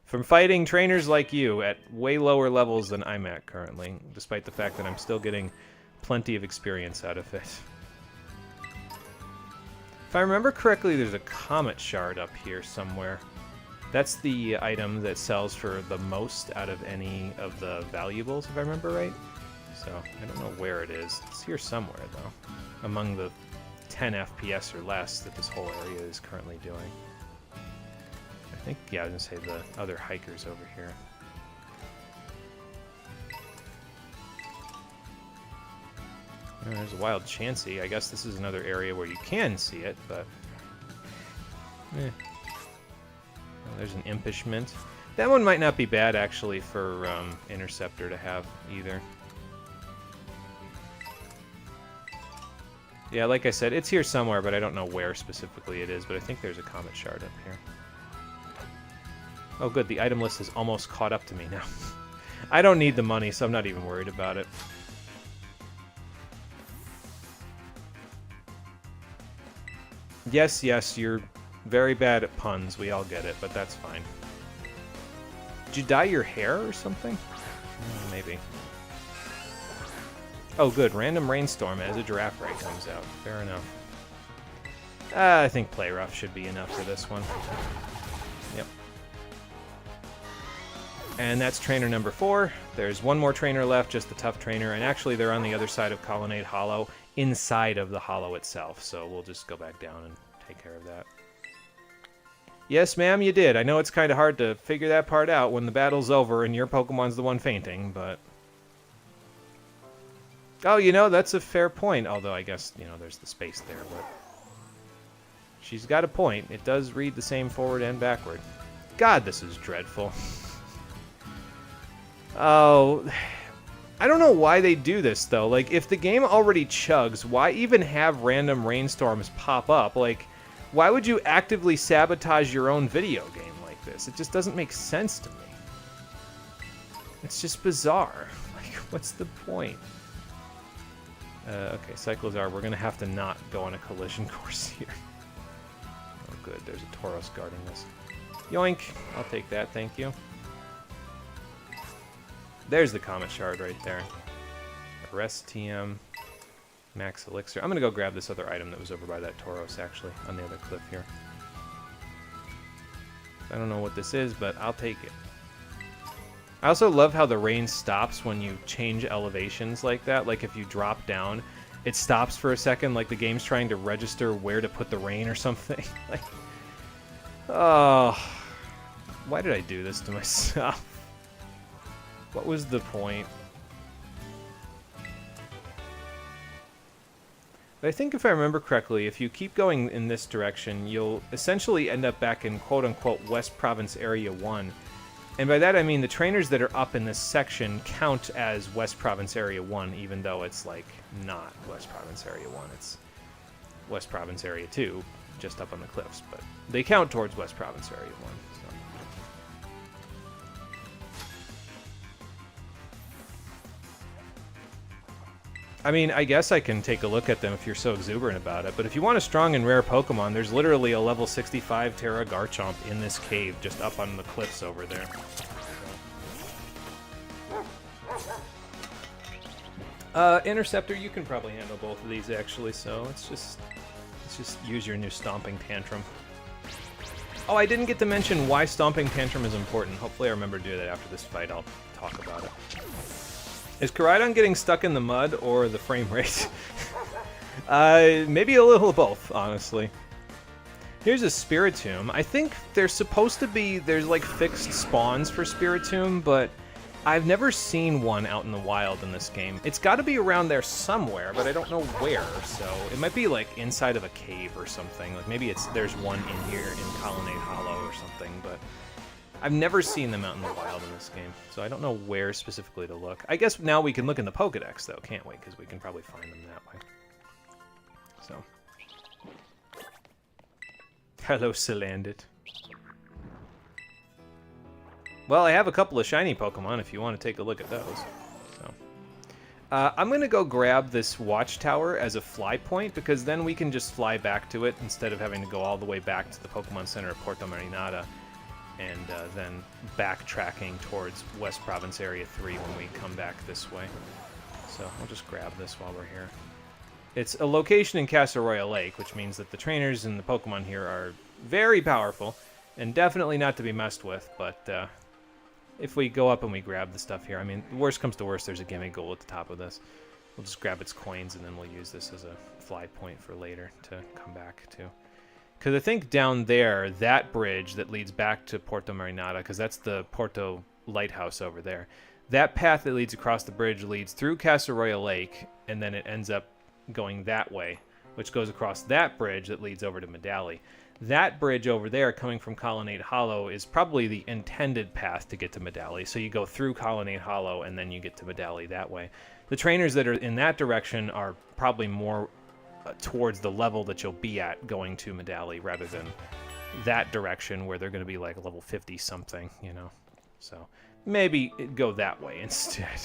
From fighting trainers like you at way lower levels than I'm at currently, despite the fact that I'm still getting plenty of experience out of it. If I remember correctly, there's a Comet Shard up here somewhere. That's the item that sells for the most out of any of the valuables, if I remember right. So, I don't know where it is. It's here somewhere, though. Among the 10 FPS or less that this whole area is currently doing. I think, yeah, I was going to say the other hikers over here. There's a wild Chansey. I guess this is another area where you can see it, but... Oh, there's an Impishment. That one might not be bad, actually, for Interceptor to have, either. Yeah, like I said, it's here somewhere, but I don't know where specifically it is, but I think there's a Comet Shard up here. Oh, good, the item list has almost caught up to me now. I don't need the money, so I'm not even worried about it. Yes, yes, you're very bad at puns. We all get it, but that's fine. Did you dye your hair or something? Maybe. Oh, good. Random Rainstorm as a Giraffe Ray comes out. Fair enough. I think Play Rough should be enough for this one. Yep. And that's trainer number 4. There's one more trainer left, just the tough trainer, and actually they're on the other side of Colonnade Hollow, inside of the hollow itself, so we'll just go back down and take care of that. Yes, ma'am, you did. I know it's kind of hard to figure that part out when the battle's over and your Pokemon's the one fainting, but... Oh, you know, that's a fair point, although I guess, you know, there's the space there, but... She's got a point. It does read the same forward and backward. God, this is dreadful. Oh... I don't know why they do this, though. Like, if the game already chugs, why even have random rainstorms pop up? Like, why would you actively sabotage your own video game like this? It just doesn't make sense to me. It's just bizarre. Like, what's the point? Okay, Cyclozar, we're going to have to not go on a collision course here. Oh, good. There's a Tauros guarding this. Yoink. I'll take that, thank you. There's the Comet Shard right there. Arrest TM. Max Elixir. I'm going to go grab this other item that was over by that Tauros, actually, on the other cliff here. I don't know what this is, but I'll take it. I also love how the rain stops when you change elevations like that. Like, if you drop down, it stops for a second, like the game's trying to register where to put the rain or something. Like, oh, why did I do this to myself? What was the point? But I think if I remember correctly, if you keep going in this direction, you'll essentially end up back in quote-unquote West Province Area 1. And by that I mean the trainers that are up in this section count as West Province Area 1, even though it's, like, not West Province Area 1. It's West Province Area 2, just up on the cliffs. But they count towards West Province Area 1. So. I mean, I guess I can take a look at them if you're so exuberant about it, but if you want a strong and rare Pokemon, there's literally a level 65 Terra Garchomp in this cave, just up on the cliffs over there. Interceptor, you can probably handle both of these, actually, so let's just use your new Stomping Tantrum. Oh, I didn't get to mention why Stomping Tantrum is important. Hopefully I remember to do that after this fight. I'll talk about it. Is Koraidon getting stuck in the mud or the frame rate? Maybe a little of both, honestly. Here's a Spiritomb. I think there's supposed to be, there's like fixed spawns for Spiritomb, but I've never seen one out in the wild in this game. It's got to be around there somewhere, but I don't know where, so it might be like inside of a cave or something. Like maybe there's one in here in Colonnade Hollow or something, but I've never seen them out in the wild in this game, so I don't know where specifically to look. I guess now we can look in the Pokedex, though, can't we? Because we can probably find them that way. So. Hello, Salandit. Well, I have a couple of shiny Pokemon if you want to take a look at those. So. I'm going to go grab this Watchtower as a fly point, because then we can just fly back to it instead of having to go all the way back to the Pokemon Center of Porto Marinada. And then backtracking towards West Province Area 3 when we come back this way. So I'll just grab this while we're here. It's a location in Casa Royal Lake, which means that the trainers and the Pokemon here are very powerful, and definitely not to be messed with, but if we go up and we grab the stuff here, I mean, worst comes to worst, there's a gimme goal at the top of this. We'll just grab its coins, and then we'll use this as a fly point for later to come back to. Because I think down there, that bridge that leads back to Porto Marinada, because that's the Porto Lighthouse over there, that path that leads across the bridge leads through Casa Royal Lake, and then it ends up going that way, which goes across that bridge that leads over to Medali. That bridge over there coming from Colonnade Hollow is probably the intended path to get to Medali. So you go through Colonnade Hollow and then you get to Medali that way. The trainers that are in that direction are probably more towards the level that you'll be at going to Medali rather than that direction where they're going to be like level 50 something, you know. So maybe go that way instead.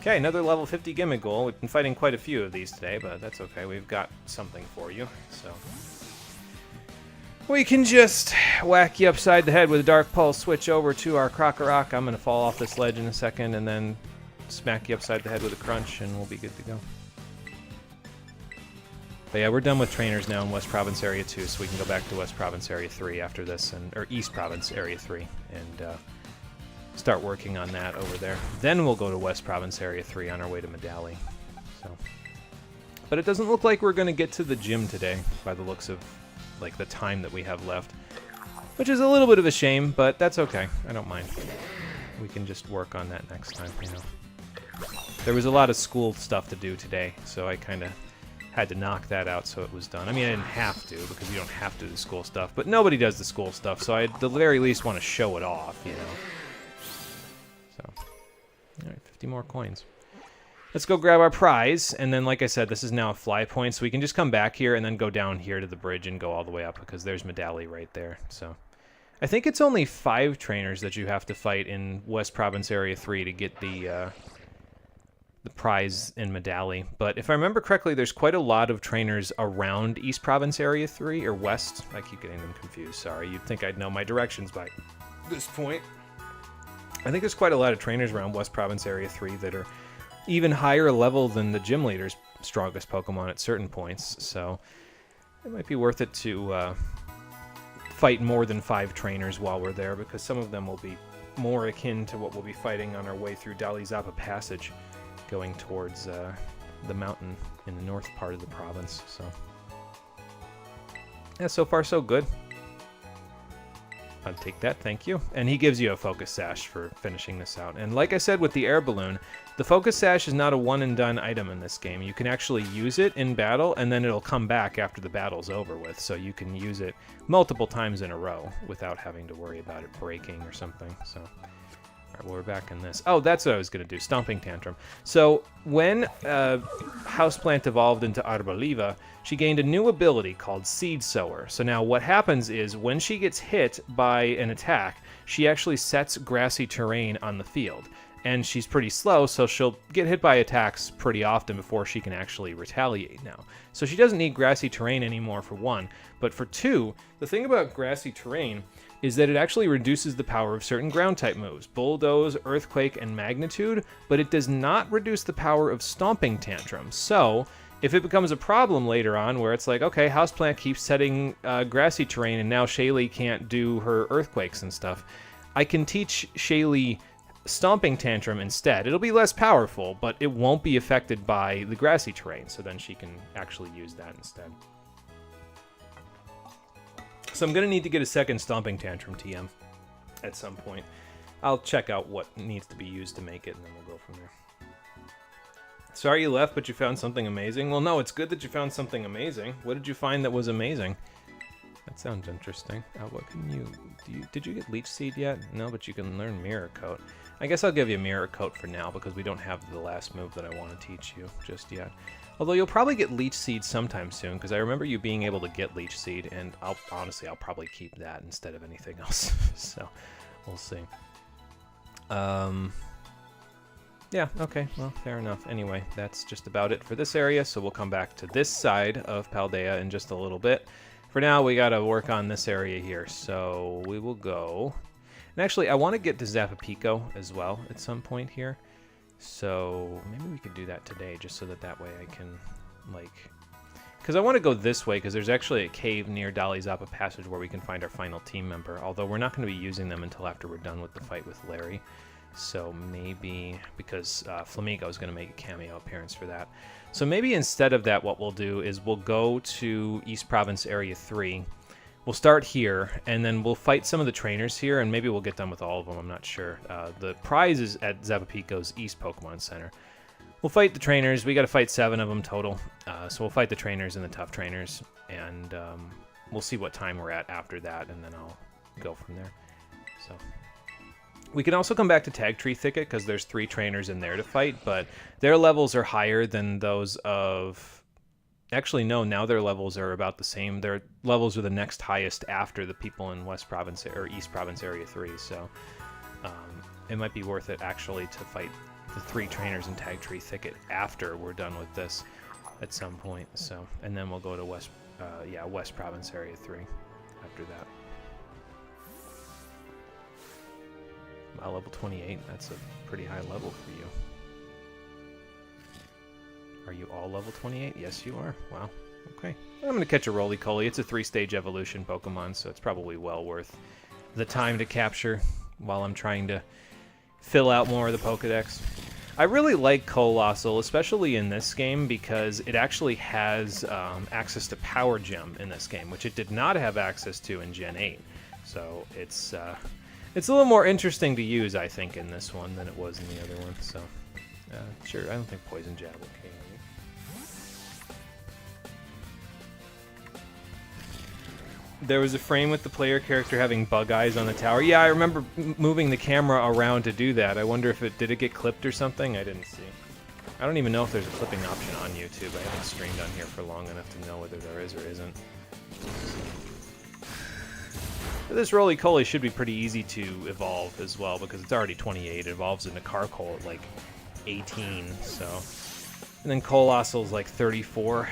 Okay, another level 50 gimmick goal. We've been fighting quite a few of these today, but that's okay. We've got something for you, so... we can just whack you upside the head with a Dark Pulse, switch over to our Krokorok. I'm going to fall off this ledge in a second, and then smack you upside the head with a Crunch, and we'll be good to go. But yeah, we're done with trainers now in West Province Area 2, so we can go back to West Province Area 3 after this, or East Province Area 3, and start working on that over there. Then we'll go to West Province Area 3 on our way to Medali. So, but it doesn't look like we're going to get to the gym today, by the looks of like the time that we have left, which is a little bit of a shame, but that's okay. I don't mind. We can just work on that next time, you know. There was a lot of school stuff to do today, so I kind of had to knock that out so it was done. I mean, I didn't have to, because you don't have to do the school stuff, but nobody does the school stuff, so I at the very least want to show it off, you know. So, alright, 50 more coins. Let's go grab our prize, and then, like I said, this is now a fly point, so we can just come back here and then go down here to the bridge and go all the way up, because there's Medali right there. So, I think it's only 5 trainers that you have to fight in West Province Area 3 to get the prize in Medali. But if I remember correctly, there's quite a lot of trainers around East Province Area 3, or West. I keep getting them confused, sorry. You'd think I'd know my directions by this point. I think there's quite a lot of trainers around West Province Area 3 that are even higher level than the gym leader's strongest Pokemon at certain points, so it might be worth it to fight more than 5 trainers while we're there, because some of them will be more akin to what we'll be fighting on our way through Dali Zappa Passage, going towards the mountain in the north part of the province. So yeah, so far so good. I'll take that, thank you. And he gives you a Focus Sash for finishing this out. And like I said with the Air Balloon, the Focus Sash is not a one-and-done item in this game. You can actually use it in battle, and then it'll come back after the battle's over with. So you can use it multiple times in a row without having to worry about it breaking or something. So, all right, well, we're back in this. Oh, that's what I was going to do, Stomping Tantrum. So when Houseplant evolved into Arboliva, she gained a new ability called Seed Sower. So now what happens is when she gets hit by an attack, she actually sets grassy terrain on the field. And she's pretty slow, so she'll get hit by attacks pretty often before she can actually retaliate now. So she doesn't need grassy terrain anymore, for one. But for two, the thing about grassy terrain is that it actually reduces the power of certain ground-type moves, Bulldoze, Earthquake, and Magnitude, but it does not reduce the power of Stomping Tantrum. So if it becomes a problem later on where it's like, okay, Houseplant keeps setting grassy terrain and now Shaylee can't do her earthquakes and stuff, I can teach Shaylee Stomping Tantrum instead. It'll be less powerful, but it won't be affected by the grassy terrain, so then she can actually use that instead. So I'm going to need to get a second Stomping Tantrum TM at some point. I'll check out what needs to be used to make it, and then we'll go from there. Sorry you left, but you found something amazing? Well, no, it's good that you found something amazing. What did you find that was amazing? That sounds interesting. What can did you get Leech Seed yet? No, but you can learn Mirror Coat. I guess I'll give you Mirror Coat for now, because we don't have the last move that I want to teach you just yet. Although you'll probably get Leech Seed sometime soon, because I remember you being able to get Leech Seed, and honestly, I'll probably keep that instead of anything else. So, we'll see. Yeah, okay, well, fair enough. Anyway, that's just about it for this area, so we'll come back to this side of Paldea in just a little bit. For now, we gotta work on this area here, so we will go. And actually, I want to get to Zapapico as well at some point here. So maybe we could do that today, just so that way I can, like... Because I want to go this way, because there's actually a cave near Dali Zappa Passage where we can find our final team member, although we're not going to be using them until after we're done with the fight with Larry. So maybe, because Flamigo is going to make a cameo appearance for that. So maybe instead of that, what we'll do is we'll go to East Province Area 3, we'll start here, and then we'll fight some of the trainers here, and maybe we'll get done with all of them. I'm not sure. The prize is at Zapapico's East Pokemon Center. We'll fight the trainers. We got to fight 7 of them total. So we'll fight the trainers and the tough trainers, and we'll see what time we're at after that, and then I'll go from there. So we can also come back to Tag Tree Thicket because there's 3 trainers in there to fight, but their levels are higher than those of... Actually, no, now their levels are about the same. Their levels are the next highest after the people in West Province or East Province Area 3, so it might be worth it actually to fight the 3 trainers in Tag Tree Thicket after we're done with this at some point. So, and then we'll go to West Province Area 3 after that. Wow, level 28, that's a pretty high level for you. Are you all level 28? Yes, you are. Wow. Okay. I'm going to catch a Roly-Poly. It's a 3-stage evolution Pokemon, so it's probably well worth the time to capture while I'm trying to fill out more of the Pokedex. I really like Colossal, especially in this game, because it actually has access to Power Gem in this game, which it did not have access to in Gen 8. So it's a little more interesting to use, I think, in this one than it was in the other one. So sure, I don't think Poison Jab will kill you. There was a frame with the player character having bug eyes on the tower. Yeah, I remember moving the camera around to do that. I wonder if did it get clipped or something? I didn't see. I don't even know if there's a clipping option on YouTube. I haven't streamed on here for long enough to know whether there is or isn't. But this Roly-Poly should be pretty easy to evolve as well because it's already 28. It evolves into Carkol at like 18, so. And then Colossal's like 34.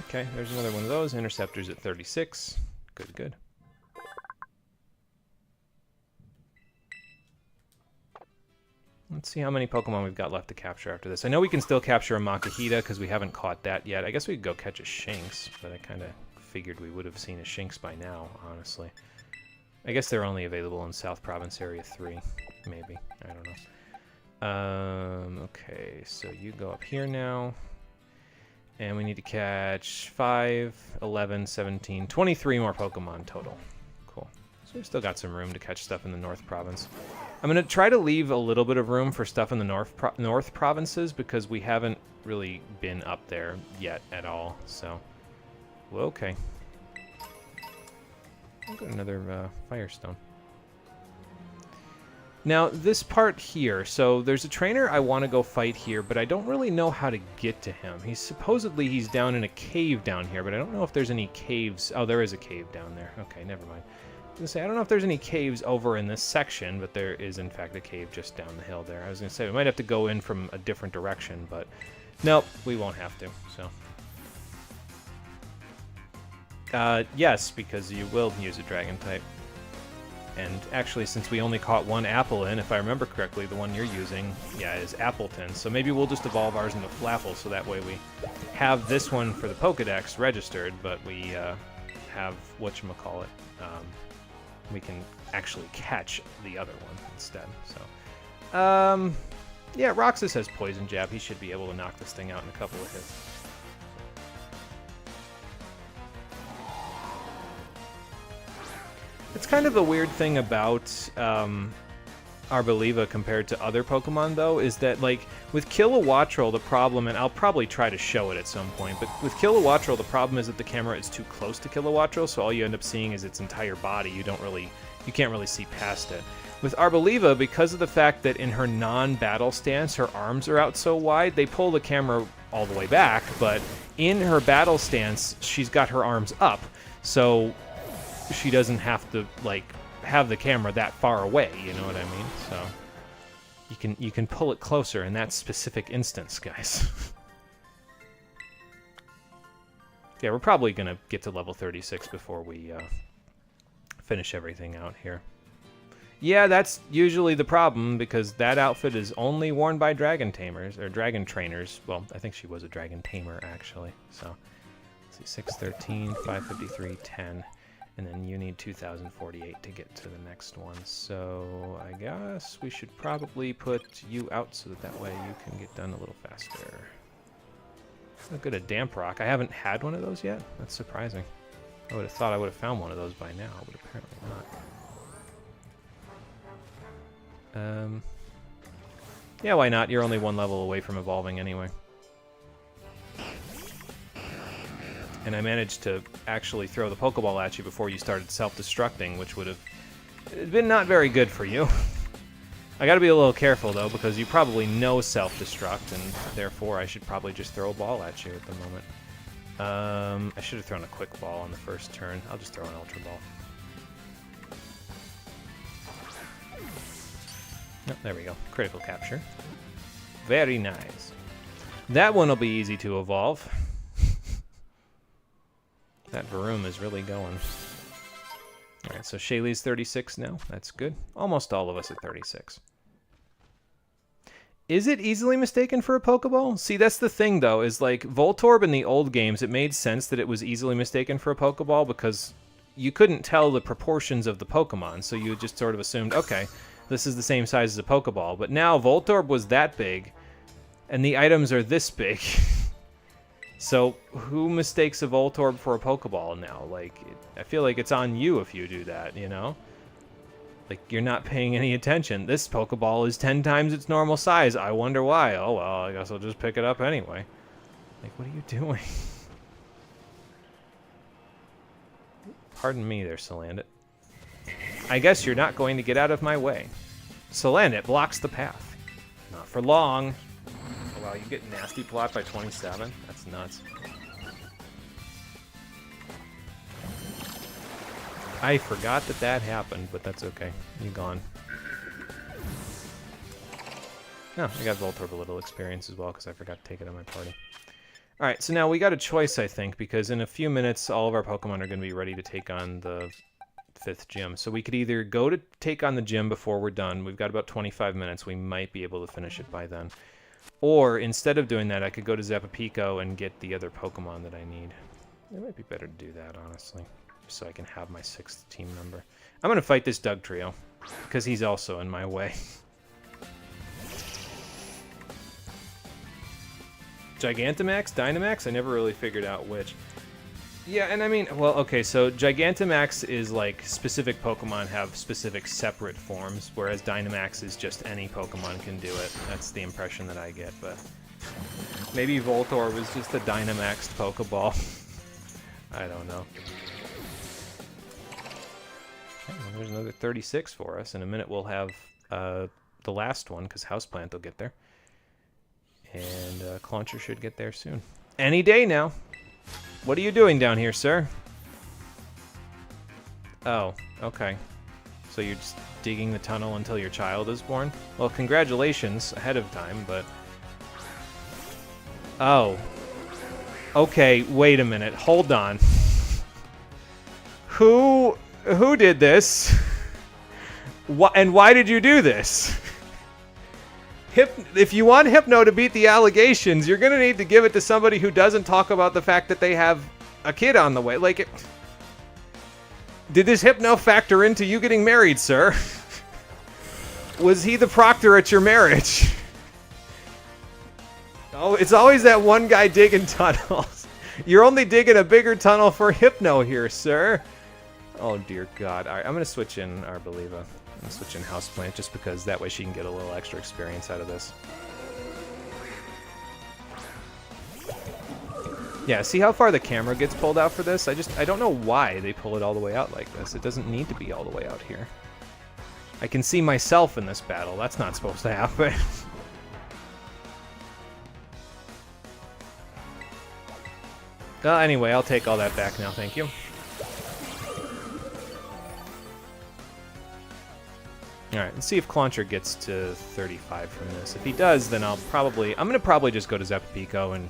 Okay, there's another one of those. Interceptor's at 36. Good, good. Let's see how many Pokemon we've got left to capture after this. I know we can still capture a Makahita because we haven't caught that yet. I guess we could go catch a Shinx, but I kind of figured we would have seen a Shinx by now, honestly. I guess they're only available in South Province Area 3, maybe. I don't know. Okay, so you go up here now. And we need to catch 5, 11, 17, 23 more Pokemon total. Cool. So we've still got some room to catch stuff in the North Province. I'm going to try to leave a little bit of room for stuff in the North Provinces because we haven't really been up there yet at all. So, well, okay. I've got another Firestone. Now, this part here, so there's a trainer I want to go fight here, but I don't really know how to get to him. Supposedly he's down in a cave down here, but I don't know if there's any caves. Oh, there is a cave down there. Okay, never mind. I was going to say, I don't know if there's any caves over in this section, but there is, in fact, a cave just down the hill there. I was going to say, we might have to go in from a different direction, but nope, we won't have to, so. Yes, because you will use a Dragon type. And actually, since we only caught one Apple in, if I remember correctly, the one you're using, yeah, is Appleton. So maybe we'll just evolve ours into Flapple, so that way we have this one for the Pokedex registered, but we have whatchamacallit. We can actually catch the other one instead. So, yeah, Roxas has Poison Jab. He should be able to knock this thing out in a couple of hits. It's kind of the weird thing about Arboliva compared to other Pokemon, though, is that, like, with Kilowattrel, the problem, and I'll probably try to show it at some point, but with Kilowattrel, the problem is that the camera is too close to Kilowattrel, so all you end up seeing is its entire body. You can't really see past it. With Arboliva, because of the fact that in her non-battle stance, her arms are out so wide, they pull the camera all the way back, but in her battle stance, she's got her arms up, so she doesn't have to, like, have the camera that far away, you know what I mean? So you can pull it closer in that specific instance, guys. Yeah, we're probably gonna get to level 36 before we finish everything out here. Yeah, that's usually the problem, because that outfit is only worn by dragon tamers, or dragon trainers. Well, I think she was a dragon tamer, actually. So, let's see, 613, 553, 10. And then you need 2048 to get to the next one. So I guess we should probably put you out so that way you can get done a little faster. So good at Damp Rock. I haven't had one of those yet. That's surprising. I would have thought I would have found one of those by now, but apparently not. Yeah, why not? You're only one level away from evolving anyway. And I managed to actually throw the Pokeball at you before you started self-destructing, which would have been not very good for you. I gotta be a little careful, though, because you probably know self-destruct, and therefore I should probably just throw a ball at you at the moment. I should have thrown a Quick Ball on the first turn. I'll just throw an Ultra Ball. Oh, there we go. Critical capture. Very nice. That one will be easy to evolve. That Varoom is really going. Alright, so Shaylee's 36 now. That's good. Almost all of us at 36. Is it easily mistaken for a Pokeball? See, that's the thing, though, is like Voltorb in the old games, it made sense that it was easily mistaken for a Pokeball because you couldn't tell the proportions of the Pokemon, so you just sort of assumed, okay, this is the same size as a Pokeball. But now Voltorb was that big, and the items are this big. So who mistakes a Voltorb for a Pokeball now? Like, I feel like it's on you if you do that, you know? Like, you're not paying any attention. This Pokeball is 10 times its normal size. I wonder why. Oh, well, I guess I'll just pick it up anyway. Like, what are you doing? Pardon me there, Salandit. I guess you're not going to get out of my way. Salandit blocks the path. Not for long. Oh, wow, you get nasty plot by 27? That's nuts. I forgot that that happened, but that's okay. You're gone. Oh, I got Voltorb a little experience as well because I forgot to take it on my party. Alright, so now we got a choice, I think, because in a few minutes all of our Pokemon are going to be ready to take on the 5th gym. So we could either go to take on the gym before we're done. We've got about 25 minutes. We might be able to finish it by then. Or, instead of doing that, I could go to Zepapico and get the other Pokemon that I need. It might be better to do that, honestly. So I can have my 6th team member. I'm going to fight this Doug Trio, because he's also in my way. Gigantamax? Dynamax? I never really figured out which. Yeah, and I mean, well, okay, so Gigantamax is like specific Pokemon have specific separate forms, whereas Dynamax is just any Pokemon can do it. That's the impression that I get, but maybe Voltorb was just a Dynamaxed Pokeball. I don't know. Okay, well, there's another 36 for us. In a minute we'll have the last one, because Houseplant will get there. And Clauncher should get there soon. Any day now. What are you doing down here, sir? Oh, okay. So you're just digging the tunnel until your child is born? Well, congratulations ahead of time, but... Oh. Okay, wait a minute. Hold on. Who did this? And why did you do this? If you want Hypno to beat the allegations, you're going to need to give it to somebody who doesn't talk about the fact that they have a kid on the way. Like, did this Hypno factor into you getting married, sir? Was he the proctor at your marriage? Oh, it's always that one guy digging tunnels. You're only digging a bigger tunnel for Hypno here, sir. Oh, dear God. All right, I'm going to switch in Arboliva. I'm going to switch in Houseplant just because that way she can get a little extra experience out of this. Yeah, see how far the camera gets pulled out for this? I don't know why they pull it all the way out like this. It doesn't need to be all the way out here. I can see myself in this battle. That's not supposed to happen. Anyway, I'll take all that back now, thank you. Alright, let's see if Clauncher gets to 35 from this. If he does, then I'm gonna probably just go to Zepapico and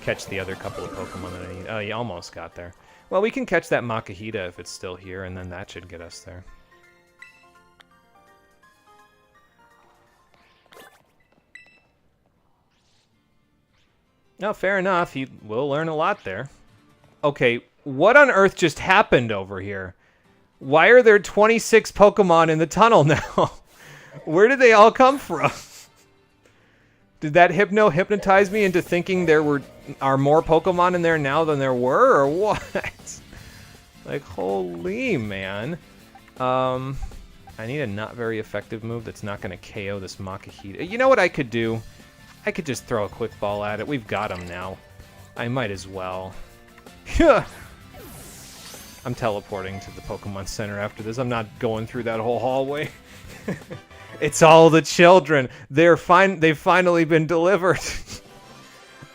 catch the other couple of Pokemon that I need. Oh, you almost got there. Well, we can catch that Makahita if it's still here, and then that should get us there. No, fair enough. He will learn a lot there. Okay, what on earth just happened over here? Why are there 26 Pokemon in the tunnel now? Where did they all come from? Did that hypnotize me into thinking there are more Pokemon in there now than there were, or what? Like, holy man. I need a not very effective move that's not going to KO this Makihita. You know what I could do? I could just throw a quick ball at it. We've got him now. I might as well. I'm teleporting to the Pokemon Center after this. I'm not going through that whole hallway. It's all the children. They've finally been delivered.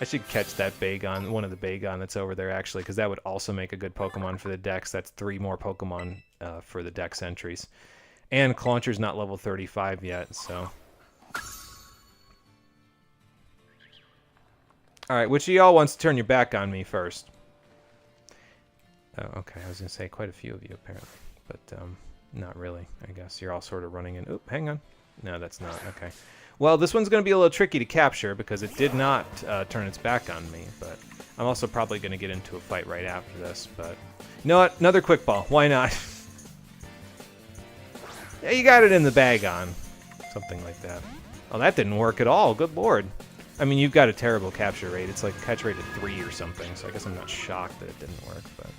I should catch that Bagon, one of the Bagon that's over there, actually, because that would also make a good Pokemon for the Dex. That's 3 more Pokemon for the Dex entries. And Clauncher's not level 35 yet, so... Alright, which of y'all wants to turn your back on me first? Oh, okay, I was going to say quite a few of you, apparently. But, not really, I guess. You're all sort of running in... Oop, hang on. No, that's not. Okay. Well, this one's going to be a little tricky to capture because it did not turn its back on me, but I'm also probably going to get into a fight right after this, but... You know what? Another quick ball. Why not? Yeah, you got it in the bag on. Something like that. Oh, that didn't work at all. Good lord. I mean, you've got a terrible capture rate. It's like a catch rate of 3 or something, so I guess I'm not shocked that it didn't work, but...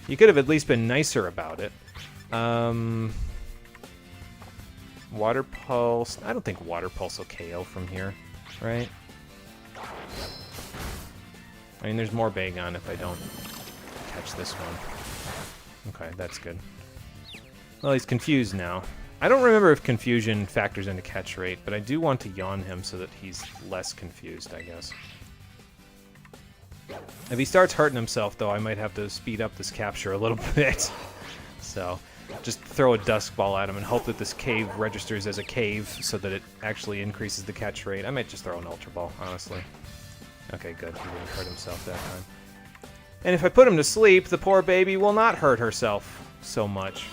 You could have at least been nicer about it. Water Pulse. I don't think Water Pulse will KO from here, right? I mean, there's more Bagon if I don't catch this one. Okay, that's good. Well, he's confused now. I don't remember if confusion factors into catch rate, but I do want to yawn him so that he's less confused, I guess. If he starts hurting himself, though, I might have to speed up this capture a little bit. So, just throw a Dusk Ball at him and hope that this cave registers as a cave so that it actually increases the catch rate. I might just throw an Ultra Ball, honestly. Okay, good. He didn't hurt himself that time. And if I put him to sleep, the poor baby will not hurt herself so much.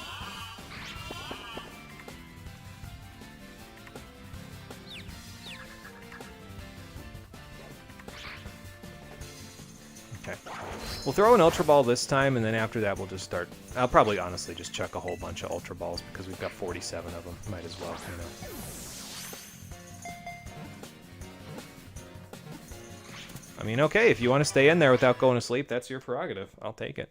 We'll throw an Ultra Ball this time, and then after that we'll just start... I'll probably honestly just chuck a whole bunch of Ultra Balls because we've got 47 of them. Might as well, you know. I mean, okay, if you want to stay in there without going to sleep, that's your prerogative. I'll take it.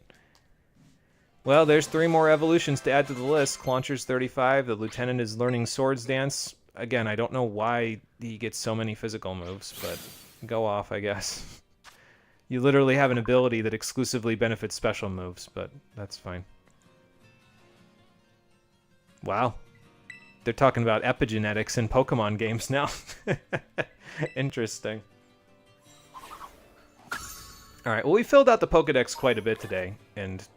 Well, there's 3 more evolutions to add to the list. Clauncher's 35. The Lieutenant is learning Swords Dance. Again, I don't know why he gets so many physical moves, but go off, I guess. You literally have an ability that exclusively benefits special moves, but that's fine. Wow. They're talking about epigenetics in Pokemon games now. Interesting. Alright, well, we filled out the Pokedex quite a bit today, and...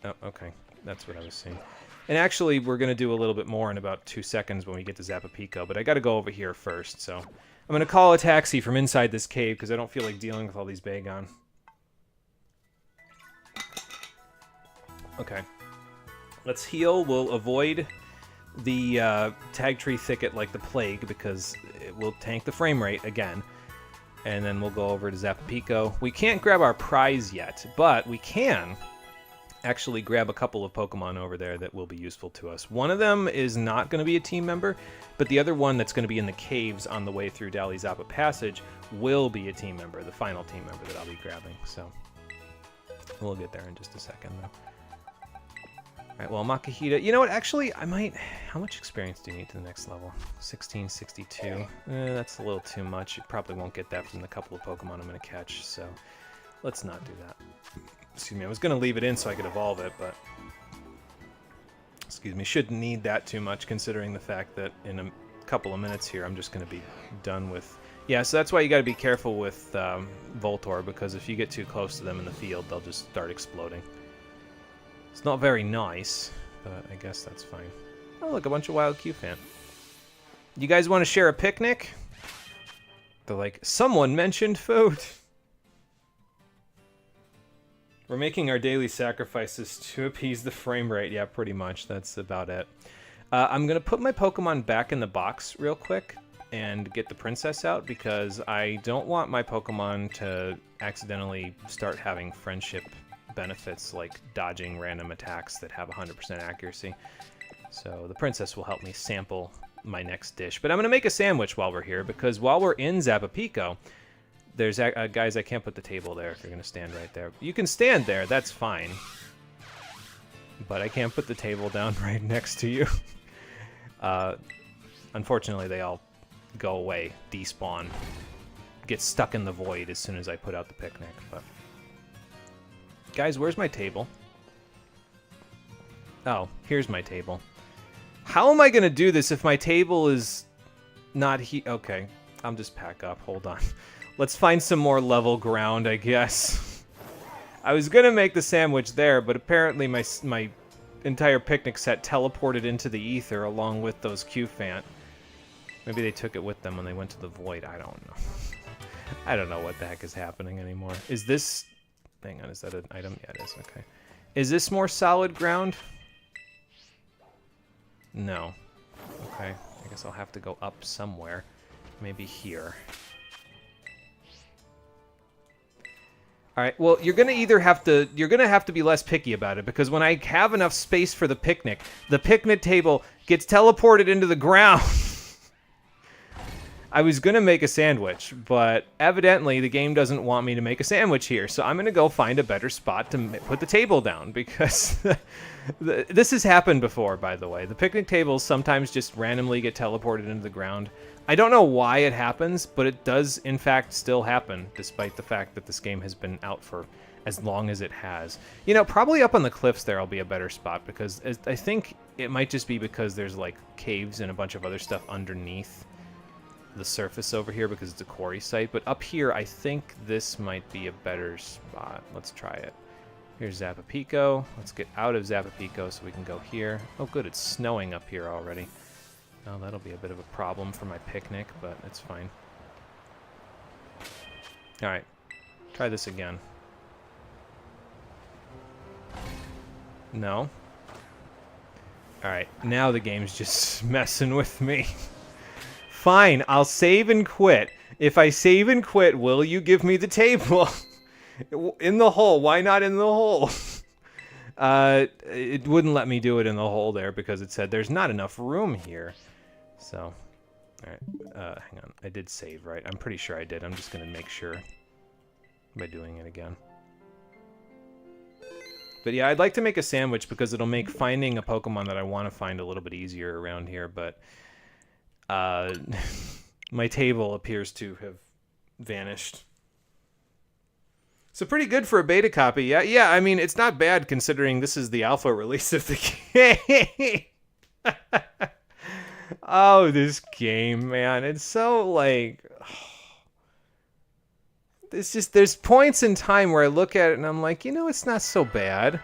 Oh, okay. That's what I was saying. And actually, we're going to do a little bit more in about 2 seconds when we get to Zapapico, but I got to go over here first, so... I'm going to call a taxi from inside this cave because I don't feel like dealing with all these Bagon. Okay. Let's heal. We'll avoid the Tag Tree Thicket like the plague because it will tank the frame rate again. And then we'll go over to Zapapico. We can't grab our prize yet, but we can actually grab a couple of Pokemon over there that will be useful to us. One of them is not going to be a team member, but the other one that's going to be in the caves on the way through Dali Zappa Passage will be a team member, the final team member that I'll be grabbing. So we'll get there in just a second, though. Alright, well, Makihita... You know what? Actually, I might... How much experience do you need to the next level? 1662. That's a little too much. You probably won't get that from the couple of Pokemon I'm going to catch, so let's not do that. Excuse me, I was going to leave it in so I could evolve it, but... Excuse me, shouldn't need that too much considering the fact that in a couple of minutes here I'm just going to be done with... Yeah, so that's why you got to be careful with Voltorb, because if you get too close to them in the field, they'll just start exploding. It's not very nice, but I guess that's fine. Oh, look, a bunch of wild Q-Fan. You guys want to share a picnic? They're like, someone mentioned food. We're making our daily sacrifices to appease the frame rate. Yeah, pretty much. That's about it. I'm going to put my Pokemon back in the box real quick and get the princess out because I don't want my Pokemon to accidentally start having friendship benefits like dodging random attacks that have 100% accuracy. So the princess will help me sample my next dish. But I'm going to make a sandwich while we're here, because while we're in Zapapico, there's... guys, I can't put the table there if you're going to stand right there. You can stand there, that's fine. But I can't put the table down right next to you. Unfortunately, they all go away, despawn, get stuck in the void as soon as I put out the picnic. But guys, where's my table? Oh, here's my table. How am I gonna do this if my table is not okay, I'll just pack up. Hold on. Let's find some more level ground, I guess. I was gonna make the sandwich there, but apparently my entire picnic set teleported into the ether along with those Q-Fant. Maybe they took it with them when they went to the void. I don't know. I don't know what the heck is happening anymore. Is this... Hang on, is that an item? Yeah, it is. Okay. Is this more solid ground? No. Okay. I guess I'll have to go up somewhere. Maybe here. Alright, well, you're gonna either have to... You're gonna have to be less picky about it, because when I have enough space for the picnic table gets teleported into the ground. I was going to make a sandwich, but evidently the game doesn't want me to make a sandwich here, so I'm going to go find a better spot to put the table down, because this has happened before, by the way. The picnic tables sometimes just randomly get teleported into the ground. I don't know why it happens, but it does, in fact, still happen, despite the fact that this game has been out for as long as it has. You know, probably up on the cliffs there will be a better spot, because I think it might just be because there's, like, caves and a bunch of other stuff underneath the surface over here because it's a quarry site, but up here I think this might be a better spot. Let's try it. Here's Zapapico. Let's get out of Zapapico so we can go here. Oh good, it's snowing up here already. Oh, that'll be a bit of a problem for my picnic, but it's fine. Alright, try this again. No. Alright, now the game's just messing with me. Fine, I'll save and quit. If I save and quit, will you give me the table? In the hole. Why not in the hole? It wouldn't let me do it in the hole there because it said there's not enough room here. So, alright. Hang on. I did save, right? I'm pretty sure I did. I'm just going to make sure by doing it again. But yeah, I'd like to make a sandwich because it'll make finding a Pokemon that I want to find a little bit easier around here, but... my table appears to have vanished. So pretty good for a beta copy. Yeah, I mean, it's not bad considering this is the alpha release of the game. Oh, this game, man. It's so, like... It's just, there's points in time where I look at it and I'm like, you know, it's not so bad.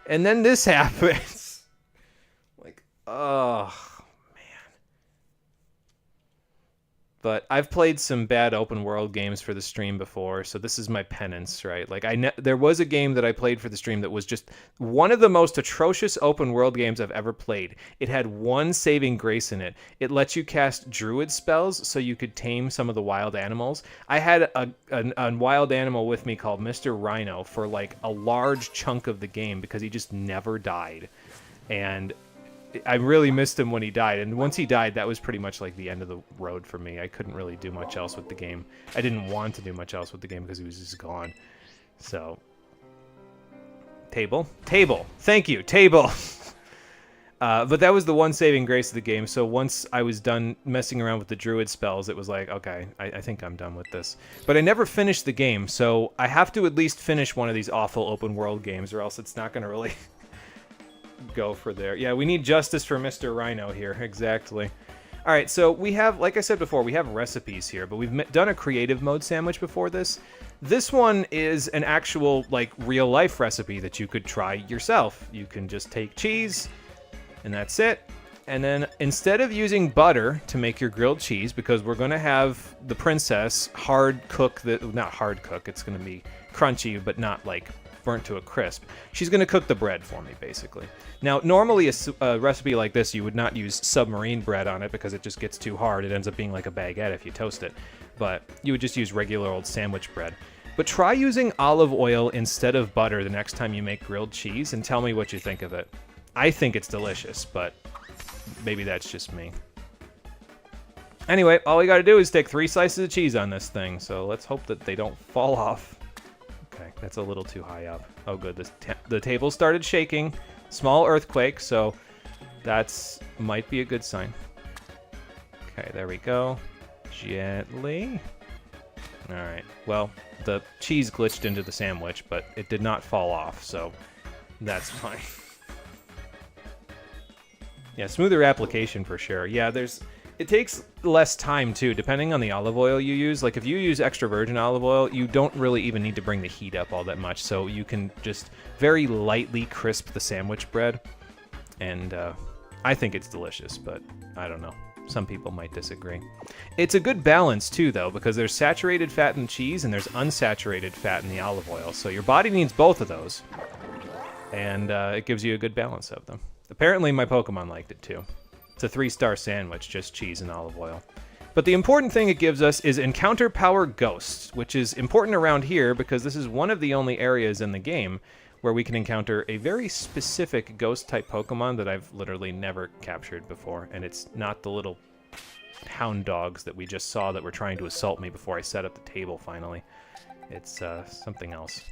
And then this happens. Like, oh... But I've played some bad open world games for the stream before, so this is my penance, right? Like, there was a game that I played for the stream that was just one of the most atrocious open world games I've ever played. It had one saving grace in it. It lets you cast druid spells so you could tame some of the wild animals. I had a wild animal with me called Mr. Rhino for like a large chunk of the game because he just never died. And... I really missed him when he died, and once he died, that was pretty much like the end of the road for me. I couldn't really do much else with the game. I didn't want to do much else with the game because he was just gone. So, table? Table! Thank you, table! But that was the one saving grace of the game, so once I was done messing around with the druid spells, it was like, okay, I think I'm done with this. But I never finished the game, so I have to at least finish one of these awful open world games, or else it's not going to really... go for there. Yeah, we need justice for Mr. Rhino here. Exactly. All right, so we have, like I said before, we have recipes here, but we've done a creative mode sandwich before this. This one is an actual, like, real-life recipe that you could try yourself. You can just take cheese, and that's it. And then instead of using butter to make your grilled cheese, because we're going to have the princess hard cook the... Not hard cook, it's going to be crunchy, but not, like... burnt to a crisp. She's going to cook the bread for me, basically. Now, normally a recipe like this, you would not use submarine bread on it because it just gets too hard. It ends up being like a baguette if you toast it. But you would just use regular old sandwich bread. But try using olive oil instead of butter the next time you make grilled cheese and tell me what you think of it. I think it's delicious, but maybe that's just me. Anyway, all we gotta do is take 3 slices of cheese on this thing, so let's hope that they don't fall off. Okay, that's a little too high up. Oh good, the table started shaking. Small earthquake, so that's might be a good sign. Okay, there we go. Gently. Alright, well, the cheese glitched into the sandwich, but it did not fall off, so that's fine. Yeah, smoother application for sure. Yeah, it takes less time too, depending on the olive oil you use. Like if you use extra virgin olive oil, you don't really even need to bring the heat up all that much, so you can just very lightly crisp the sandwich bread. And I think it's delicious, but I don't know. Some people might disagree. It's a good balance too, though, because there's saturated fat in cheese and there's unsaturated fat in the olive oil. So your body needs both of those, and it gives you a good balance of them. Apparently my Pokemon liked it too. It's a 3-star sandwich, just cheese and olive oil. But the important thing it gives us is Encounter Power Ghosts, which is important around here because this is one of the only areas in the game where we can encounter a very specific ghost-type Pokemon that I've literally never captured before, and it's not the little hound dogs that we just saw that were trying to assault me before I set up the table, finally. It's something else.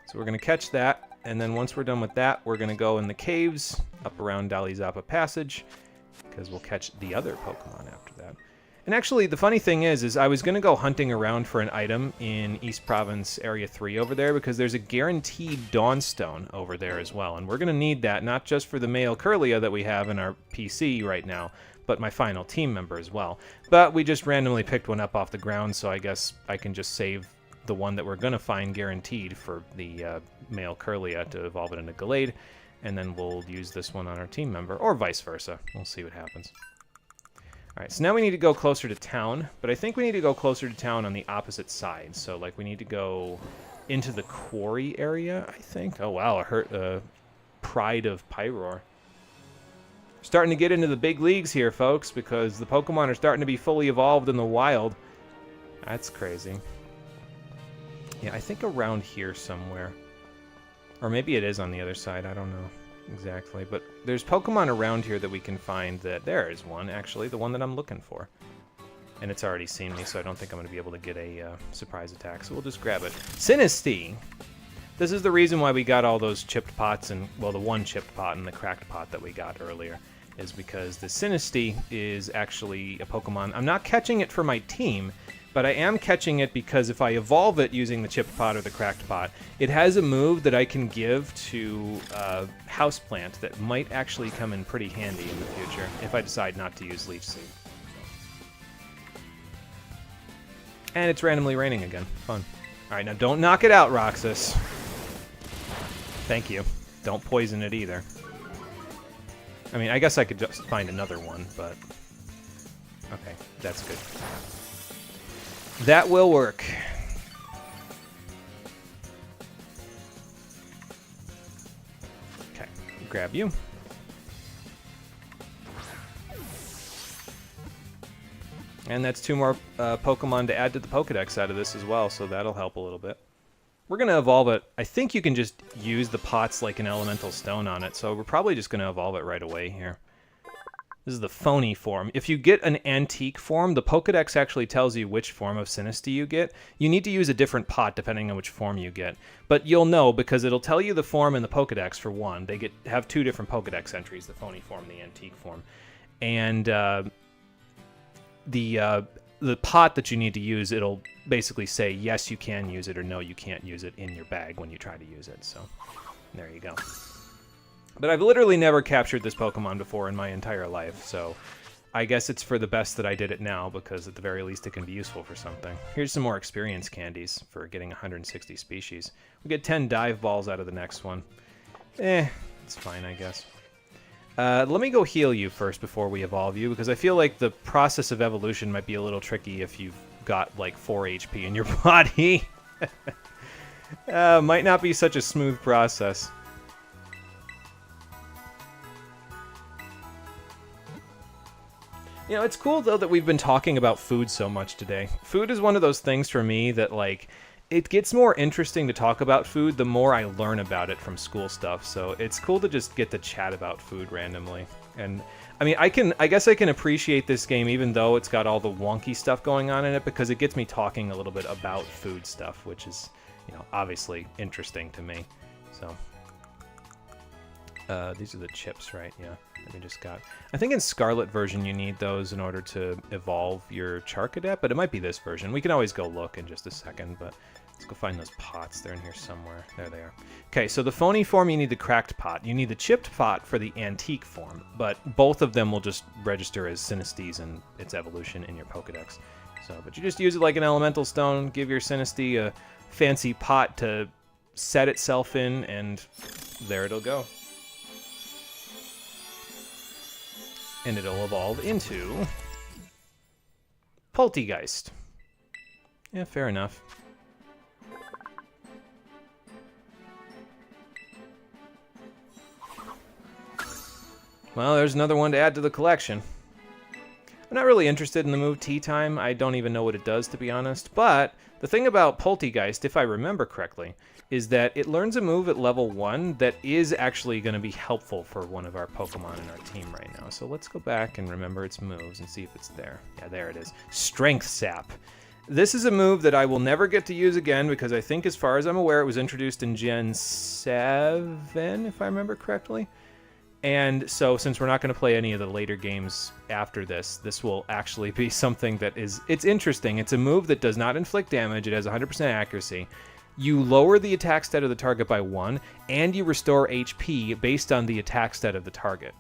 So we're going to catch that, and then once we're done with that, we're going to go in the caves up around Dalizapa Passage, because we'll catch the other Pokemon after that. And actually, the funny thing is I was going to go hunting around for an item in East Province Area 3 over there, because there's a guaranteed Dawnstone over there as well. And we're going to need that, not just for the male Curlia that we have in our PC right now, but my final team member as well. But we just randomly picked one up off the ground, so I guess I can just save the one that we're going to find guaranteed for the male Curlia to evolve it into Gallade, and then we'll use this one on our team member, or vice versa. We'll see what happens. Alright, so now we need to go closer to town, but I think we need to go closer to town on the opposite side. So, like, we need to go into the quarry area, I think. Oh, wow, it hurt Pride of Pyroar. Starting to get into the big leagues here, folks, because the Pokemon are starting to be fully evolved in the wild. That's crazy. Yeah, I think around here somewhere. Or maybe it is on the other side, I don't know exactly, but there's Pokemon around here that we can find that... There is one, actually, the one that I'm looking for. And it's already seen me, so I don't think I'm going to be able to get a surprise attack, so we'll just grab it. Sinistea! This is the reason why we got all those chipped pots, and, well, the one chipped pot and the cracked pot that we got earlier, is because the Sinistea is actually a Pokemon. I'm not catching it for my team, but I am catching it because if I evolve it using the chipped pot or the cracked pot, it has a move that I can give to Houseplant that might actually come in pretty handy in the future if I decide not to use Leech Seed. And it's randomly raining again. Fun. Alright, now don't knock it out, Roxas. Thank you. Don't poison it either. I mean, I guess I could just find another one, but... Okay, that's good. That will work. Okay, grab you. And that's 2 more Pokemon to add to the Pokedex out of this as well, so that'll help a little bit. We're going to evolve it. I think you can just use the pots like an elemental stone on it, so we're probably just going to evolve it right away here. This is the phony form. If you get an antique form, the Pokedex actually tells you which form of Sinistea you get. You need to use a different pot depending on which form you get. But you'll know because it'll tell you the form in the Pokedex for one. They have 2 different Pokedex entries, the phony form and the antique form. And the pot that you need to use, it'll basically say yes, you can use it, or no, you can't use it in your bag when you try to use it. So there you go. But I've literally never captured this Pokemon before in my entire life, so I guess it's for the best that I did it now, because at the very least it can be useful for something. Here's some more experience candies for getting 160 species. We get 10 dive balls out of the next one. It's fine, I guess. Let me go heal you first before we evolve you, because I feel like the process of evolution might be a little tricky if you've got like 4 HP in your body. Might not be such a smooth process. You know, it's cool, though, that we've been talking about food so much today. Food is one of those things for me that, like, it gets more interesting to talk about food the more I learn about it from school stuff. So it's cool to just get to chat about food randomly. And I mean, I guess I can appreciate this game even though it's got all the wonky stuff going on in it, because it gets me talking a little bit about food stuff, which is, you know, obviously interesting to me. So these are the chips, right? Yeah, that we just got. I think in Scarlet version you need those in order to evolve your Charcadet, but it might be this version. We can always go look in just a second, but let's go find those pots. They're in here somewhere. There they are. Okay, so the phony form, you need the cracked pot. You need the chipped pot for the antique form, but both of them will just register as Sinistes and its evolution in your Pokedex. So, but you just use it like an elemental stone, give your Siniste a fancy pot to set itself in, and there it'll go. And it'll evolve into Poltegeist. Yeah, fair enough. Well, there's another one to add to the collection. I'm not really interested in the move Tea Time. I don't even know what it does, to be honest. But the thing about Poltegeist, if I remember correctly, is that it learns a move at level 1 that is actually going to be helpful for one of our Pokemon in our team right now. So let's go back and remember its moves and see if it's there. Yeah, there it is. Strength Sap. This is a move that I will never get to use again because I think, as far as I'm aware, it was introduced in Gen 7, if I remember correctly. And so, since we're not going to play any of the later games after this, this will actually be something that is... It's interesting. It's a move that does not inflict damage. It has 100% accuracy. You lower the attack stat of the target by 1, and you restore HP based on the attack stat of the target.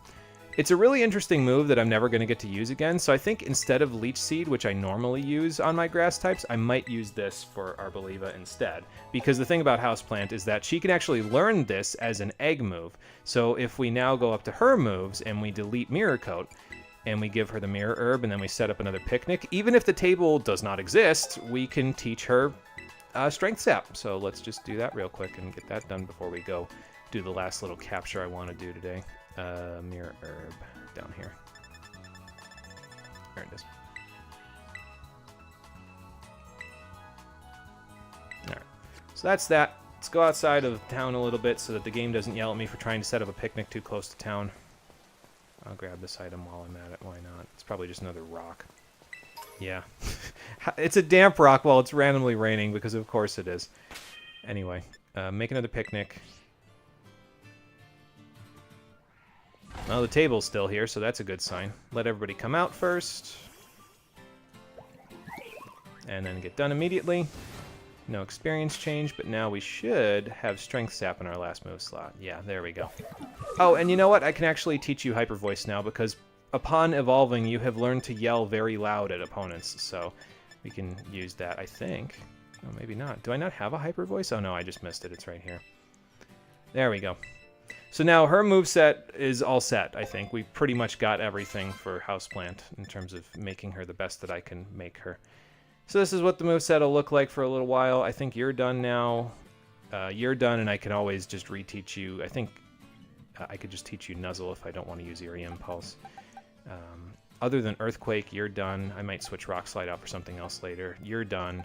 It's a really interesting move that I'm never going to get to use again, so I think instead of Leech Seed, which I normally use on my grass types, I might use this for Arboliva instead. Because the thing about Houseplant is that she can actually learn this as an egg move. So if we now go up to her moves and we delete Mirror Coat, and we give her the Mirror Herb, and then we set up another picnic, even if the table does not exist, we can teach her Strength Sap. So let's just do that real quick and get that done before we go do the last little capture I want to do today. Mirror Herb down here. There it is. Alright, so that's that. Let's go outside of town a little bit so that the game doesn't yell at me for trying to set up a picnic too close to town. I'll grab this item while I'm at it, why not? It's probably just another rock. Yeah. It's a damp rock while it's randomly raining, because of course it is. Anyway, make another picnic. Well, the table's still here, so that's a good sign. Let everybody come out first. And then get done immediately. No experience change, but now we should have Strength Sap in our last move slot. Yeah, there we go. Oh, and you know what? I can actually teach you Hyper Voice now, because upon evolving, you have learned to yell very loud at opponents. So we can use that, I think. Oh, maybe not. Do I not have a Hyper Voice? Oh, no, I just missed it. It's right here. There we go. So now her moveset is all set, I think. We pretty much got everything for Houseplant in terms of making her the best that I can make her. So this is what the moveset will look like for a little while. I think you're done now. You're done, and I can always just reteach you. I think I could just teach you Nuzzle if I don't want to use Eerie Impulse. Other than Earthquake, you're done. I might switch Rock Slide out for something else later. You're done.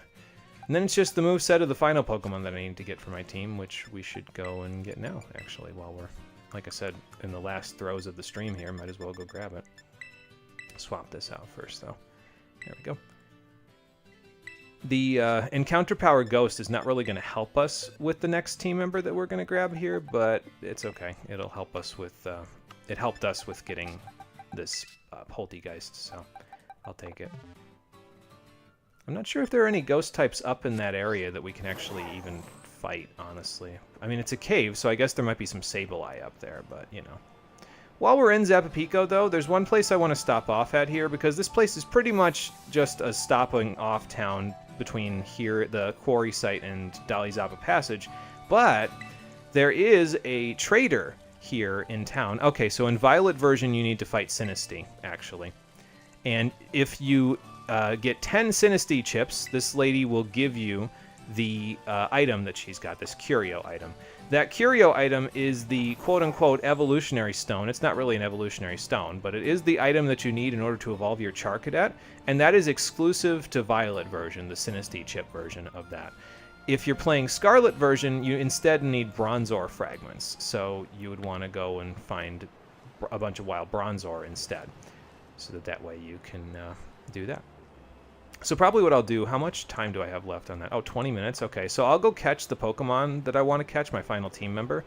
And then it's just the moveset of the final Pokemon that I need to get for my team, which we should go and get now, actually, while we're, like I said, in the last throes of the stream here. Might as well go grab it. Swap this out first, though. There we go. The Encounter Power Ghost is not really going to help us with the next team member that we're going to grab here, but it's okay. It'll help us with... it helped us with getting this Poltegeist, so I'll take it. I'm not sure if there are any ghost types up in that area that we can actually even fight, honestly. I mean, it's a cave, so I guess there might be some Sableye up there, but, you know. While we're in Zapapico, though, there's one place I want to stop off at here, because this place is pretty much just a stopping off town between here, the quarry site, and Dali Zappa Passage, but there is a trader here in town. Okay, so in Violet version, you need to fight Sinistea, actually. And if you... get 10 Sinistea chips, this lady will give you the item that she's got, this curio item. That curio item is the quote-unquote evolutionary stone. It's not really an evolutionary stone, but it is the item that you need in order to evolve your Char Cadet, and that is exclusive to Violet version, the Sinistea chip version of that. If you're playing Scarlet version, you instead need Bronzor fragments, so you would want to go and find a bunch of wild Bronzor instead, so that way you can do that. So probably what I'll do, how much time do I have left on that? Oh, 20 minutes? Okay, so I'll go catch the Pokemon that I want to catch, my final team member.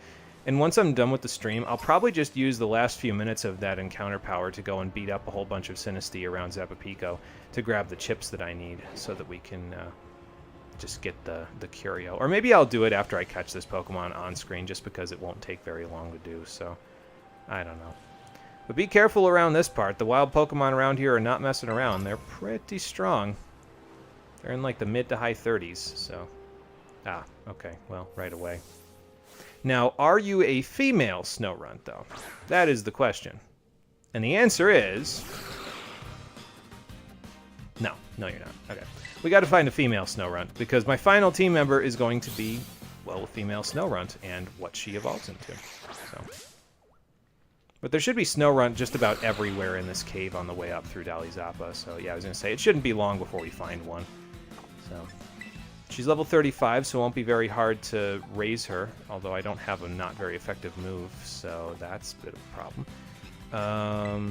And once I'm done with the stream, I'll probably just use the last few minutes of that encounter power to go and beat up a whole bunch of Sinistea around Zapapico to grab the chips that I need so that we can just get the Curio. Or maybe I'll do it after I catch this Pokemon on screen just because it won't take very long to do, so I don't know. But be careful around this part. The wild Pokemon around here are not messing around. They're pretty strong. They're in like the mid to high 30s, so... Ah, okay. Well, right away. Now, are you a female Snorunt, though? That is the question. And the answer is... No, you're not. Okay. We got to find a female Snorunt, because my final team member is going to be, well, a female Snorunt, and what she evolves into. So... But there should be Snorunt just about everywhere in this cave on the way up through Dali Zappa. So yeah, I was going to say, it shouldn't be long before we find one. So she's level 35, so it won't be very hard to raise her. Although I don't have a not very effective move, so that's a bit of a problem. I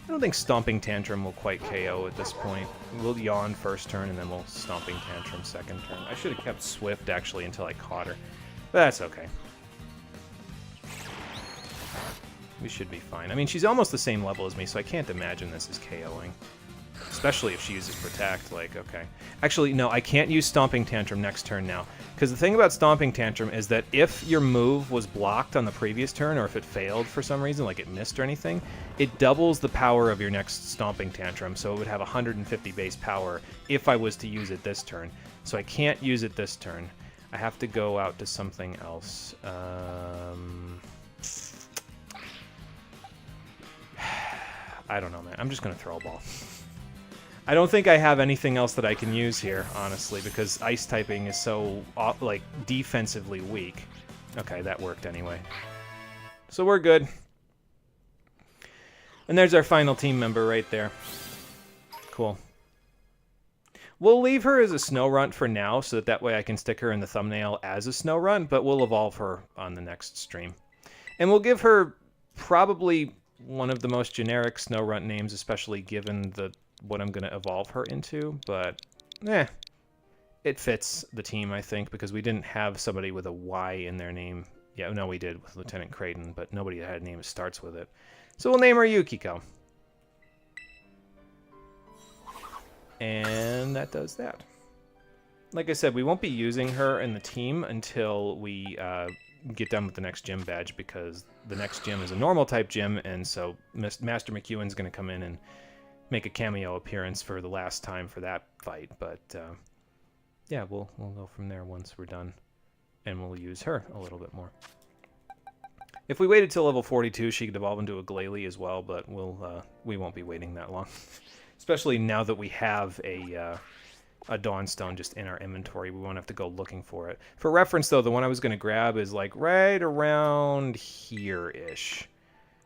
don't think Stomping Tantrum will quite KO at this point. We'll Yawn first turn, and then we'll Stomping Tantrum second turn. I should have kept Swift, actually, until I caught her. But that's okay. We should be fine. I mean, she's almost the same level as me, so I can't imagine this is KOing. Especially if she uses Protect, like, okay. Actually, no, I can't use Stomping Tantrum next turn now. Because the thing about Stomping Tantrum is that if your move was blocked on the previous turn, or if it failed for some reason, like it missed or anything, it doubles the power of your next Stomping Tantrum, so it would have 150 base power if I was to use it this turn. So I can't use it this turn. I have to go out to something else. I don't know, man. I'm just going to throw a ball. I don't think I have anything else that I can use here, honestly, because ice typing is so, like, defensively weak. Okay, that worked anyway. So we're good. And there's our final team member right there. Cool. We'll leave her as a Snorunt for now, so that way I can stick her in the thumbnail as a Snorunt, but we'll evolve her on the next stream. And we'll give her probably one of the most generic Snorunt names, especially given what I'm going to evolve her into, but it fits the team, I think, because we didn't have somebody with a Y in their name. Yeah, no, we did with Lieutenant Creighton, but nobody had a name that starts with it. So we'll name her Yukiko. And that does that. Like I said, we won't be using her in the team until we get done with the next gym badge, because the next gym is a normal type gym, and so Master McEwen's going to come in and make a cameo appearance for the last time for that fight. But yeah, we'll go from there once we're done, and we'll use her a little bit more. If we waited till level 42, she could evolve into a Glalie as well, but we won't be waiting that long, especially now that we have a Dawnstone just in our inventory. We won't have to go looking for it. For reference, though, the one I was going to grab is like right around here-ish.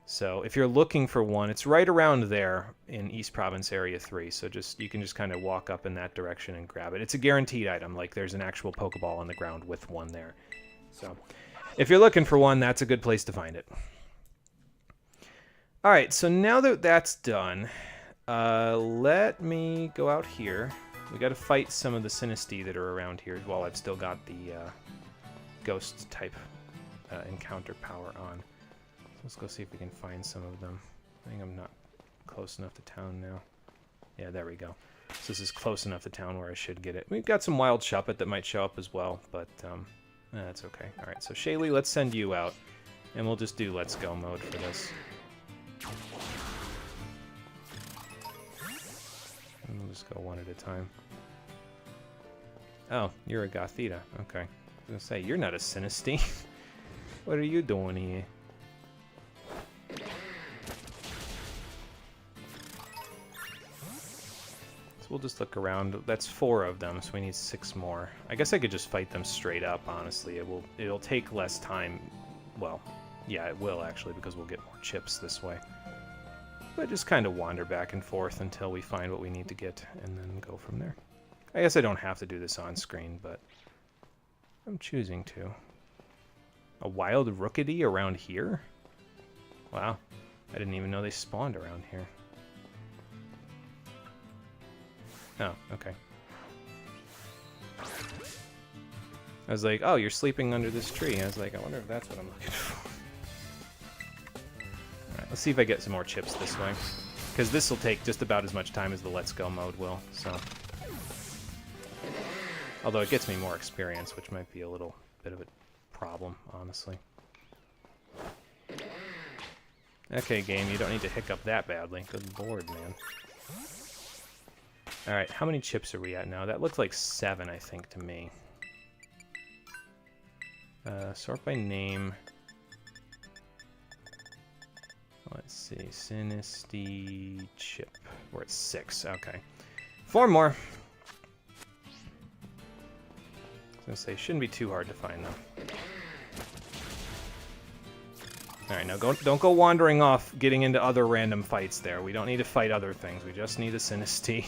So if you're looking for one, it's right around there in East Province Area 3. So you can just kind of walk up in that direction and grab it. It's a guaranteed item. Like there's an actual Pokeball on the ground with one there. So if you're looking for one, that's a good place to find it. All right, so now that that's done, let me go out here. We got to fight some of the Sinistea that are around here while I've still got the ghost type encounter power on. So let's go see if we can find some of them. I think I'm not close enough to town now. Yeah, there we go. So this is close enough to town where I should get it. We've got some wild Shuppet that might show up as well, but that's okay. All right, so Shaylee, let's send you out, and we'll just do Let's Go mode for this. And we'll just go one at a time. Oh, you're a Gothita. Okay. I was going to say, you're not a Sinistea. What are you doing here? So we'll just look around. That's 4 of them, so we need 6 more. I guess I could just fight them straight up, honestly. It'll take less time. Well, yeah, it will actually, because we'll get more chips this way. But just kind of wander back and forth until we find what we need to get, and then go from there. I guess I don't have to do this on screen, but I'm choosing to. A wild rookity around here? Wow, I didn't even know they spawned around here. Oh, okay. I was like, oh, you're sleeping under this tree. I was like, I wonder if that's what I'm looking for. Alright, let's see if I get some more chips this way. Because this will take just about as much time as the Let's Go mode will, so... Although it gets me more experience, which might be a little bit of a problem, honestly. Okay, game, you don't need to hiccup that badly. Good lord, man. Alright, how many chips are we at now? That looks like 7, I think, to me. Sort by name. Let's see, Sinisty chip. We're at 6, okay. 4 more. I was gonna say, shouldn't be too hard to find them. Alright, now don't go wandering off, getting into other random fights there. We don't need to fight other things, we just need a Sinisty.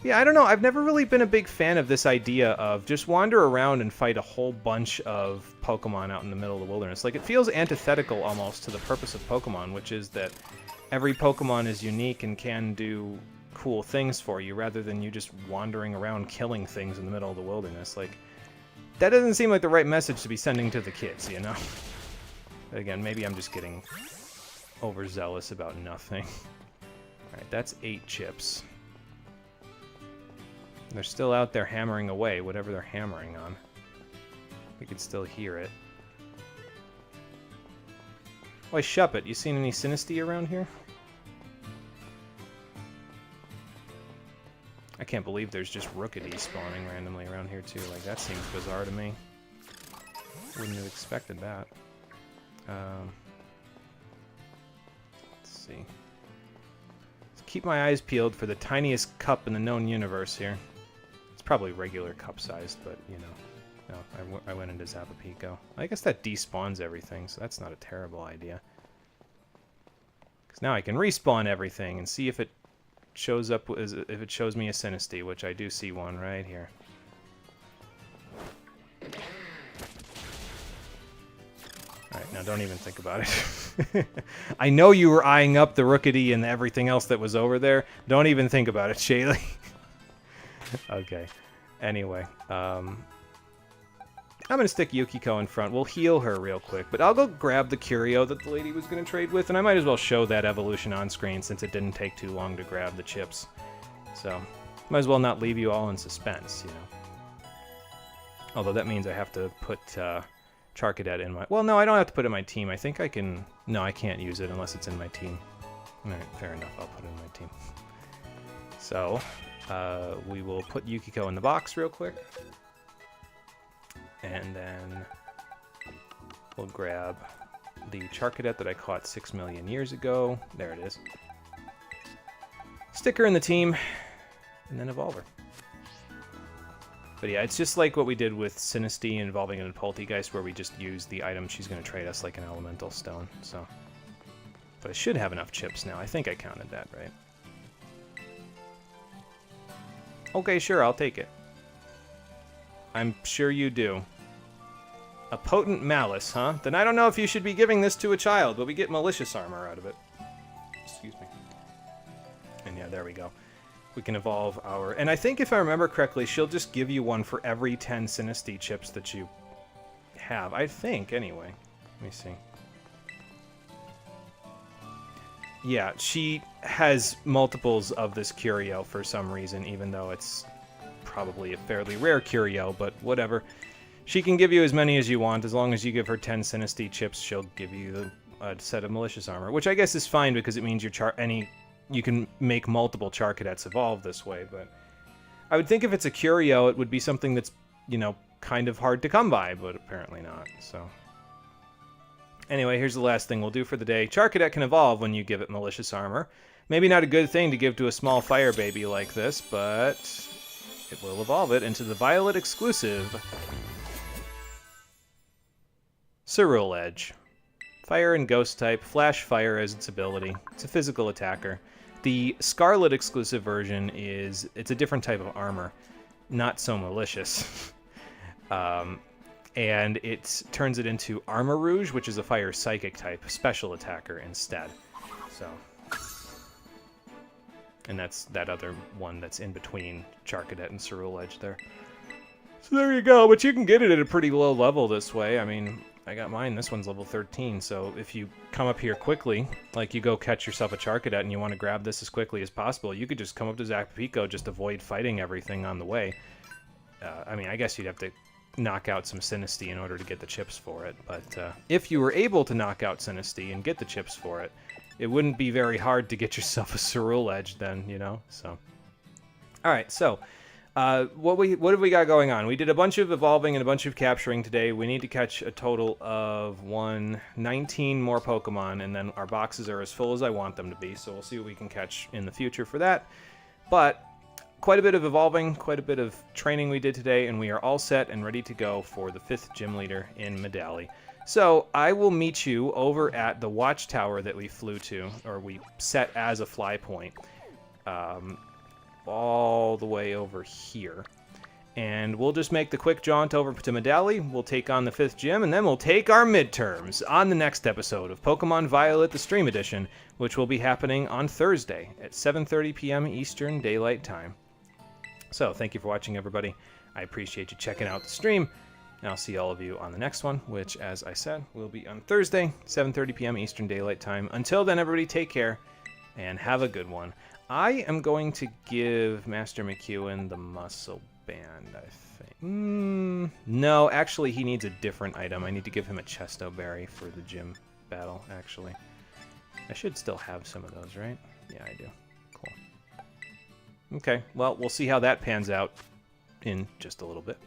Yeah, I don't know, I've never really been a big fan of this idea of just wander around and fight a whole bunch of Pokemon out in the middle of the wilderness. Like, it feels antithetical almost to the purpose of Pokemon, which is that every Pokemon is unique and can do cool things for you, rather than you just wandering around killing things in the middle of the wilderness. Like, that doesn't seem like the right message to be sending to the kids, you know? But again, maybe I'm just getting overzealous about nothing. Alright, that's 8 chips. They're still out there hammering away, whatever they're hammering on. We can still hear it. Why, Shuppet, you seen any Sinisty around here? I can't believe there's just Rookity spawning randomly around here too. Like, that seems bizarre to me. Wouldn't have expected that. Let's see. Let's keep my eyes peeled for the tiniest cup in the known universe here. It's probably regular cup sized, but you know. No, I went into Zapapico. I guess that despawns everything, so that's not a terrible idea. Because now I can respawn everything and see if it shows up, if it shows me a Sinisty, which I do see one right here. Alright, now don't even think about it. I know you were eyeing up the Rookity and everything else that was over there. Don't even think about it, Shaylee. Okay. Anyway, I'm going to stick Yukiko in front. We'll heal her real quick, but I'll go grab the Curio that the lady was going to trade with, and I might as well show that evolution on screen since it didn't take too long to grab the chips. So, might as well not leave you all in suspense, you know. Although that means I have to put Charcadet in my... Well, no, I don't have to put it in my team. I think I can... No, I can't use it unless it's in my team. Alright, fair enough. I'll put it in my team. So, we will put Yukiko in the box real quick. And then we'll grab the Charcadet that I caught 6 million years ago. There it is. Stick her in the team, and then evolve her. But yeah, it's just like what we did with Sinisty involving an Poltegeist, where we just use the item she's going to trade us like an elemental stone. So, but I should have enough chips now. I think I counted that right. Okay, sure, I'll take it. I'm sure you do. A potent malice, huh? Then I don't know if you should be giving this to a child, but we get malicious armor out of it. Excuse me. And yeah, there we go. We can evolve our... And I think if I remember correctly, she'll just give you one for every 10 Sinisty chips that you have. I think, anyway. Let me see. Yeah, she has multiples of this Curio for some reason, even though it's probably a fairly rare Curio, but whatever. She can give you as many as you want. As long as you give her 10 Sinisty chips, she'll give you a set of malicious armor, which I guess is fine because it means you can make multiple Charcadets evolve this way, but I would think if it's a Curio, it would be something that's, you know, kind of hard to come by, but apparently not, so... Anyway, here's the last thing we'll do for the day. Charcadet can evolve when you give it malicious armor, Maybe not a good thing to give to a small fire baby like this, but it will evolve it into the Violet exclusive Cerule Edge. Fire and Ghost type, Flash Fire as its ability. It's a physical attacker. The Scarlet exclusive version it's a different type of armor, not so malicious. And it turns it into Armor Rouge, which is a Fire Psychic type, special attacker instead. So, and that's that other one that's in between Charcadet and Cerule Edge there. So there you go, but you can get it at a pretty low level this way. I mean, I got mine, this one's level 13, so if you come up here quickly, like you go catch yourself a Charcadet and you want to grab this as quickly as possible, you could just come up to Zapico, just avoid fighting everything on the way. I mean, I guess you'd have to knock out some Sinistea in order to get the chips for it, but if you were able to knock out Sinistea and get the chips for it, it wouldn't be very hard to get yourself a Cerule Edge then, you know, so. Alright, so, what have we got going on? We did a bunch of evolving and a bunch of capturing today. We need to catch a total of 19 more Pokemon, and then our boxes are as full as I want them to be, so we'll see what we can catch in the future for that. But quite a bit of evolving, quite a bit of training we did today, and we are all set and ready to go for the 5th gym leader in Medali. So I will meet you over at the watchtower that we flew to, or we set as a fly point, all the way over here. And we'll just make the quick jaunt over to Medali, we'll take on the 5th gym, and then we'll take our midterms on the next episode of Pokemon Violet, the Stream Edition, which will be happening on Thursday at 7:30 p.m. Eastern Daylight Time. So, thank you for watching, everybody. I appreciate you checking out the stream, and I'll see all of you on the next one, which, as I said, will be on Thursday, 7:30 p.m. Eastern Daylight Time. Until then, everybody, take care, and have a good one. I am going to give Master McEwen the muscle band, I think. No, actually, he needs a different item. I need to give him a Chesto Berry for the gym battle, actually. I should still have some of those, right? Yeah, I do. Cool. Okay, well, we'll see how that pans out in just a little bit.